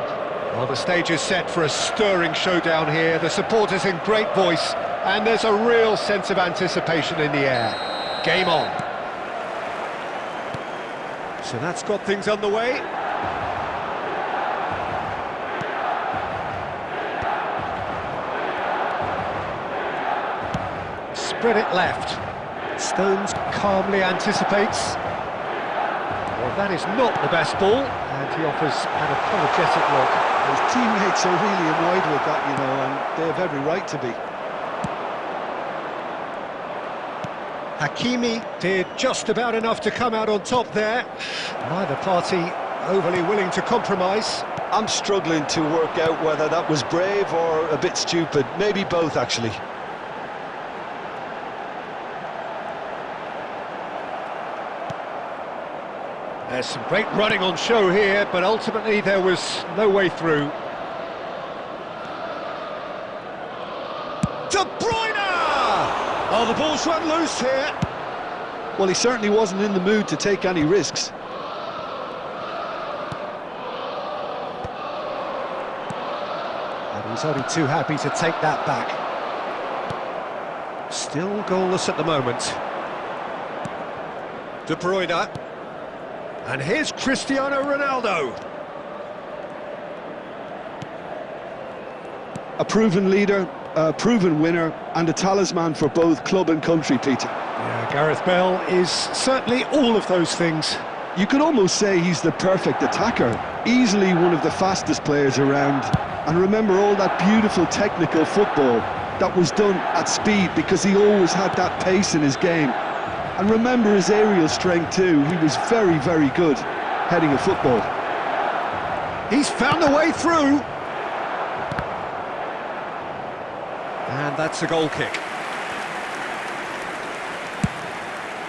[SPEAKER 1] Well, the stage is set for a stirring showdown here. The supporters in great voice, and there's a real sense of anticipation in the air. Game on. So that's got things underway. Spread it left. Stones calmly anticipates. Well, that is not the best ball, and he offers an apologetic look.
[SPEAKER 2] His teammates are really annoyed with that, you know, and they have every right to be.
[SPEAKER 1] Hakimi did just about enough to come out on top there. Neither party overly willing to compromise.
[SPEAKER 2] I'm struggling to work out whether that was brave or a bit stupid. Maybe both, actually.
[SPEAKER 1] There's some great running on show here, but ultimately there was no way through. De Bruyne! Oh, the ball's run loose here.
[SPEAKER 2] Well, he certainly wasn't in the mood to take any risks.
[SPEAKER 1] And he's only too happy to take that back. Still goalless at the moment. De Bruyne. And here's Cristiano Ronaldo.
[SPEAKER 2] A proven leader, a proven winner, and a talisman for both club and country, Peter.
[SPEAKER 1] Yeah, Gareth Bale is certainly all of those things.
[SPEAKER 2] You could almost say he's the perfect attacker, easily one of the fastest players around. And remember all that beautiful technical football that was done at speed, because he always had that pace in his game. And remember his aerial strength too. He was very, very good heading a football.
[SPEAKER 1] He's found the way through. And that's a goal kick.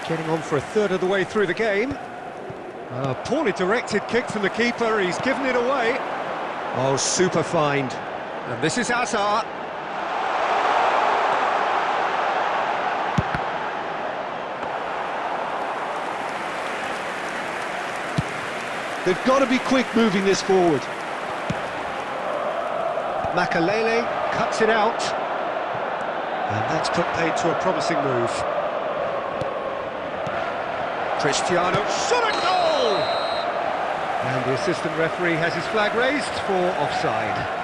[SPEAKER 1] Getting on for a third of the way through the game. A poorly directed kick from the keeper. He's given it away. Oh, super find. And this is Hazard.
[SPEAKER 2] They've got to be quick moving this forward.
[SPEAKER 1] Makalele cuts it out. And that's put paid to a promising move. Cristiano, shot at goal! And the assistant referee has his flag raised for offside.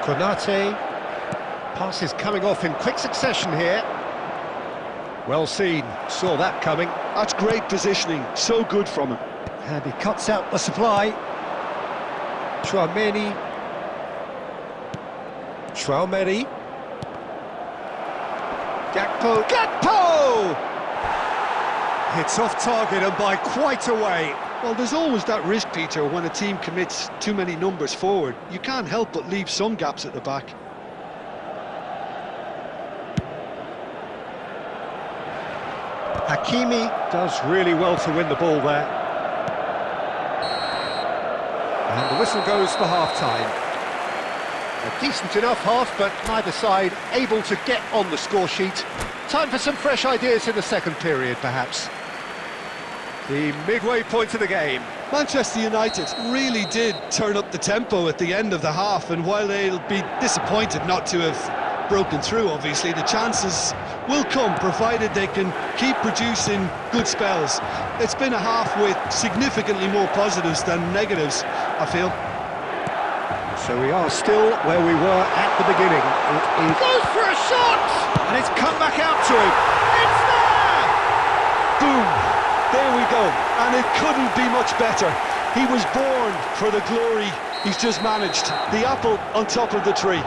[SPEAKER 1] Konate, passes coming off in quick succession here. Well seen, saw that coming.
[SPEAKER 2] That's great positioning, so good from him.
[SPEAKER 1] And he cuts out the supply. Chouameni. Gakpo! It's off target and by quite a way.
[SPEAKER 2] Well, there's always that risk, Peter, when a team commits too many numbers forward. You can't help but leave some gaps at the back.
[SPEAKER 1] Hakimi does really well to win the ball there. And the whistle goes for half-time. A decent enough half, but neither side able to get on the score sheet. Time for some fresh ideas in the second period, perhaps. The midway point of the game.
[SPEAKER 2] Manchester United really did turn up the tempo at the end of the half, and while they'll be disappointed not to have broken through, obviously, the chances will come, provided they can keep producing good spells. It's been a half with significantly more positives than negatives, I feel.
[SPEAKER 1] So we are still where we were at the beginning. It goes for a shot! And it's come back out to him. It's there!
[SPEAKER 2] Boom! There we go. And it couldn't be much better. He was born for the glory he's just managed. The apple on top of the tree.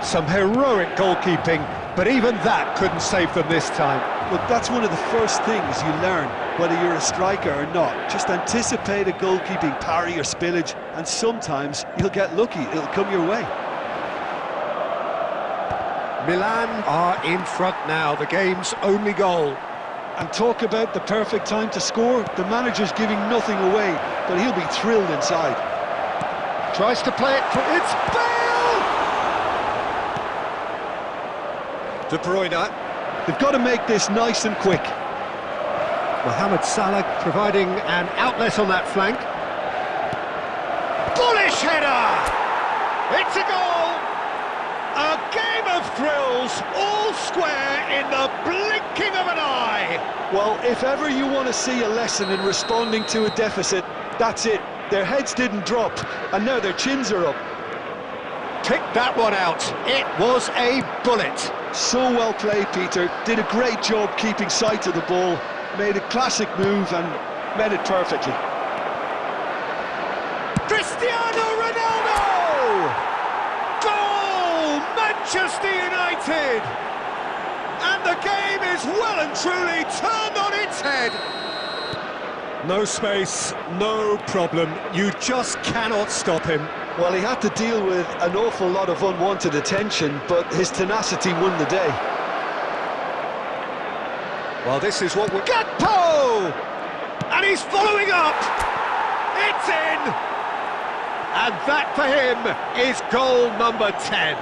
[SPEAKER 1] Some heroic goalkeeping, but even that couldn't save them this time.
[SPEAKER 2] Look, that's one of the first things you learn, whether you're a striker or not. Just anticipate a goalkeeping parry or spillage, and sometimes you'll get lucky, it'll come your way.
[SPEAKER 1] Milan are in front now, the game's only goal.
[SPEAKER 2] And talk about the perfect time to score. The manager's giving nothing away, but he'll be thrilled inside.
[SPEAKER 1] Tries to play it for... It's Bale! De Bruyne.
[SPEAKER 2] They've got to make this nice and quick.
[SPEAKER 1] Mohamed Salah providing an outlet on that flank. Bullish header! It's a goal! A game of thrills, all square in the blinking of an eye!
[SPEAKER 2] Well, if ever you want to see a lesson in responding to a deficit, that's it. Their heads didn't drop, and now their chins are up.
[SPEAKER 1] Picked that one out. It was a bullet.
[SPEAKER 2] So well played, Peter. Did a great job keeping sight of the ball. Made a classic move and met it perfectly.
[SPEAKER 1] Cristiano Ronaldo! Goal! Manchester United! And the game is well and truly turned on its head. No space, no problem. You just cannot stop him.
[SPEAKER 2] Well, he had to deal with an awful lot of unwanted attention, but his tenacity won the day.
[SPEAKER 1] Well, this is what we're... Gakpo! And he's following up! It's in! And that for him is goal number 10.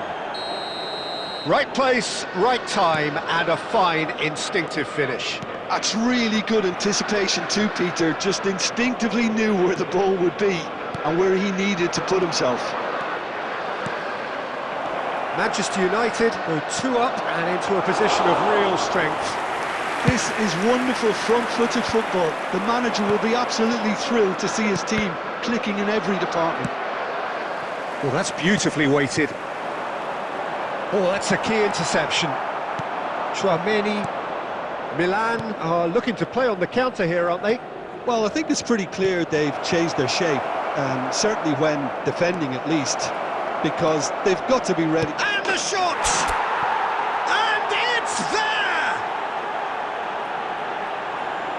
[SPEAKER 1] Right place, right time, and a fine instinctive finish.
[SPEAKER 2] That's really good anticipation too, Peter. Just instinctively knew where the ball would be and where he needed to put himself.
[SPEAKER 1] Manchester United go 2 up and into a position of real strength.
[SPEAKER 2] This is wonderful front-footed football. The manager will be absolutely thrilled to see his team clicking in every department.
[SPEAKER 1] Well, that's beautifully weighted. Oh, that's a key interception. Tchouameni. Milan are looking to play on the counter here, aren't they?
[SPEAKER 2] Well, I think it's pretty clear they've changed their shape, certainly when defending at least, because they've got to be ready.
[SPEAKER 1] And the shot! And it's there!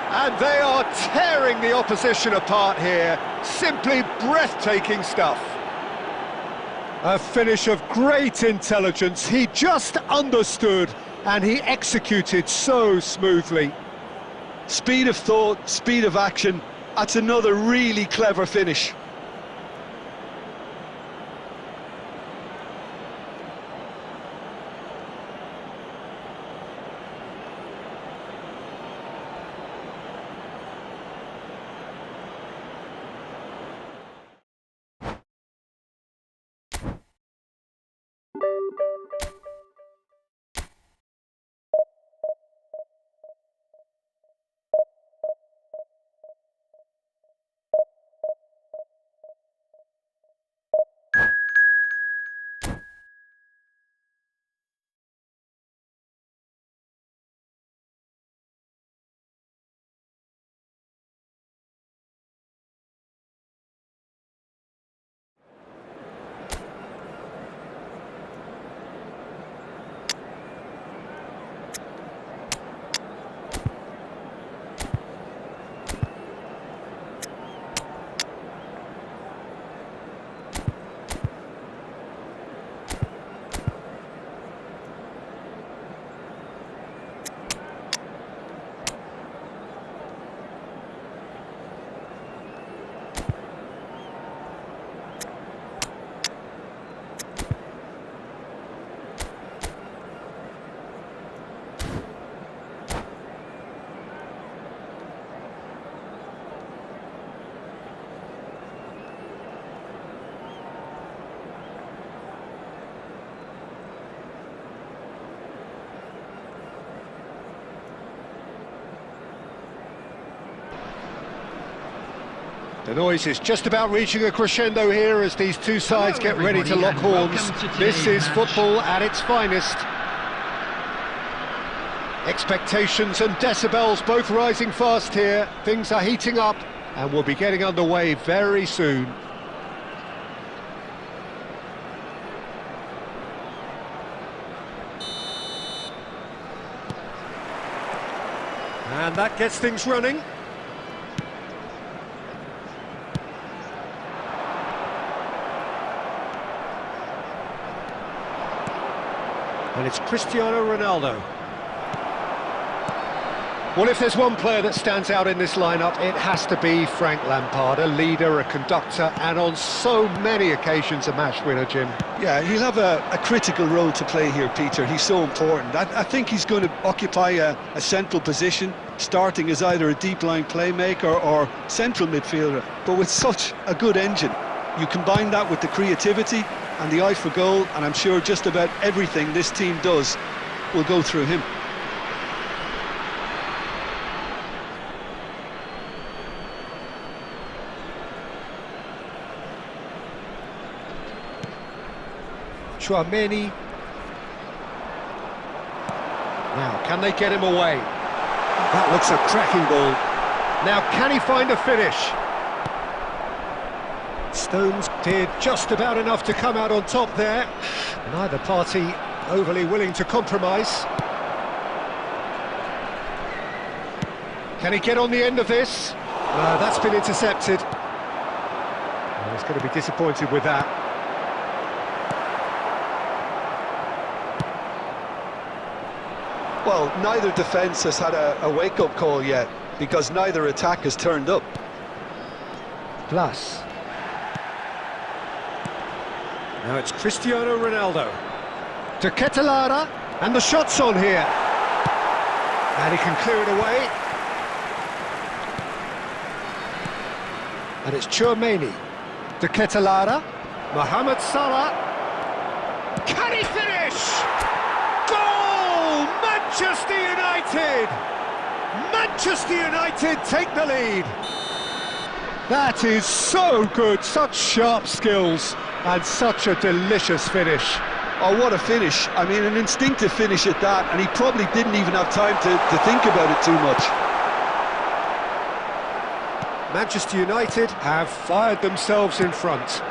[SPEAKER 1] And they are tearing the opposition apart here. Simply breathtaking stuff. A finish of great intelligence. He just understood and he executed so smoothly.
[SPEAKER 2] Speed of thought, speed of action. That's another really clever finish.
[SPEAKER 1] The noise is just about reaching a crescendo here as these two sides get ready to lock horns. This is football at its finest. Expectations and decibels both rising fast here. Things are heating up and we'll be getting underway very soon. And that gets things running. And it's Cristiano Ronaldo. Well, if there's one player that stands out in this lineup, it has to be Frank Lampard, a leader, a conductor, and on so many occasions a match winner, Jim.
[SPEAKER 2] Yeah, he'll have a critical role to play here, Peter. He's so important. I think he's going to occupy a central position, starting as either a deep-line playmaker or central midfielder. But with such a good engine, you combine that with the creativity and the eye for goal, and I'm sure just about everything this team does will go through him.
[SPEAKER 1] Tchouaméni. Now, can they get him away? That looks a cracking ball. Now, can he find a finish? Stones did just about enough to come out on top there. Neither party overly willing to compromise. Can he get on the end of this? No, that's been intercepted. Well, he's going to be disappointed with that.
[SPEAKER 2] Well, neither defence has had a wake-up call yet, because neither attack has turned up.
[SPEAKER 1] Plus. Now it's Cristiano Ronaldo. To Ketelara, and the shot's on here. And he can clear it away. And it's Tchouaméni. To Ketelara. Mohamed Salah. Can he finish? Goal! Manchester United! Manchester United take the lead. That is so good, such sharp skills, and such a delicious finish.
[SPEAKER 2] Oh, what a finish. I mean, an instinctive finish at that, and he probably didn't even have time to think about it too much.
[SPEAKER 1] Manchester United have fired themselves in front.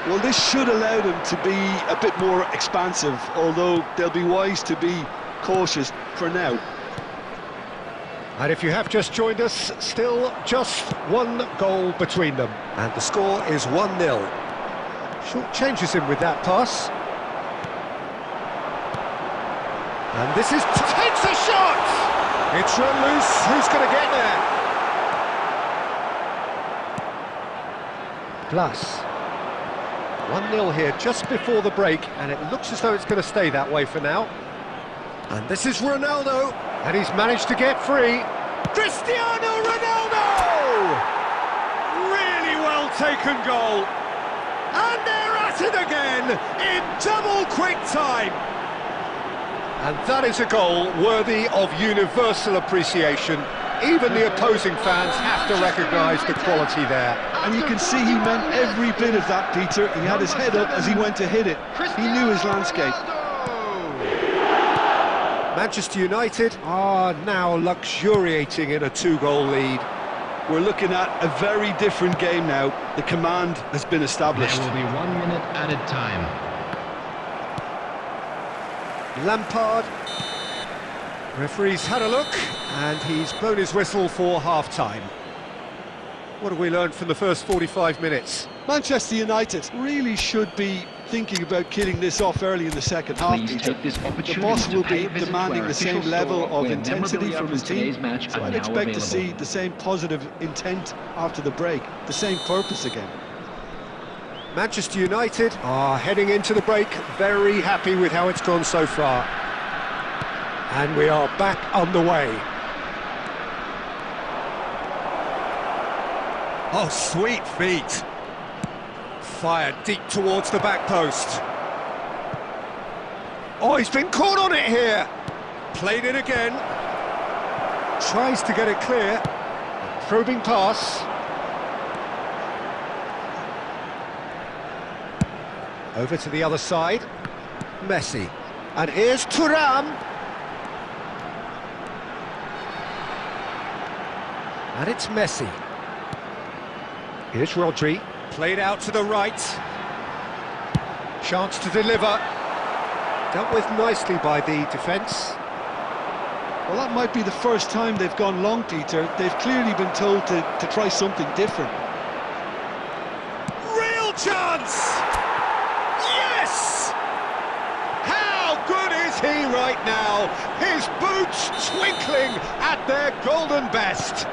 [SPEAKER 2] Well, this should allow them to be a bit more expansive, although they'll be wise to be cautious for now.
[SPEAKER 1] And if you have just joined us, still just one goal between them. And the score is 1-0. Short changes him with that pass. And this is... takes a shot! It's run loose. Who's going to get there? Plus. 1-0 here just before the break, and it looks as though it's going to stay that way for now. And this is Ronaldo, and he's managed to get free. Cristiano Ronaldo! Really well taken goal. And they're at it again in double quick time. And that is a goal worthy of universal appreciation. Even the opposing fans have to recognise the quality there.
[SPEAKER 2] And you can see he meant every bit of that, Peter. He had his head up as he went to hit it. He knew his landscape.
[SPEAKER 1] Manchester United are now luxuriating in a 2-goal lead.
[SPEAKER 2] We're looking at a very different game now. The command has been established.
[SPEAKER 4] There will be 1 minute added time.
[SPEAKER 1] Lampard. Referee's had a look, and he's blown his whistle for half-time. What have we learned from the first 45 minutes?
[SPEAKER 2] Manchester United really should be thinking about killing this off early in the second half. The boss will be demanding the same level of intensity from his team, so I'd expect to see the same positive intent after the break, the same purpose again.
[SPEAKER 1] Manchester United are heading into the break very happy with how it's gone so far. And we are back on the way. Oh, sweet feet. Fired deep towards the back post. Oh, he's been caught on it here. Played it again. Tries to get it clear. Probing pass. Over to the other side. Messi. And here's Thuram. And it's Messi. Here's Rodri. Played out to the right. Chance to deliver. Dealt with nicely by the defence.
[SPEAKER 2] Well, that might be the first time they've gone long, Peter. They've clearly been told to try something different.
[SPEAKER 1] Real chance! Yes! How good is he? right now, his boots twinkling at their golden best.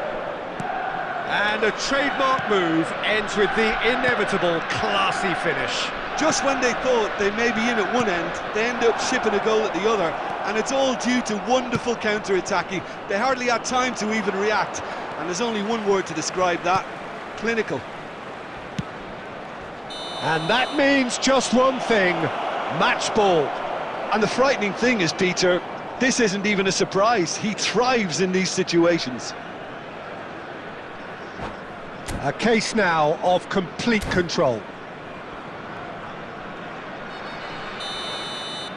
[SPEAKER 1] And a trademark move ends with the inevitable classy finish.
[SPEAKER 2] Just when they thought they may be in at one end, they end up shipping a goal at the other, and it's all due to wonderful counter-attacking. They hardly had time to even react, and there's only one word to describe that: clinical.
[SPEAKER 1] And that means just one thing: match ball.
[SPEAKER 2] And the frightening thing is, Peter, this isn't even a surprise. He thrives in these situations.
[SPEAKER 1] A case now of complete control.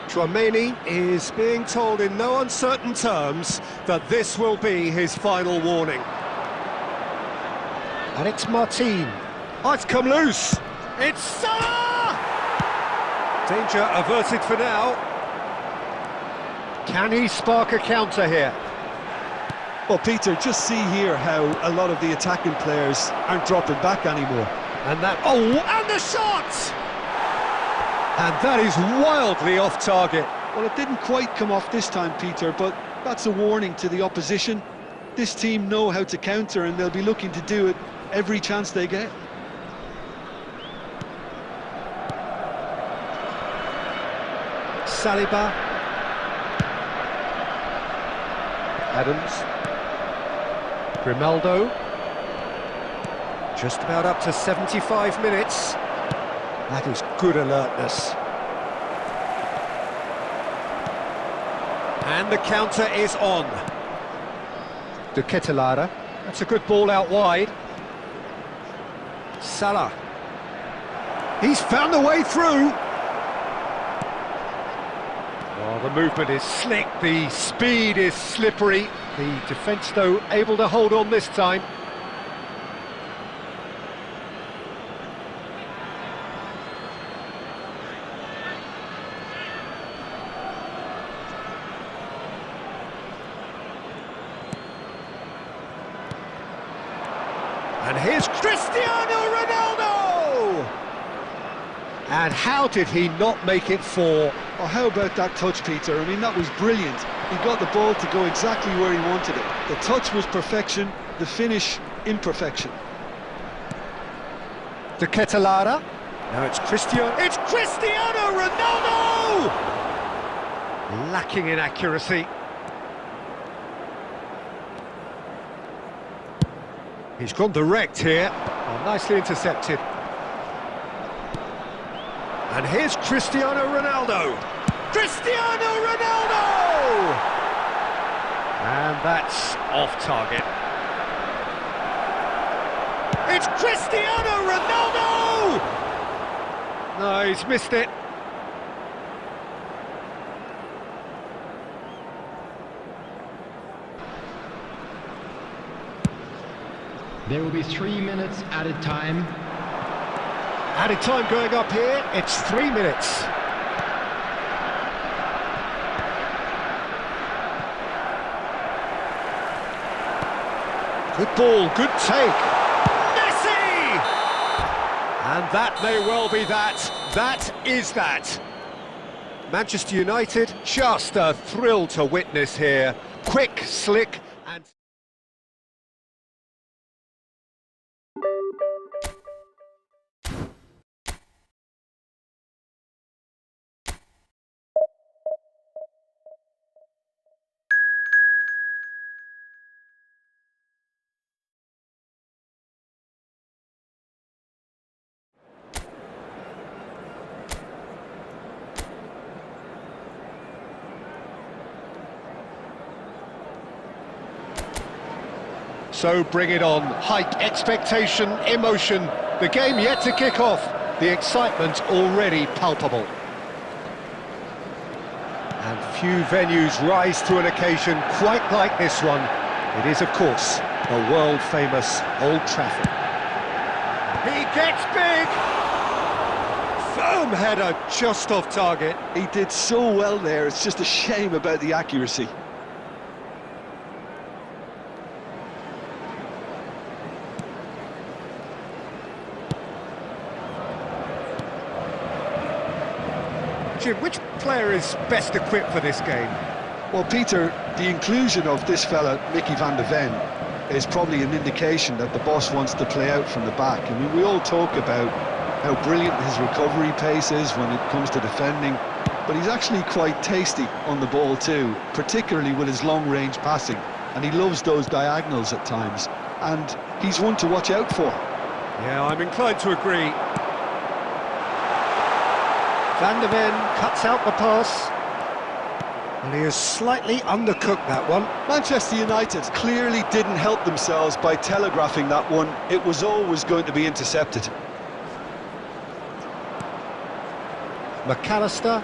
[SPEAKER 1] Tchouaméni is being told in no uncertain terms that this will be his final warning. And it's Martin. Oh, it's come loose. It's Salah! Danger averted for now. Can he spark a counter here?
[SPEAKER 2] Well, Peter, just see here how a lot of the attacking players aren't dropping back anymore.
[SPEAKER 1] And that... oh, and the shot! And that is wildly off target.
[SPEAKER 2] Well, it didn't quite come off this time, Peter, but that's a warning to the opposition. This team know how to counter, and they'll be looking to do it every chance they get.
[SPEAKER 1] Saliba. Adams. Grimaldo. Just about up to 75 minutes. That is good alertness. And the counter is on. De Ketelaere. That's a good ball out wide. Salah. He's found the way through. Oh, the movement is slick, the speed is slippery. The defence, though, able to hold on this time. And here's Cristiano Ronaldo! And how did he not make it 4?
[SPEAKER 2] Oh, how about that touch, Peter? I mean, that was brilliant. He got the ball to go exactly where he wanted it. The touch was perfection, the finish, imperfection.
[SPEAKER 1] De Ketelaere. Now it's Cristiano. It's Cristiano Ronaldo! Lacking in accuracy. He's gone direct here. Oh, nicely intercepted. And here's Cristiano Ronaldo. Cristiano Ronaldo! And that's off target. It's Cristiano Ronaldo! No, he's missed it.
[SPEAKER 4] There will be 3 minutes added time.
[SPEAKER 1] Added time going up here, it's 3 minutes. Good ball, good take. Messi! And that may well be that. That is that. Manchester United, just a thrill to witness here. Quick, slick, and... So bring it on. Hype, expectation, emotion. The game yet to kick off. The excitement already palpable. And few venues rise to an occasion quite like this one. It is, of course, the world-famous Old Trafford. He gets big! Firm header just off target.
[SPEAKER 2] He did so well there, it's just a shame about the accuracy.
[SPEAKER 1] Jim, which player is best equipped for this game?
[SPEAKER 3] Well, Peter, the inclusion of this fella, Mickey van de Ven, is probably an indication that the boss wants to play out from the back. I mean, we all talk about how brilliant his recovery pace is when it comes to defending, but he's actually quite tasty on the ball too, particularly with his long-range passing, and he loves those diagonals at times, and he's one to watch out for.
[SPEAKER 1] Yeah, I'm inclined to agree. Van de Ven cuts out the pass. And he has slightly undercooked that one.
[SPEAKER 2] Manchester United clearly didn't help themselves by telegraphing that one. It was always going to be intercepted.
[SPEAKER 1] McAllister.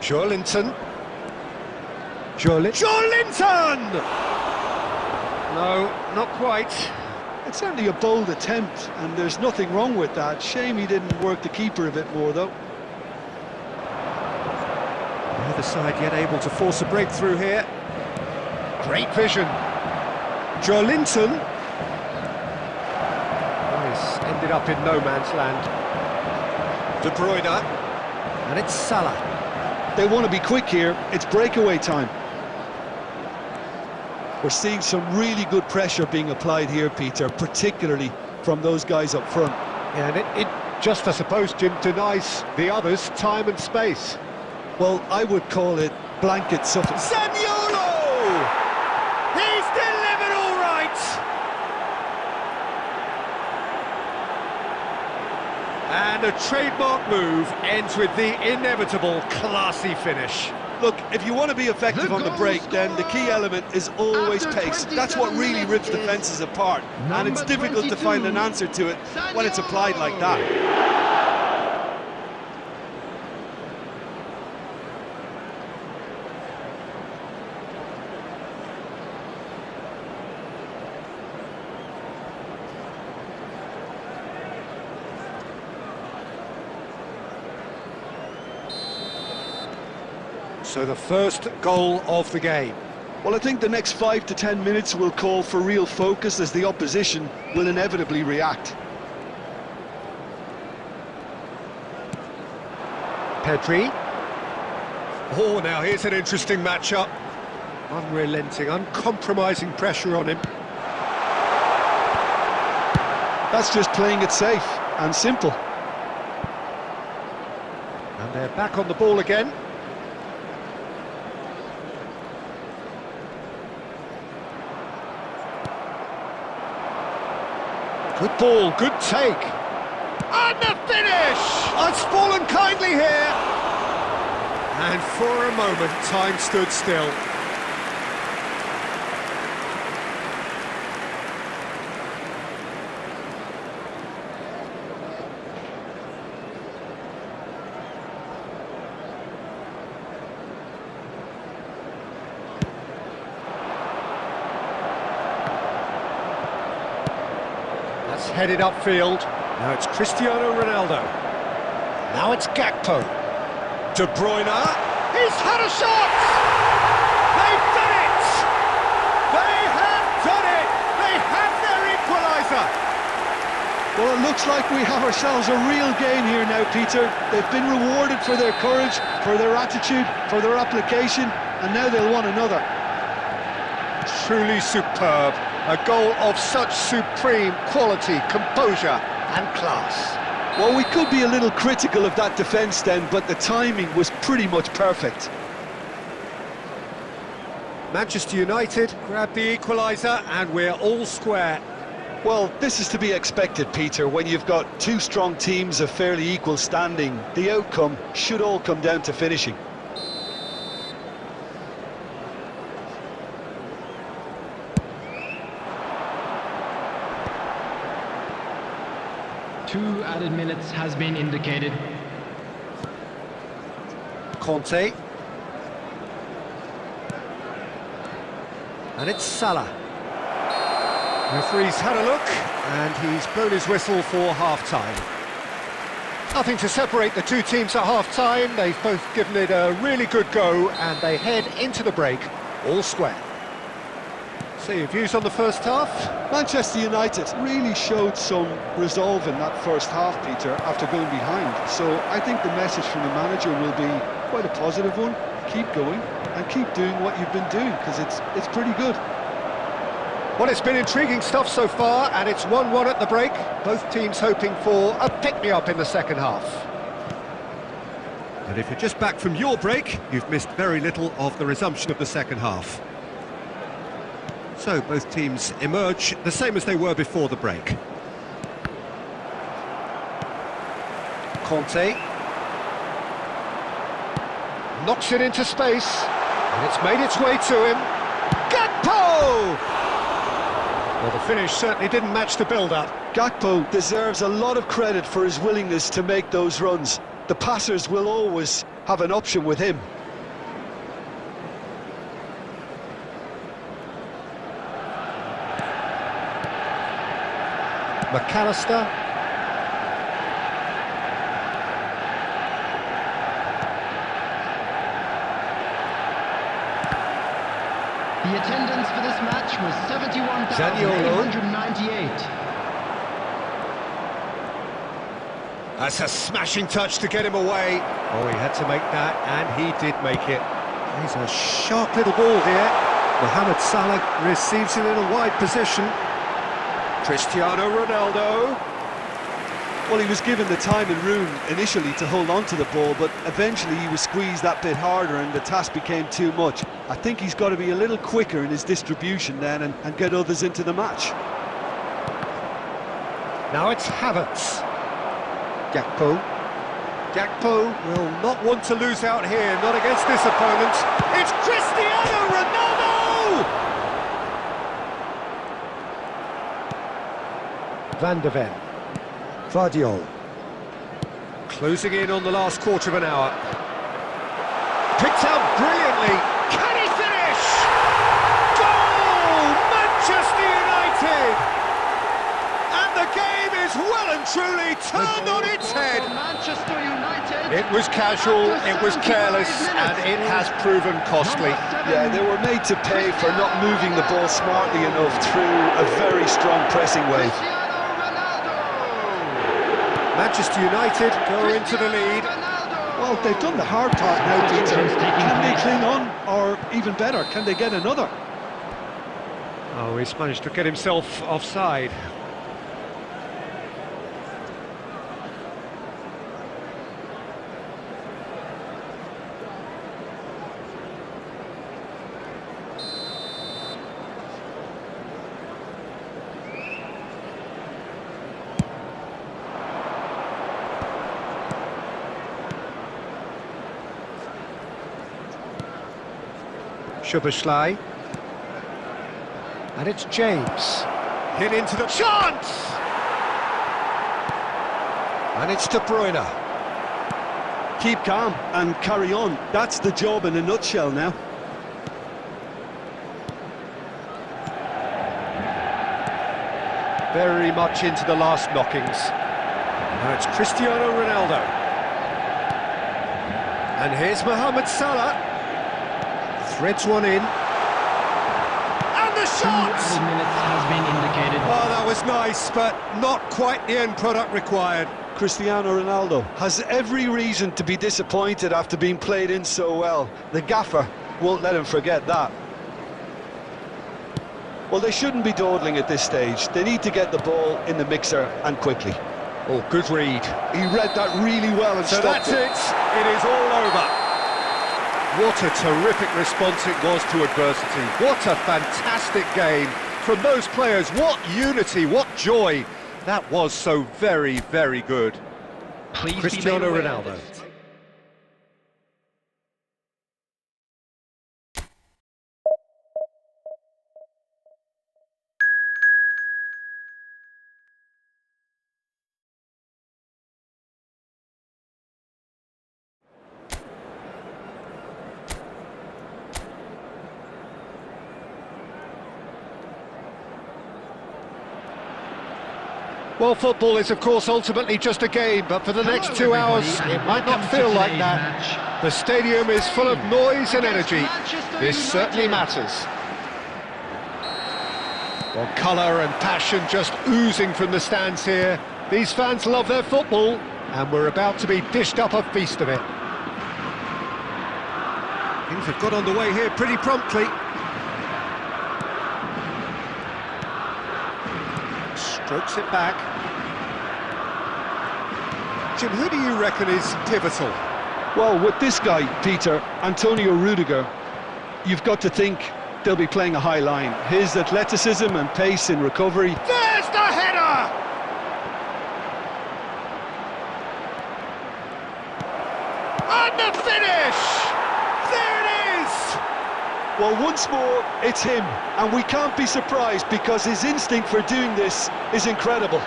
[SPEAKER 1] Joelinton. Joelinton! No, not quite.
[SPEAKER 2] It's certainly a bold attempt, and there's nothing wrong with that. Shame he didn't work the keeper a bit more, though.
[SPEAKER 1] The other side yet able to force a breakthrough here. Great vision. Joelinton. Nice. Ended up in no man's land. De Bruyne. And it's Salah.
[SPEAKER 2] They want to be quick here. It's breakaway time. We're seeing some really good pressure being applied here, Peter, particularly from those guys up front.
[SPEAKER 1] Yeah, and it just, I suppose, Jim, denies the others time and space.
[SPEAKER 2] Well, I would call it blanket suffix.
[SPEAKER 1] Zaniolo! He's delivered all right! And a trademark move ends with the inevitable classy finish.
[SPEAKER 2] Look, if you want to be effective on the break, then the key element is always pace. That's what really rips defences apart. And it's difficult to find an answer to it when it's applied like that.
[SPEAKER 1] So the first goal of the game.
[SPEAKER 2] Well, I think the next 5 to 10 minutes will call for real focus as the opposition will inevitably react.
[SPEAKER 1] Pedri. Oh, now here's an interesting matchup. Unrelenting, uncompromising pressure on him.
[SPEAKER 2] That's just playing it safe and simple.
[SPEAKER 1] And they're back on the ball again. Good ball, good take. And the finish! It's fallen kindly here. And for a moment, time stood still. Headed upfield. Now it's Cristiano Ronaldo. Now it's Gakpo. De Bruyne. He's had a shot! They've done it! They have done it! They have their equaliser!
[SPEAKER 2] Well, it looks like we have ourselves a real game here now, Peter. They've been rewarded for their courage, for their attitude, for their application, and now they'll want another.
[SPEAKER 1] Truly superb. A goal of such supreme quality, composure and class.
[SPEAKER 2] Well, we could be a little critical of that defence then, but the timing was pretty much perfect.
[SPEAKER 1] Manchester United grab the equaliser and we're all square.
[SPEAKER 2] Well, this is to be expected, Peter. When you've got two strong teams of fairly equal standing, the outcome should all come down to finishing.
[SPEAKER 4] Two added minutes has been indicated.
[SPEAKER 1] Conte. And it's Salah. Referee's had a look, and he's blown his whistle for half-time. Nothing to separate the two teams at half-time. They've both given it a really good go, and they head into the break all square. So your views on the first half?
[SPEAKER 2] Manchester United really showed some resolve in that first half, Peter, after going behind. So I think the message from the manager will be quite a positive one. keep going and keep doing what you've been doing, because it's pretty good.
[SPEAKER 1] Well, it's been intriguing stuff so far, and it's 1-1 at the break. Both teams hoping for a pick-me-up in the second half.
[SPEAKER 5] And if you're just back from your break, you've missed very little of the resumption of the second half. So both teams emerge the same as they were before the break.
[SPEAKER 1] Conte knocks it into space, and it's made its way to him. Gakpo! Well, the finish certainly didn't match the build-up.
[SPEAKER 2] Gakpo deserves a lot of credit for his willingness to make those runs. The passers will always have an option with him.
[SPEAKER 1] McAllister.
[SPEAKER 4] The attendance for this match was 71,898.
[SPEAKER 1] That's a smashing touch to get him away. Oh, he had to make that, and he did make it.
[SPEAKER 5] He's a sharp little ball here. Mohamed Salah receives it in a wide position.
[SPEAKER 1] Cristiano Ronaldo.
[SPEAKER 2] Well, he was given the time and room initially to hold on to the ball, but eventually he was squeezed that bit harder and the task became too much. I think he's got to be a little quicker in his distribution then and get others into the match.
[SPEAKER 1] Now it's Havertz. Gakpo. Gakpo will not want to lose out here, not against this opponent. It's Cristiano Ronaldo! Van de Ven. Vardiol. Closing in on the last quarter of an hour. Picked out brilliantly. Can he finish? Goal! Manchester United! And the game is well and truly turned on its head.
[SPEAKER 4] Manchester United.
[SPEAKER 1] It was casual, it was careless, and it has proven costly.
[SPEAKER 2] Yeah, they were made to pay for not moving the ball smartly enough through a very strong pressing wave.
[SPEAKER 1] Manchester United go into the lead.
[SPEAKER 2] Well, they've done the hard part now, Peter. Can they cling on, or even better, can they get another?
[SPEAKER 1] Oh, he's managed to get himself offside. Szoboszlai. And it's James. Hit into the chance! And it's De Bruyne.
[SPEAKER 2] Keep calm and carry on. That's the job in a nutshell now.
[SPEAKER 1] Very much into the last knockings. Now it's Cristiano Ronaldo. And here's Mohamed Salah. Threads one in. And the shot!
[SPEAKER 4] 2 minutes has been indicated.
[SPEAKER 1] Oh, that was nice, but not quite the end product required.
[SPEAKER 2] Cristiano Ronaldo has every reason to be disappointed after being played in so well. The gaffer won't let him forget that. Well, they shouldn't be dawdling at this stage. They need to get the ball in the mixer and quickly.
[SPEAKER 1] Oh, good read.
[SPEAKER 2] He read that really well and
[SPEAKER 1] So
[SPEAKER 2] stopped
[SPEAKER 1] that's it. It is all over. What a terrific response it was to adversity. What a fantastic game from those players. What unity, what joy. That was so very, very good.
[SPEAKER 4] Please
[SPEAKER 1] Cristiano Ronaldo. Well, football is, of course, ultimately just a game, but for the next 2 hours, it might not feel like that. The stadium is full of noise and energy. This certainly matters. Well, colour and passion just oozing from the stands here. These fans love their football, and we're about to be dished up a feast of it.
[SPEAKER 5] Things have got underway here pretty promptly. Strokes it back. Jim, who do you reckon is pivotal?
[SPEAKER 2] Well, with this guy, Peter, Antonio Rudiger, you've got to think they'll be playing a high line. His athleticism and pace in recovery.
[SPEAKER 1] There's the header! And the finish! There it is!
[SPEAKER 2] Well, once more, it's him, and we can't be surprised because his instinct for doing this is incredible.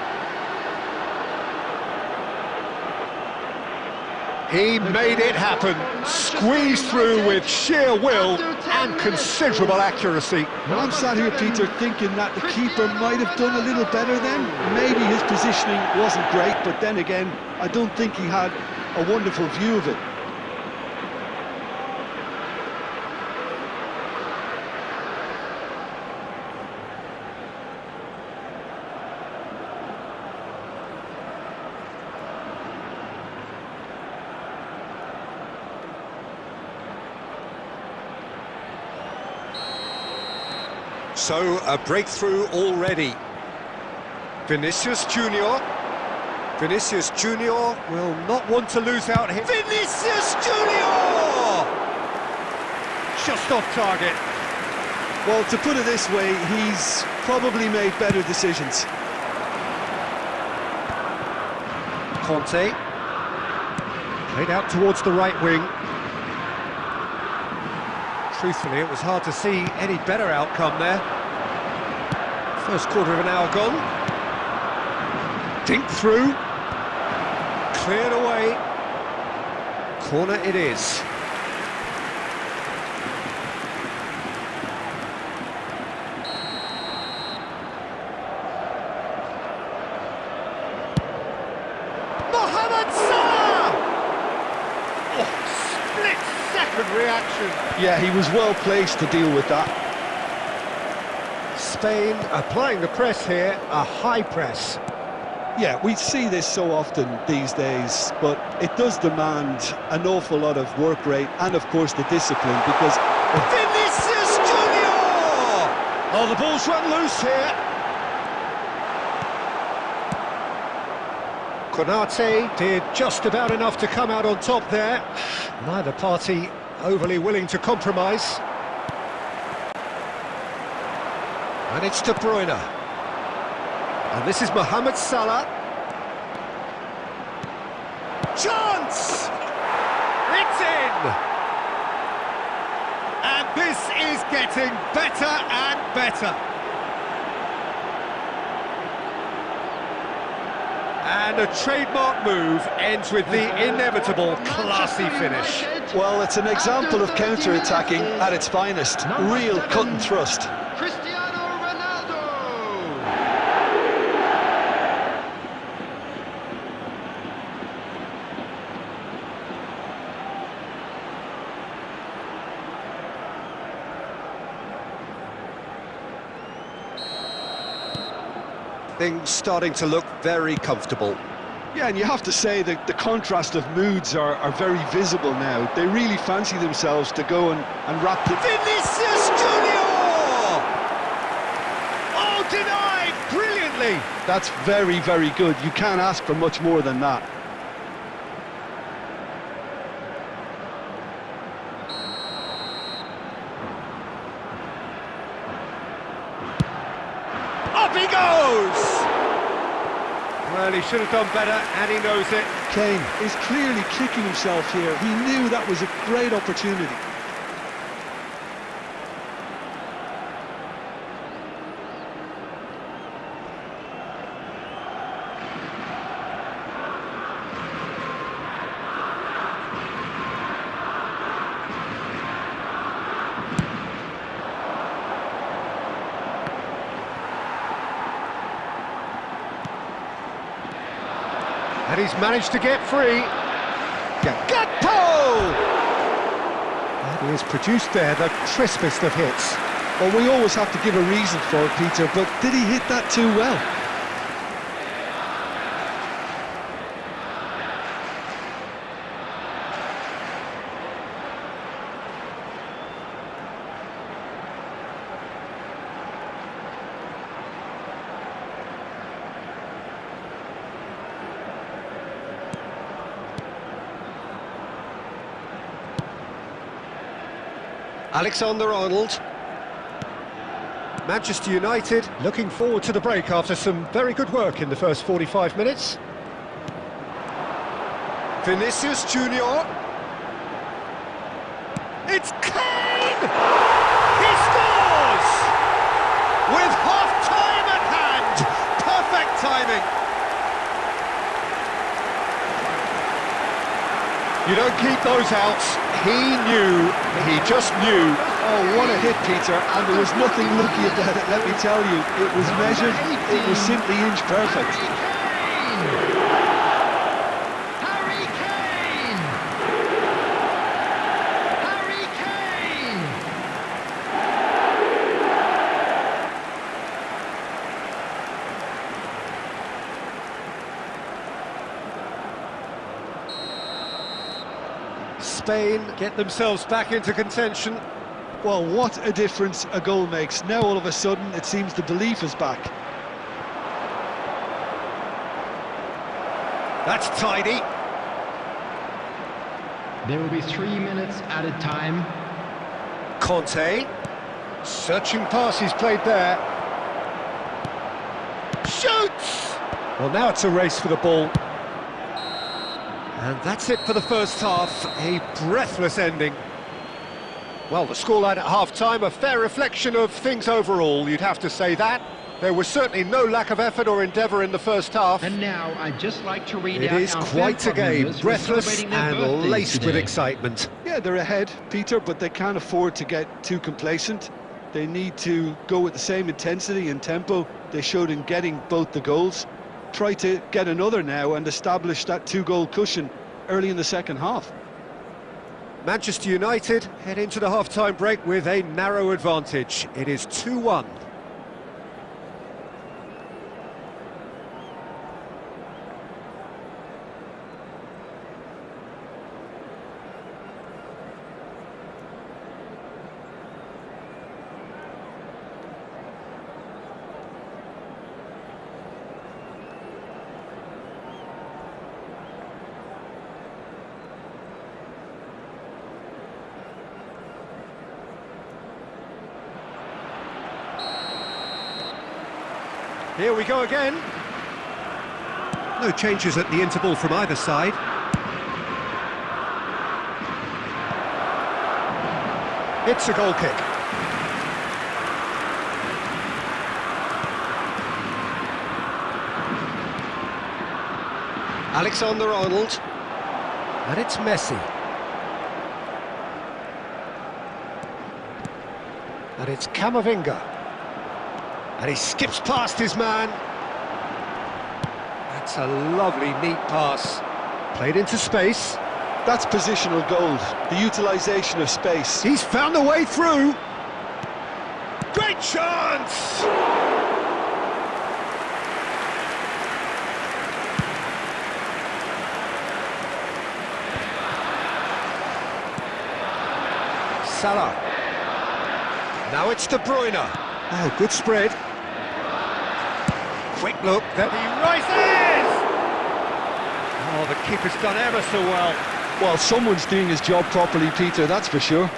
[SPEAKER 1] He made it happen, squeezed through with sheer will and considerable accuracy.
[SPEAKER 2] Well, I'm sat here, Peter, thinking that the keeper might have done a little better then. Maybe his positioning wasn't great, but then again, I don't think he had a wonderful view of it.
[SPEAKER 5] So, a breakthrough already. Vinicius Junior. Vinicius Junior will not want to lose out here. Vinicius Junior!
[SPEAKER 1] Just off target.
[SPEAKER 2] Well, to put it this way, he's probably made better decisions.
[SPEAKER 1] Conte. Played out towards the right wing. Truthfully, it was hard to see any better outcome there. First quarter of an hour gone. Dink through. Cleared away. Corner it is. Mohamed Salah! Oh, split-second reaction.
[SPEAKER 2] Yeah, he was well placed to deal with that.
[SPEAKER 1] Spain applying the press here, a high press.
[SPEAKER 2] Yeah, we see this so often these days, but it does demand an awful lot of work rate and, of course, the discipline, because...
[SPEAKER 1] Vinicius Junior! Oh, the ball's run loose here. Konate did just about enough to come out on top there. Neither party overly willing to compromise. And it's De Bruyne. And this is Mohamed Salah. Chance! It's in! And this is getting better and better. And a trademark move ends with the inevitable classy finish.
[SPEAKER 2] Well, it's an example of counter-attacking at its finest. Real cut and thrust.
[SPEAKER 5] Things starting to look very comfortable.
[SPEAKER 2] Yeah, and you have to say that the contrast of moods are very visible now. They really fancy themselves to go and wrap the...
[SPEAKER 1] Vinicius Junior! Oh, denied brilliantly!
[SPEAKER 2] That's very, very good. You can't ask for much more than that.
[SPEAKER 1] Up he goes! Well, he should have done better, and he knows it.
[SPEAKER 2] Kane is clearly kicking himself here. He knew that was a great opportunity.
[SPEAKER 1] And he's managed to get free. Gakpo! And he has produced there the crispest of hits.
[SPEAKER 2] Well, we always have to give a reason for it, Peter, but did he hit that too well?
[SPEAKER 5] Alexander-Arnold. Manchester United looking forward to the break after some very good work in the first 45 minutes. Vinicius Junior. It's Kane! He scores! With half-time at hand! Perfect timing!
[SPEAKER 1] You don't keep those out. He just knew.
[SPEAKER 2] Oh, what a hit, Peter, and there was nothing lucky about it, let me tell you. It was measured, it was simply inch perfect.
[SPEAKER 4] Harry Kane! Harry Kane!
[SPEAKER 1] Spain get themselves back into contention.
[SPEAKER 2] Well, what a difference a goal makes. Now all of a sudden it seems the belief is back.
[SPEAKER 1] That's tidy.
[SPEAKER 4] There will be 3 minutes added time.
[SPEAKER 1] Conte. Searching pass he's played there. Shoots! Well, now it's a race for the ball. And that's it for the first half. A breathless ending. Well, the scoreline at half-time, a fair reflection of things overall, you'd have to say that. There was certainly no lack of effort or endeavour in the first half.
[SPEAKER 4] And now I'd just like to read
[SPEAKER 1] It
[SPEAKER 4] out
[SPEAKER 1] is
[SPEAKER 4] our
[SPEAKER 1] quite a
[SPEAKER 4] fan club
[SPEAKER 1] game,
[SPEAKER 4] members who are
[SPEAKER 1] breathless
[SPEAKER 4] celebrating their
[SPEAKER 1] and
[SPEAKER 4] birthdays
[SPEAKER 1] laced with
[SPEAKER 4] today.
[SPEAKER 1] excitement.
[SPEAKER 2] Yeah, they're ahead, Peter, but they can't afford to get too complacent. They need to go with the same intensity and tempo they showed in getting both the goals. Try to get another now and establish that two-goal cushion early in the second half.
[SPEAKER 1] Manchester United head into the half-time break with a narrow advantage. It is 2-1. Here we go again.
[SPEAKER 5] No changes at the interval from either side.
[SPEAKER 1] It's a goal kick.
[SPEAKER 5] Alexander-Arnold.
[SPEAKER 1] And it's Messi. And it's Camavinga. And he skips past his man. That's a lovely, neat pass. Played into space.
[SPEAKER 2] That's positional gold, the utilisation of space.
[SPEAKER 1] He's found a way through. Great chance! Salah. Now it's De Bruyne. Oh, good spread. Quick look, then he rises! Oh, the keeper's done ever so well.
[SPEAKER 2] Well, someone's doing his job properly, Peter, that's for sure.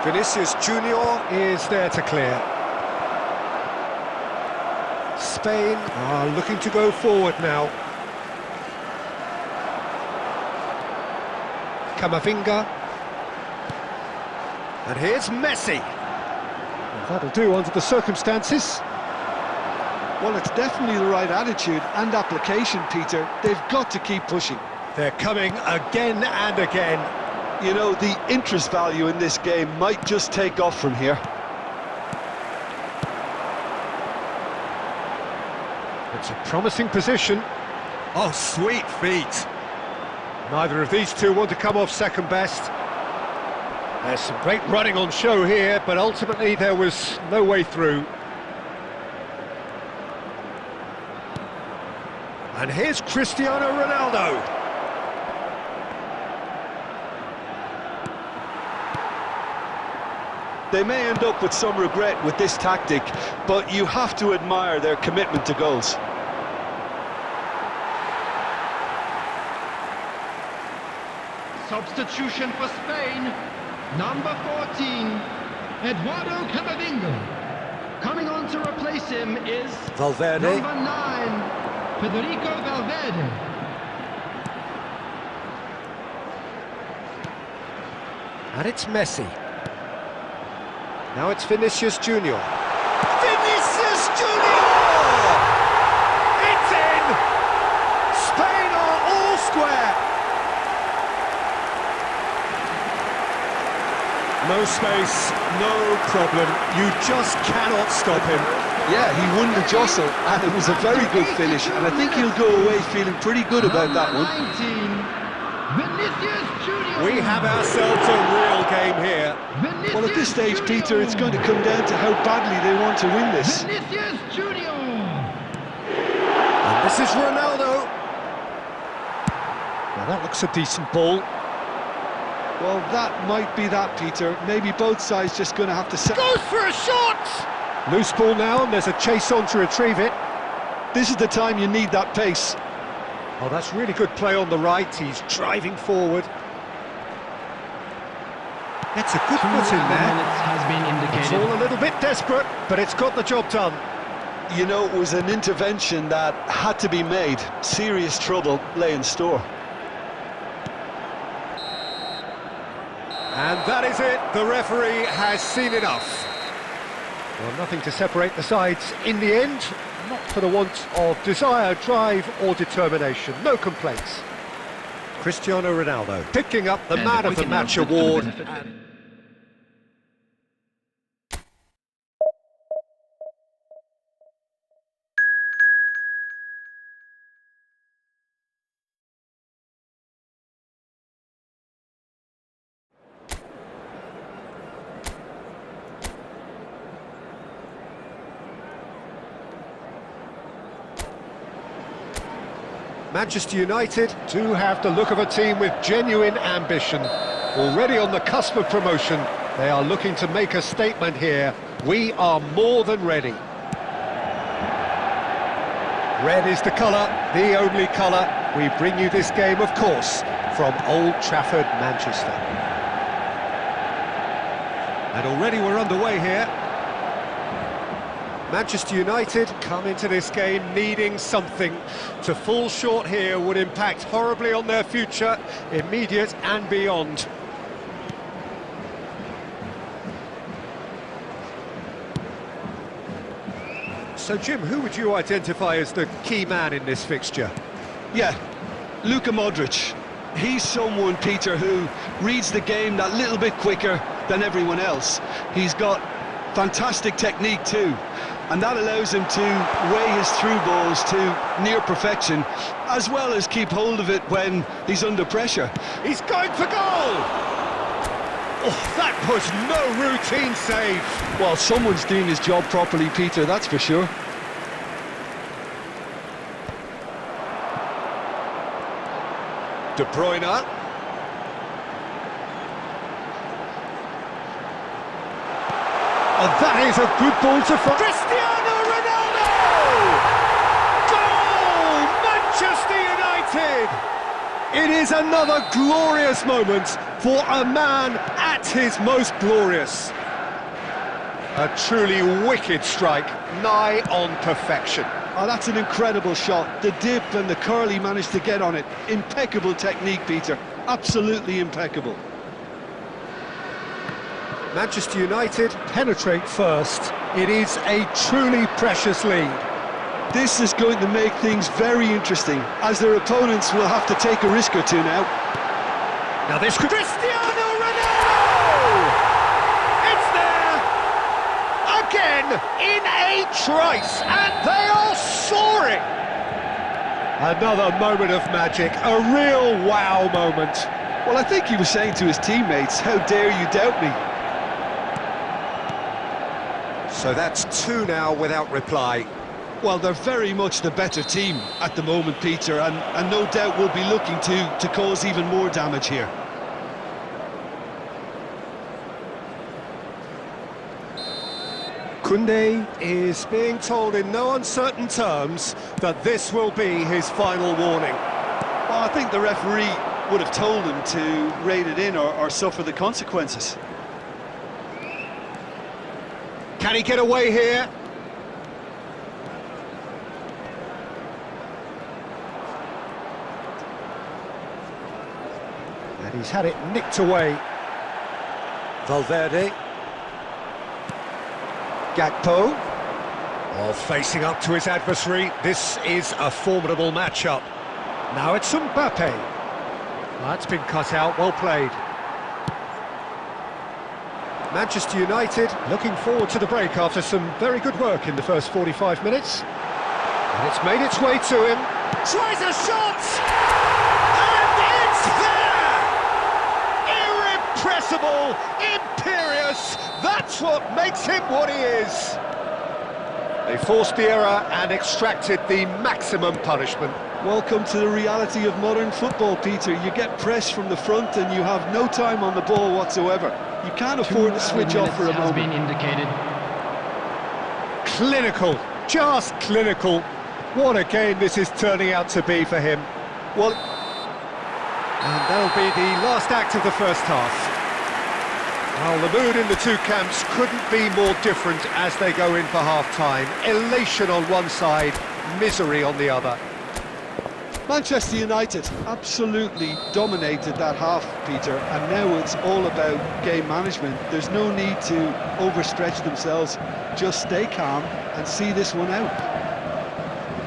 [SPEAKER 1] Vinicius Junior is there to clear. Spain are looking to go forward now. Camavinga. And here's Messi. Well, that'll do under the circumstances.
[SPEAKER 2] Well, it's definitely the right attitude and application, Peter. They've got to keep pushing.
[SPEAKER 1] They're coming again and again.
[SPEAKER 2] You know, the interest value in this game might just take off from here.
[SPEAKER 1] It's a promising position.
[SPEAKER 5] Oh, sweet feet.
[SPEAKER 1] Neither of these two want to come off second best. There's some great running on show here, but ultimately there was no way through. And here's Cristiano Ronaldo.
[SPEAKER 2] They may end up with some regret with this tactic, but you have to admire their commitment to goals.
[SPEAKER 4] Substitution for Spain, number 14, Eduardo Camavinga. Coming on to replace him is
[SPEAKER 1] Valverde.
[SPEAKER 4] number 9, Federico Valverde.
[SPEAKER 1] And it's Messi. Now it's Vinicius Junior. Vinicius Junior! It's in! Spain are all square. No space, no problem. You just cannot stop him.
[SPEAKER 2] Yeah, he won the jostle, and it was a very good finish, and I think he'll go away feeling pretty good about that one.
[SPEAKER 4] 19, Vinicius Junior.
[SPEAKER 1] We have ourselves a real game here.
[SPEAKER 4] Vinicius
[SPEAKER 2] Well, at this stage,
[SPEAKER 4] Junior.
[SPEAKER 2] Peter, it's going to come down to how badly they want to win this.
[SPEAKER 4] Vinicius Junior.
[SPEAKER 1] And this is Ronaldo. Now that looks a decent ball.
[SPEAKER 2] Well, that might be that, Peter. Maybe both sides just going to have to set...
[SPEAKER 1] Goes for a shot! Loose ball now, and there's a chase on to retrieve it.
[SPEAKER 2] This is the time you need that pace.
[SPEAKER 1] Oh, that's really good play on the right. He's driving forward. That's a good foot in there.
[SPEAKER 4] Minutes has been
[SPEAKER 1] It's
[SPEAKER 4] indicated.
[SPEAKER 1] all a little bit desperate, but it's got the job done.
[SPEAKER 2] You know, it was an intervention that had to be made. Serious trouble lay in store.
[SPEAKER 1] And that is it. The referee has seen enough. Well, nothing to separate the sides in the end. Not for the want of desire, drive or determination. No complaints. Cristiano Ronaldo picking up the
[SPEAKER 4] And
[SPEAKER 1] Man
[SPEAKER 4] the
[SPEAKER 1] of the
[SPEAKER 4] quick
[SPEAKER 1] Match
[SPEAKER 4] announcement
[SPEAKER 1] award.
[SPEAKER 4] for the benefit.
[SPEAKER 1] Manchester United do have the look of a team with genuine ambition. Already on the cusp of promotion, they are looking to make a statement here. We are more than ready. Red is the colour, the only colour. We bring you this game, of course, from Old Trafford, Manchester. And already we're underway here. Manchester United come into this game needing something. To fall short here would impact horribly on their future, immediate and beyond. So Jim, who would you identify as the key man in this fixture?
[SPEAKER 3] Yeah, Luka Modric. He's someone, Peter, who reads the game that little bit quicker than everyone else. He's got fantastic technique too, and that allows him to weigh his through balls to near perfection, as well as keep hold of it when he's under pressure.
[SPEAKER 1] He's going for goal! Oh, that was no routine save.
[SPEAKER 2] Well, someone's doing his job properly, Peter, that's for sure.
[SPEAKER 1] De Bruyne. And that is a good ball to find. Cristiano Ronaldo! Goal! Manchester United! It is another glorious moment for a man at his most glorious. A truly wicked strike, nigh on perfection.
[SPEAKER 2] Oh, that's an incredible shot. The dip and the curl he managed to get on it. Impeccable technique, Peter. Absolutely impeccable.
[SPEAKER 1] Manchester United penetrate first. It is a truly precious lead.
[SPEAKER 2] This is going to make things very interesting, as their opponents will have to take a risk or two now.
[SPEAKER 1] Now this could... Cristiano Ronaldo! It's there! Again, in a trice, and they are soaring! Another moment of magic, a real wow moment.
[SPEAKER 2] Well, I think he was saying to his teammates, how dare you doubt me?
[SPEAKER 5] So that's two now without reply.
[SPEAKER 3] Well, they're very much the better team at the moment, Peter, and no doubt will be looking to cause even more damage here.
[SPEAKER 5] Koundé is being told in no uncertain terms that this will be his final warning.
[SPEAKER 2] Well, I think the referee would have told him to rein it in or suffer the consequences.
[SPEAKER 1] Can he get away here? And he's had it nicked away. Valverde. Gakpo. Oh, facing up to his adversary. This is a formidable matchup. Now it's Mbappe. That's been cut out, well played. Manchester United looking forward to the break after some very good work in the first 45 minutes. And it's made its way to him. Tries a shot! And it's there! Irrepressible, imperious, that's what makes him what he is. They forced the error and extracted the maximum punishment.
[SPEAKER 2] Welcome to the reality of modern football, Peter. You get pressed from the front and you have no time on the ball whatsoever. You can't afford to switch off for a moment.
[SPEAKER 4] Been indicated.
[SPEAKER 1] Clinical, just clinical. What a game this is turning out to be for him.
[SPEAKER 2] Well,
[SPEAKER 1] and that'll be the last act of the first half. Well, the mood in the two camps couldn't be more different as they go in for half-time. Elation on one side, misery on the other.
[SPEAKER 2] Manchester United absolutely dominated that half, Peter, and now it's all about game management. There's no need to overstretch themselves. Just stay calm and see this one out.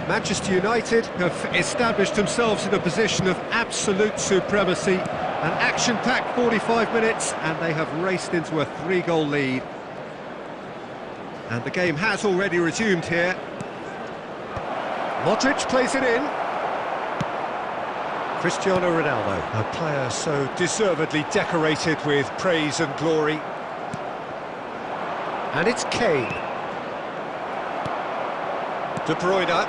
[SPEAKER 5] Manchester United have established themselves in a position of absolute supremacy. An action-packed 45 minutes, and they have raced into a 3-goal lead. And the game has already resumed here.
[SPEAKER 1] Modric plays it in. Cristiano Ronaldo, a player so deservedly decorated with praise and glory. And it's Kane. De Bruyne.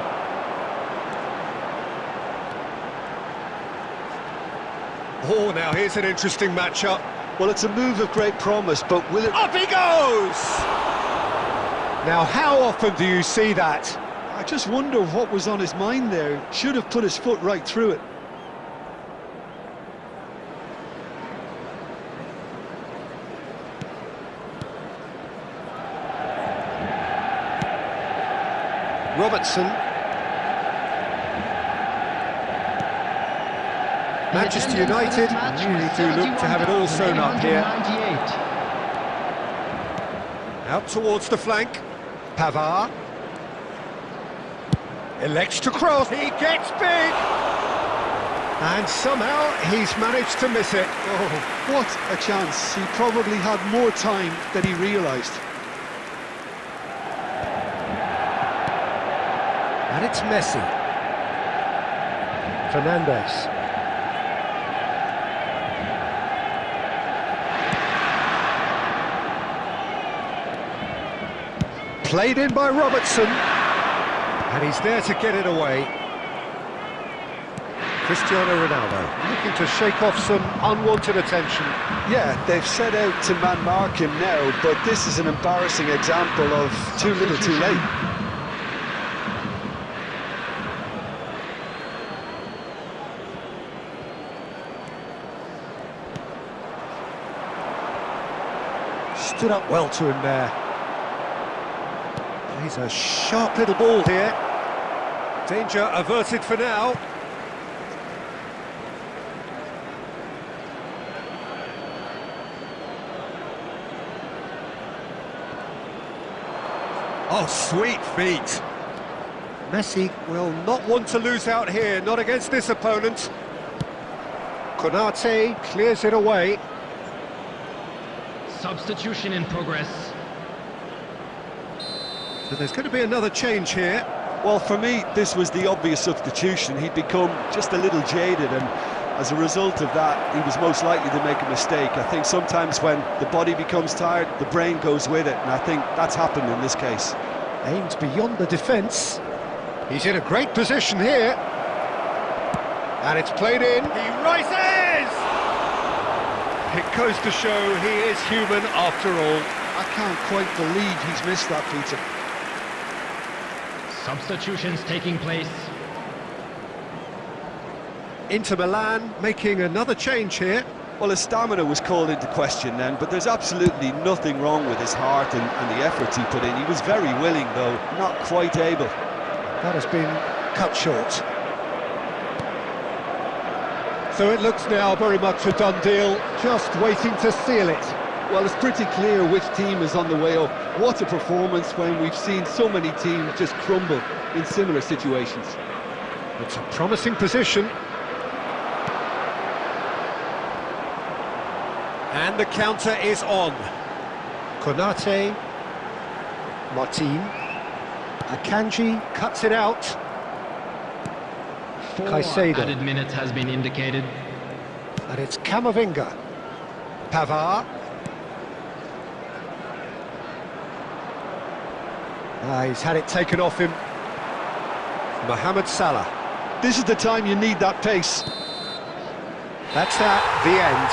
[SPEAKER 1] Oh, now here's an interesting matchup.
[SPEAKER 2] Well, it's a move of great promise, but will it...
[SPEAKER 1] Up he goes! Now, how often do you see that?
[SPEAKER 2] I just wonder what was on his mind there. Should have put his foot right through it.
[SPEAKER 1] Robertson. Manchester United really do look to have it all sewn up here. Out towards the flank. Pavard. Elects to cross. He gets big. And somehow he's managed to miss it.
[SPEAKER 2] Oh, what a chance. He probably had more time than he realised.
[SPEAKER 1] And it's Messi. Fernandes. Played in by Robertson. And he's there to get it away. Cristiano Ronaldo looking to shake off some unwanted attention.
[SPEAKER 2] Yeah, they've set out to man-mark him now, but this is an embarrassing example of too little too late.
[SPEAKER 1] Stood up well to him there. He's a sharp little ball here. Danger averted for now.
[SPEAKER 5] Oh, sweet feet.
[SPEAKER 1] Messi will not want to lose out here, not against this opponent. Konate clears it away.
[SPEAKER 4] Substitution in progress.
[SPEAKER 5] So there's going to be another change here.
[SPEAKER 2] Well, for me, this was the obvious substitution. He'd become just a little jaded, and as a result of that, he was most likely to make a mistake. I think sometimes when the body becomes tired, the brain goes with it, and I think that's happened in this case.
[SPEAKER 1] Aimed beyond the defence.
[SPEAKER 5] He's in a great position here. And it's played in. He rises! It goes to show he is human after all.
[SPEAKER 2] I can't quite believe he's missed that, Peter.
[SPEAKER 4] Substitutions taking place.
[SPEAKER 5] Inter Milan making another change here.
[SPEAKER 2] Well, his stamina was called into question then, but there's absolutely nothing wrong with his heart and the efforts he put in. He was very willing, though, not quite able.
[SPEAKER 1] That has been cut short. So it looks now very much a done deal, just waiting to seal it.
[SPEAKER 2] Well, it's pretty clear which team is on the way up. What a performance when we've seen so many teams just crumble in similar situations.
[SPEAKER 1] It's a promising position.
[SPEAKER 5] And the counter is on.
[SPEAKER 1] Konate, Martin, Akanji cuts it out.
[SPEAKER 4] 4
[SPEAKER 1] Caicedo.
[SPEAKER 4] added minutes has been indicated.
[SPEAKER 1] And it's Camavinga. Pavard. He's had it taken off him.
[SPEAKER 5] Mohamed Salah.
[SPEAKER 2] This is the time you need that pace.
[SPEAKER 1] That's that, the end.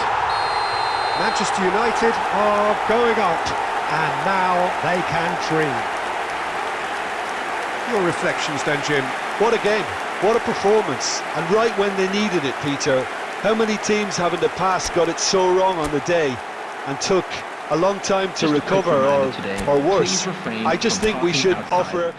[SPEAKER 1] Manchester United are going up, and now they can dream.
[SPEAKER 5] Your reflections then, Jim?
[SPEAKER 2] What a game, what a performance, and right when they needed it, Peter. How many teams have in the past got it so wrong on the day and took a long time to recover, or worse? I just think we should offer...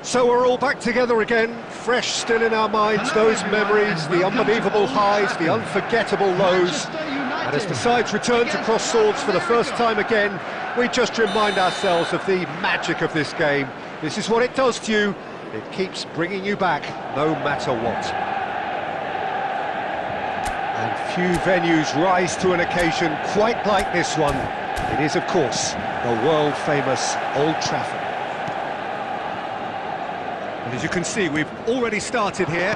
[SPEAKER 5] So we're all back together again, fresh still in our minds,
[SPEAKER 4] Hello,
[SPEAKER 5] those
[SPEAKER 4] everyone,
[SPEAKER 5] memories,
[SPEAKER 4] and
[SPEAKER 5] the
[SPEAKER 4] welcome to
[SPEAKER 5] unbelievable
[SPEAKER 4] Old
[SPEAKER 5] highs, the
[SPEAKER 4] Trafford.
[SPEAKER 5] unforgettable lows.
[SPEAKER 4] Manchester United
[SPEAKER 5] And as the sides return to
[SPEAKER 4] against
[SPEAKER 5] cross swords for the
[SPEAKER 4] America.
[SPEAKER 5] first time again, we just remind ourselves of the magic of this game. This is what it does to you. It keeps bringing you back, no matter what. And few venues rise to an occasion quite like this one. It is, of course, the world-famous Old Trafford. And as you can see, we've already started here.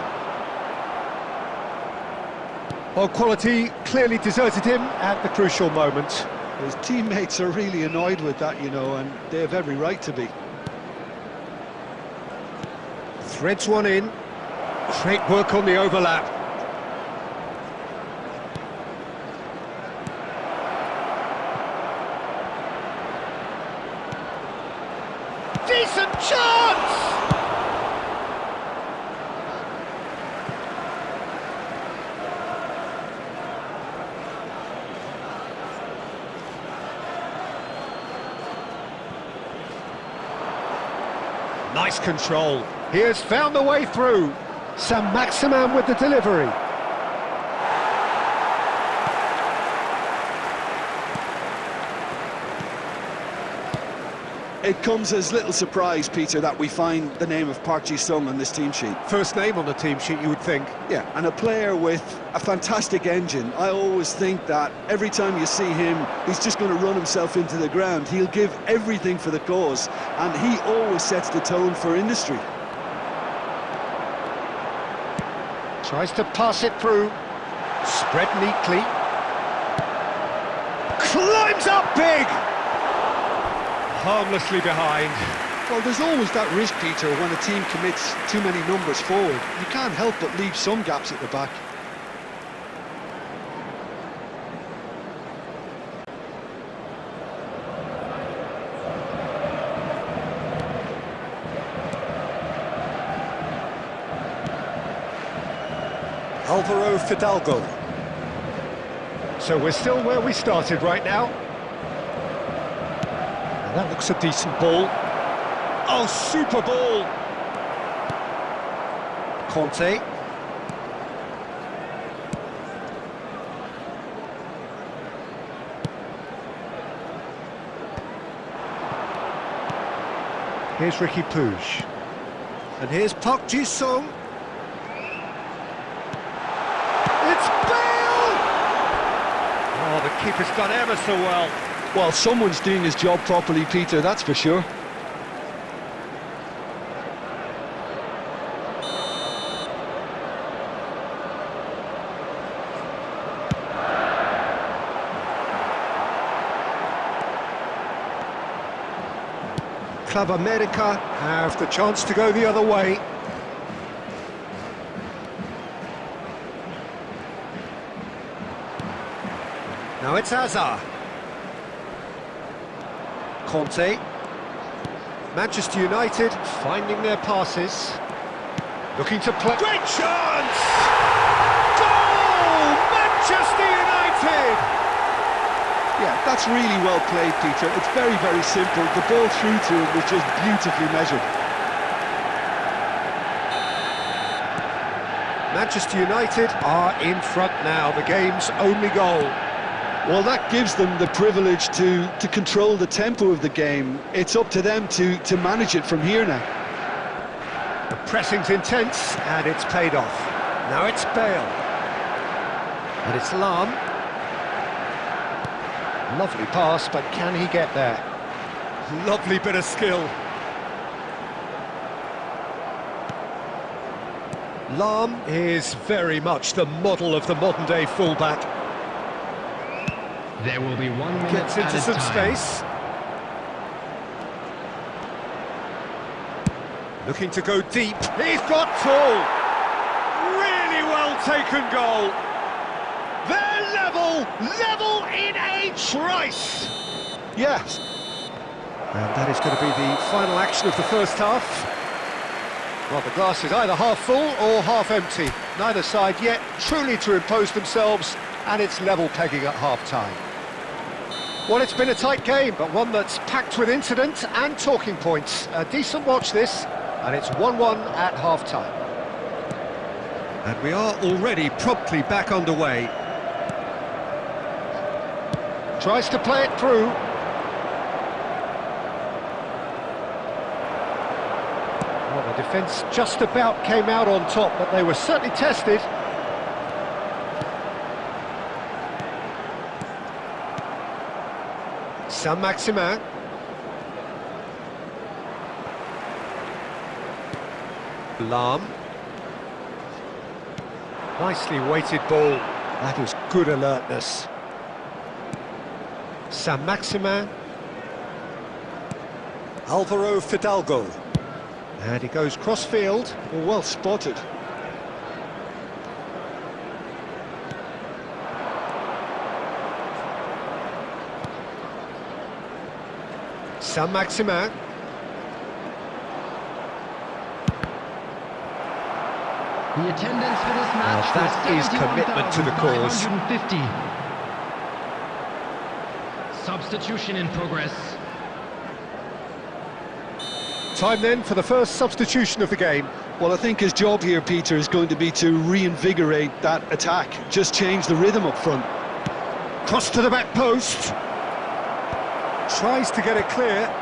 [SPEAKER 5] Well, quality clearly deserted him at the crucial moment.
[SPEAKER 2] His teammates are really annoyed with that, you know, and they have every right to be.
[SPEAKER 5] Threads one in. Great work on the overlap. Decent chance! Nice control. He has found the way through. Saint-Maximin with the delivery.
[SPEAKER 2] It comes as little surprise, Peter, that we find the name of Park Ji-sung on this team sheet.
[SPEAKER 5] First name on the team sheet, you would think.
[SPEAKER 2] Yeah, and a player with a fantastic engine. I always think that every time you see him, he's just going to run himself into the ground. He'll give everything for the cause, and he always sets the tone for industry.
[SPEAKER 5] Tries to pass it through. Spread neatly. Climbs up big! Harmlessly behind.
[SPEAKER 2] Well, there's always that risk, Peter, when a team commits too many numbers forward. You can't help but leave some gaps at the back.
[SPEAKER 5] Alvaro Fidalgo. So we're still where we started right now. And that looks a decent ball. Oh, super ball! Conte. Here's Ricky Puig. And here's Park Ji-sung. It's Bale! Oh, the keeper's done ever so well.
[SPEAKER 2] Well, someone's doing his job properly, Peter, that's for sure.
[SPEAKER 5] Club America have the chance to go the other way. Now it's Hazard. Conte. Manchester United finding their passes. Looking to play. Great chance! Goal! Manchester United!
[SPEAKER 2] Yeah, that's really well played, Peter. It's very, very simple. The ball through to him was just beautifully measured.
[SPEAKER 5] Manchester United are in front now, the game's only goal.
[SPEAKER 2] Well, that gives them the privilege to control the tempo of the game. It's up to them to manage it from here now.
[SPEAKER 5] The pressing's intense, and it's paid off. Now it's Bale. And it's Lam. Lovely pass, but can he get there? Lovely bit of skill. Lam is very much the model of the modern-day fullback.
[SPEAKER 4] There will be 1 minute
[SPEAKER 5] Gets into
[SPEAKER 4] added
[SPEAKER 5] some
[SPEAKER 4] time.
[SPEAKER 5] space. Looking to go deep. He's got full. Really well taken goal. They're level in a trice.
[SPEAKER 2] Yes.
[SPEAKER 5] And that is going to be the final action of the first half. Well, the glass is either half full or half empty. Neither side yet truly to impose themselves, and it's level pegging at half-time. Well, it's been a tight game, but one that's packed with incident and talking points. A decent watch, this.
[SPEAKER 1] And it's 1-1 at half-time. And we are already promptly back underway. Tries to play it through. Well, the defence just about came out on top, but they were certainly tested. Saint-Maximin. Lam. Nicely weighted ball. That was good alertness. Saint-Maximin. Alvaro Fidalgo. And he goes cross-field.
[SPEAKER 2] Well spotted.
[SPEAKER 1] Saint-Maximin.
[SPEAKER 4] The attendance for this match
[SPEAKER 1] that is commitment to the cause.
[SPEAKER 4] 150. Substitution in progress.
[SPEAKER 1] Time then for the first substitution of the game.
[SPEAKER 2] Well, I think his job here, Peter, is going to be to reinvigorate that attack. Just change the rhythm up front.
[SPEAKER 1] Cross to the back post. Tries to get it clear.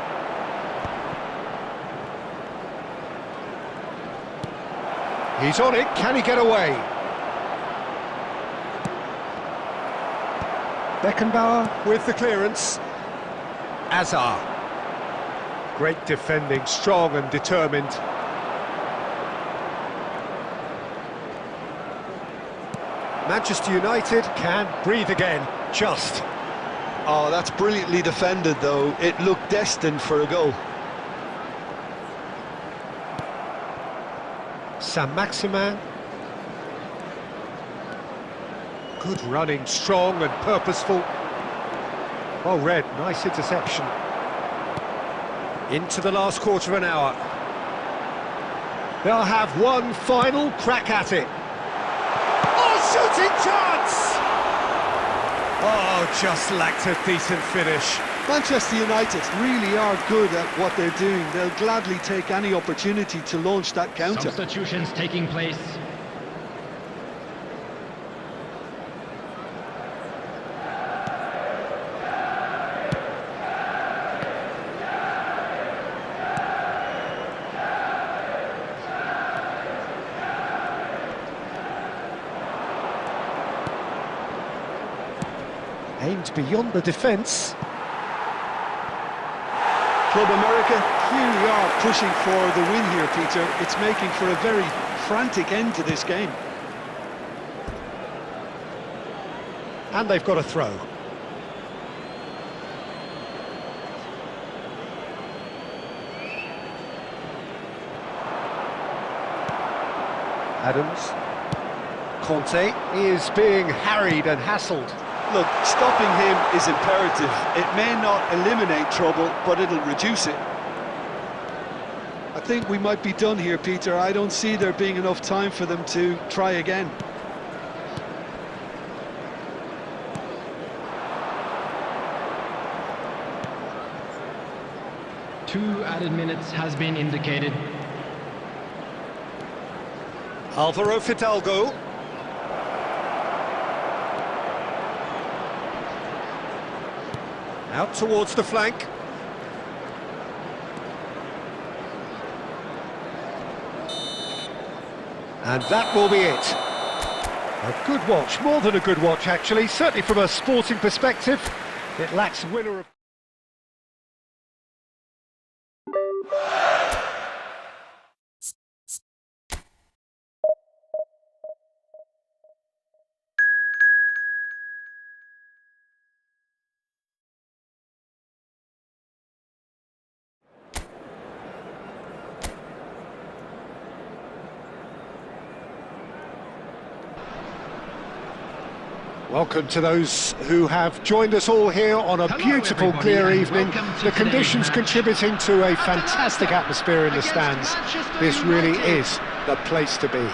[SPEAKER 1] He's on it, can he get away? Beckenbauer with the clearance. Azar. Great defending, strong and determined. Manchester United can breathe again, just.
[SPEAKER 2] Oh, that's brilliantly defended, though. It looked destined for a goal.
[SPEAKER 1] Saint-Maximin. Good running, strong and purposeful. Well read, nice interception. Into the last quarter of an hour. They'll have one final crack at it. Oh, shooting chance! Oh, just lacked a decent finish.
[SPEAKER 2] Manchester United really are good at what they're doing. They'll gladly take any opportunity to launch that counter.
[SPEAKER 4] Substitutions taking place.
[SPEAKER 1] Aimed beyond the defence.
[SPEAKER 2] Club America, here we are pushing for the win here, Peter. It's making for a very frantic end to this game.
[SPEAKER 1] And they've got a throw. Adams. Conte is being harried and hassled.
[SPEAKER 2] Look, stopping him is imperative. It may not eliminate trouble, but it'll reduce it. I think we might be done here, Peter. I don't see there being enough time for them to try again.
[SPEAKER 4] Two added minutes has been indicated.
[SPEAKER 1] Alvaro Fidalgo. Out towards the flank. And that will be it. A good watch, more than a good watch actually, certainly from a sporting perspective. It lacks winner of... Welcome to those who have joined us all here on a beautiful,
[SPEAKER 4] everybody,
[SPEAKER 1] clear
[SPEAKER 4] and
[SPEAKER 1] evening.
[SPEAKER 4] welcome to
[SPEAKER 1] The
[SPEAKER 4] today's
[SPEAKER 1] conditions
[SPEAKER 4] match.
[SPEAKER 1] contributing to a fantastic atmosphere in the
[SPEAKER 4] Against
[SPEAKER 1] stands.
[SPEAKER 4] Manchester
[SPEAKER 1] This really
[SPEAKER 4] United.
[SPEAKER 1] is the place to be.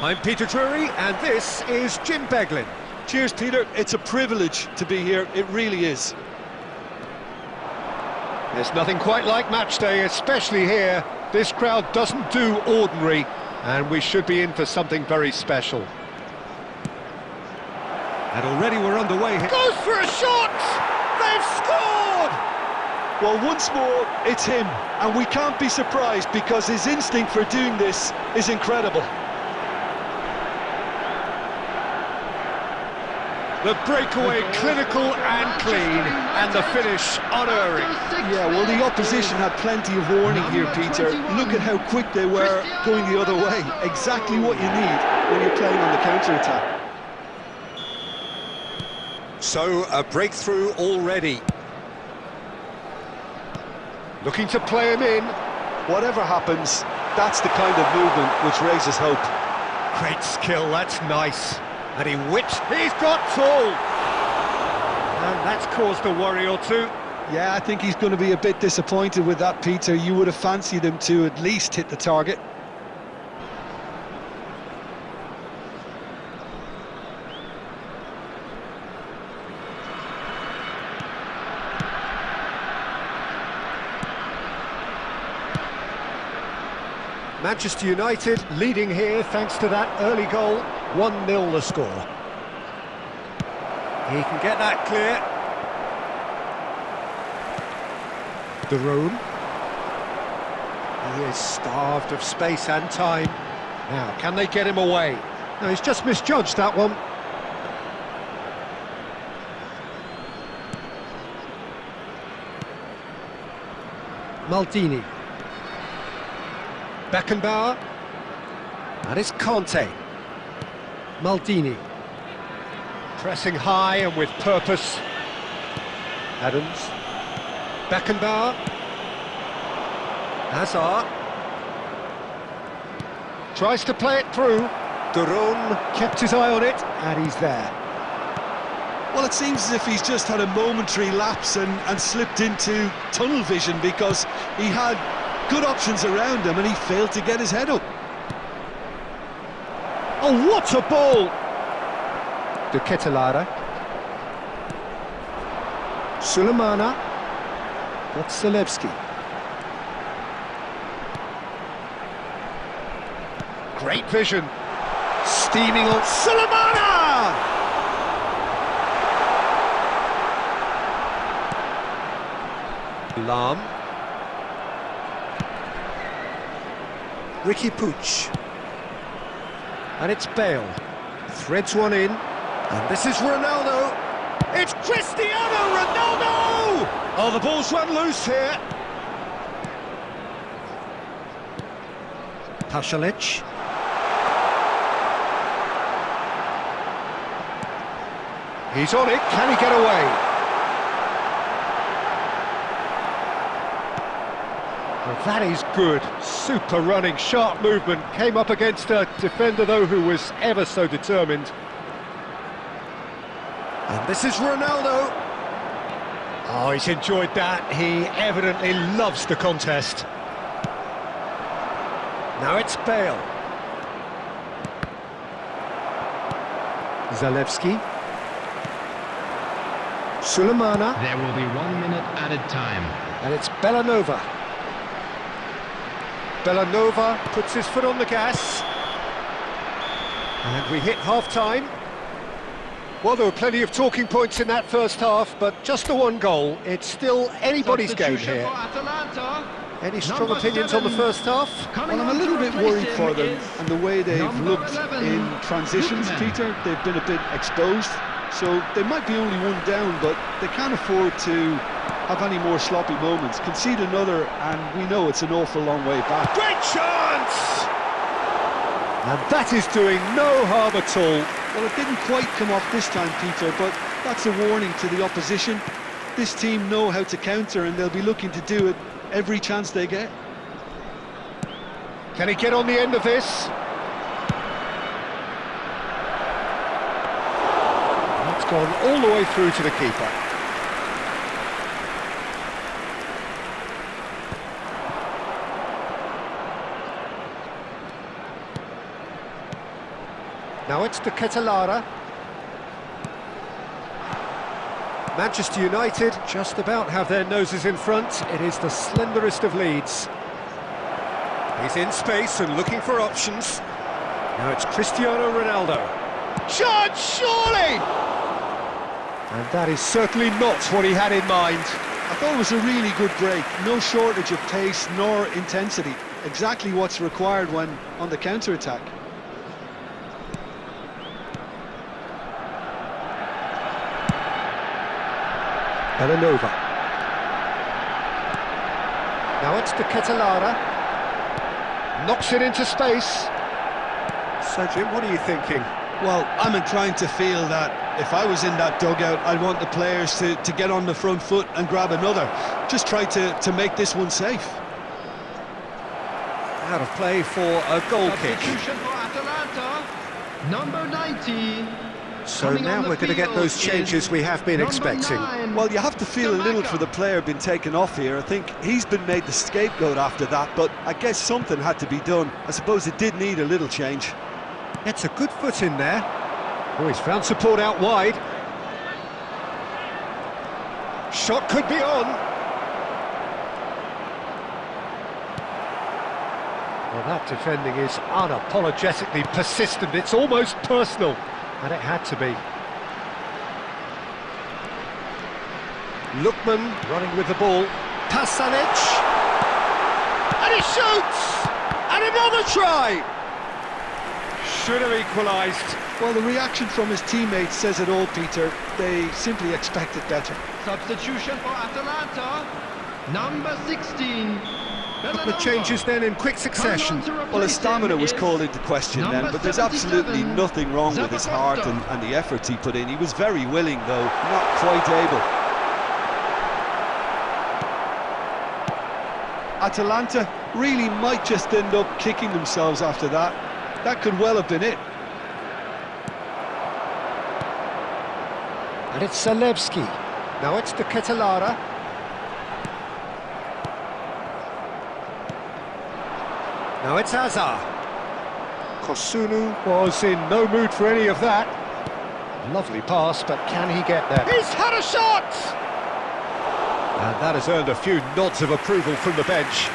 [SPEAKER 1] I'm Peter Drury, and this is Jim Beglin.
[SPEAKER 2] Cheers, Peter. It's a privilege to be here. It really is.
[SPEAKER 1] There's nothing quite like match day, especially here This crowd doesn't do ordinary, and we should be in for something very special.
[SPEAKER 5] And already we're underway here.
[SPEAKER 1] Goes for a shot! They've scored!
[SPEAKER 2] Well, once more, it's him, and we can't be surprised because his instinct for doing this is incredible.
[SPEAKER 1] The breakaway clinical and clean, and the finish unerring.
[SPEAKER 2] Yeah, well, the opposition had plenty of warning here, Peter. Look at how quick they were going the other way. Exactly what you need when you're playing on the counter-attack.
[SPEAKER 5] So, a breakthrough already.
[SPEAKER 1] Looking to play him in.
[SPEAKER 2] Whatever happens, that's the kind of movement which raises hope.
[SPEAKER 1] Great skill, that's nice. And he whips, he's got tall! And that's caused a worry or two.
[SPEAKER 2] Yeah, I think he's going to be a bit disappointed with that, Peter. You would have fancied him to at least hit the target.
[SPEAKER 1] Manchester United leading here thanks to that early goal. 1-0 the score. He can get that clear. De Roon. He is starved of space and time. Now, can they get him away? No, he's just misjudged that one. Maldini. Beckenbauer, and it's Conte. Maldini, pressing high and with purpose. Adams, Beckenbauer, Hazard, tries to play it through. De Roon kept his eye on it, and he's there.
[SPEAKER 2] Well, it seems as if he's just had a momentary lapse and slipped into tunnel vision because he had good options around him and he failed to get his head up.
[SPEAKER 1] Oh, what a ball! De Ketelaere. Sulemana. Zalewski. Great vision. Steaming on Sulemana! Lahm. Ricky Puig. And it's Bale. Threads one in. And this is Ronaldo. It's Cristiano Ronaldo! Oh, the ball's run loose here. Pasalic. He's on it. Can he get away? Well, that is good. Super running, sharp movement. Came up against a defender, though, who was ever so determined. And this is Ronaldo. Oh, he's enjoyed that. He evidently loves the contest. Now it's Bale. Zalewski. Sulemana.
[SPEAKER 4] There will be 1 minute added time.
[SPEAKER 1] And it's Bellanova. Bellanova puts his foot on the gas. And we hit half-time. Well, there were plenty of talking points in that first half, but just the one goal. It's still anybody's game here. Any strong opinions on the first half?
[SPEAKER 2] Well, I'm a little bit worried for them and the way they've looked in transitions, Peter. They've been a bit exposed, so they might be only one down, but they can't afford to have any more sloppy moments. Concede another, and we know it's an awful long way back.
[SPEAKER 1] Great chance! And that is doing no harm at all.
[SPEAKER 2] Well, it didn't quite come off this time, Peter, but that's a warning to the opposition. This team know how to counter, and they'll be looking to do it every chance they get.
[SPEAKER 1] Can he get on the end of this? It's gone all the way through to the keeper. Now it's De Ketelaere. Manchester United just about have their noses in front. It is the slenderest of leads.
[SPEAKER 5] He's in space and looking for options. Now it's Cristiano Ronaldo. Shot, surely! And that is certainly not what he had in mind.
[SPEAKER 2] I thought it was a really good break. No shortage of pace nor intensity. Exactly what's required when on the counter-attack.
[SPEAKER 1] Belanova. Now it's to Ketelara. Knocks it into space. So, Jim, what are you thinking?
[SPEAKER 2] Well, I'm inclined to feel that if I was in that dugout, I'd want the players to get on the front foot and grab another. Just try to make this one safe.
[SPEAKER 1] Out of play for a goal kick.
[SPEAKER 4] Substitution for Atalanta, number 90.
[SPEAKER 1] So
[SPEAKER 4] Coming
[SPEAKER 1] now
[SPEAKER 4] on the
[SPEAKER 1] we're going to get
[SPEAKER 4] field
[SPEAKER 1] those changes
[SPEAKER 4] is
[SPEAKER 1] we have been
[SPEAKER 4] number
[SPEAKER 1] expecting.
[SPEAKER 4] 9.
[SPEAKER 2] Well, you have to feel a little for the player being taken off here. I think he's been made the scapegoat after that, but I guess something had to be done. I suppose it did need a little change.
[SPEAKER 1] Gets a good foot in there. Oh, he's found support out wide. Shot could be on. Well, that defending is unapologetically persistent. It's almost personal, and it had to be. Lookman running with the ball. Pasalic. And he shoots! And another try! Should have equalised.
[SPEAKER 2] Well, the reaction from his teammates says it all, Peter. They simply expected better.
[SPEAKER 4] Substitution for Atalanta, number 16.
[SPEAKER 1] The changes then in quick succession.
[SPEAKER 2] Well, his stamina was called into question then, but there's absolutely nothing wrong with his heart and the efforts he put in. He was very willing, though, not quite able. Atalanta really might just end up kicking themselves after that. That could well have been it.
[SPEAKER 1] And it's Zalewski. Now it's to Ketelara. Now it's Azar. Kosunu was in no mood for any of that. Lovely pass, but can he get there? He's had a shot! And that has earned a few nods of approval from the bench.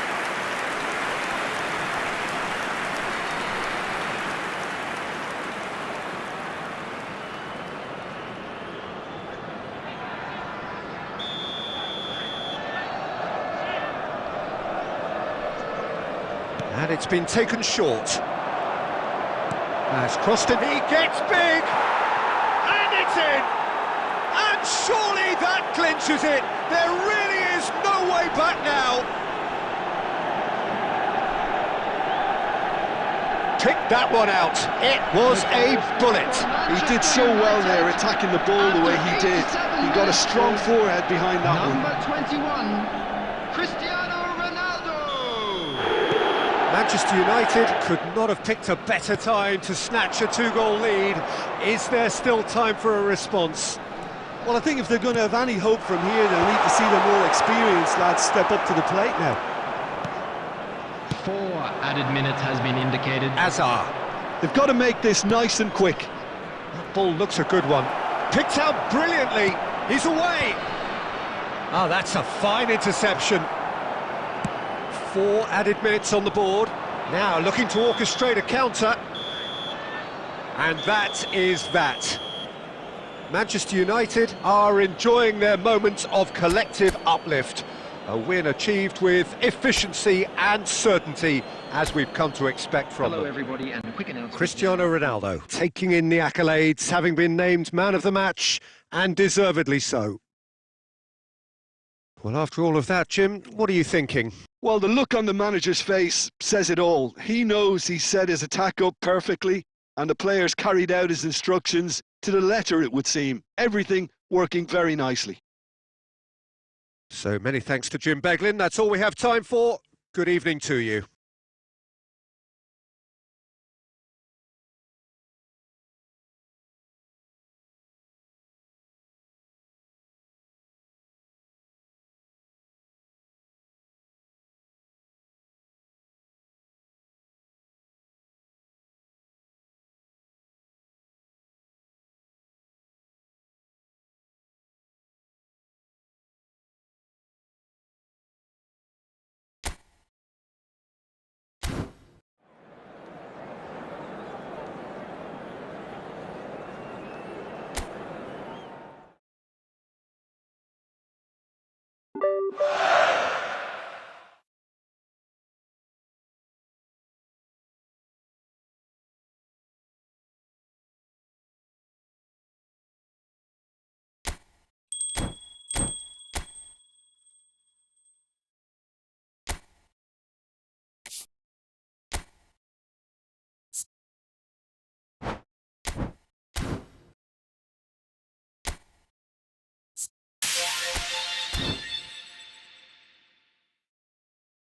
[SPEAKER 1] And it's been taken short. Has crossed it, he gets big! And it's in! And surely that clinches it! There really is no way back now! Pick that one out, it was a bullet!
[SPEAKER 2] He did so well there, attacking the ball the way he did. He got a strong forehead behind that one.
[SPEAKER 4] Number 21, Cristiano Ronaldo.
[SPEAKER 1] Manchester United could not have picked a better time to snatch a two-goal lead. Is there still time for a response?
[SPEAKER 2] Well, I think if they're going to have any hope from here, they'll need to see the more experienced lads step up to the plate now.
[SPEAKER 4] 4 added minutes has been indicated.
[SPEAKER 1] Azar.
[SPEAKER 2] They've got to make this nice and quick.
[SPEAKER 1] That ball looks a good one. Picked out brilliantly. He's away. Oh, that's a fine interception. 4 added minutes on the board. Now looking to orchestrate a counter. And that is that. Manchester United are enjoying their moments of collective uplift. A win achieved with efficiency and certainty, as we've come to expect from
[SPEAKER 6] Hello
[SPEAKER 1] them.
[SPEAKER 6] everybody, and a quick announcement.
[SPEAKER 1] Cristiano Ronaldo taking in the accolades, having been named man of the match, and deservedly so. Well, after all of that, Jim, what are you thinking?
[SPEAKER 2] Well, the look on the manager's face says it all. He knows he set his attack up perfectly, and the players carried out his instructions to the letter, it would seem. Everything working very nicely.
[SPEAKER 1] So many thanks to Jim Beglin. That's all we have time for. Good evening to you.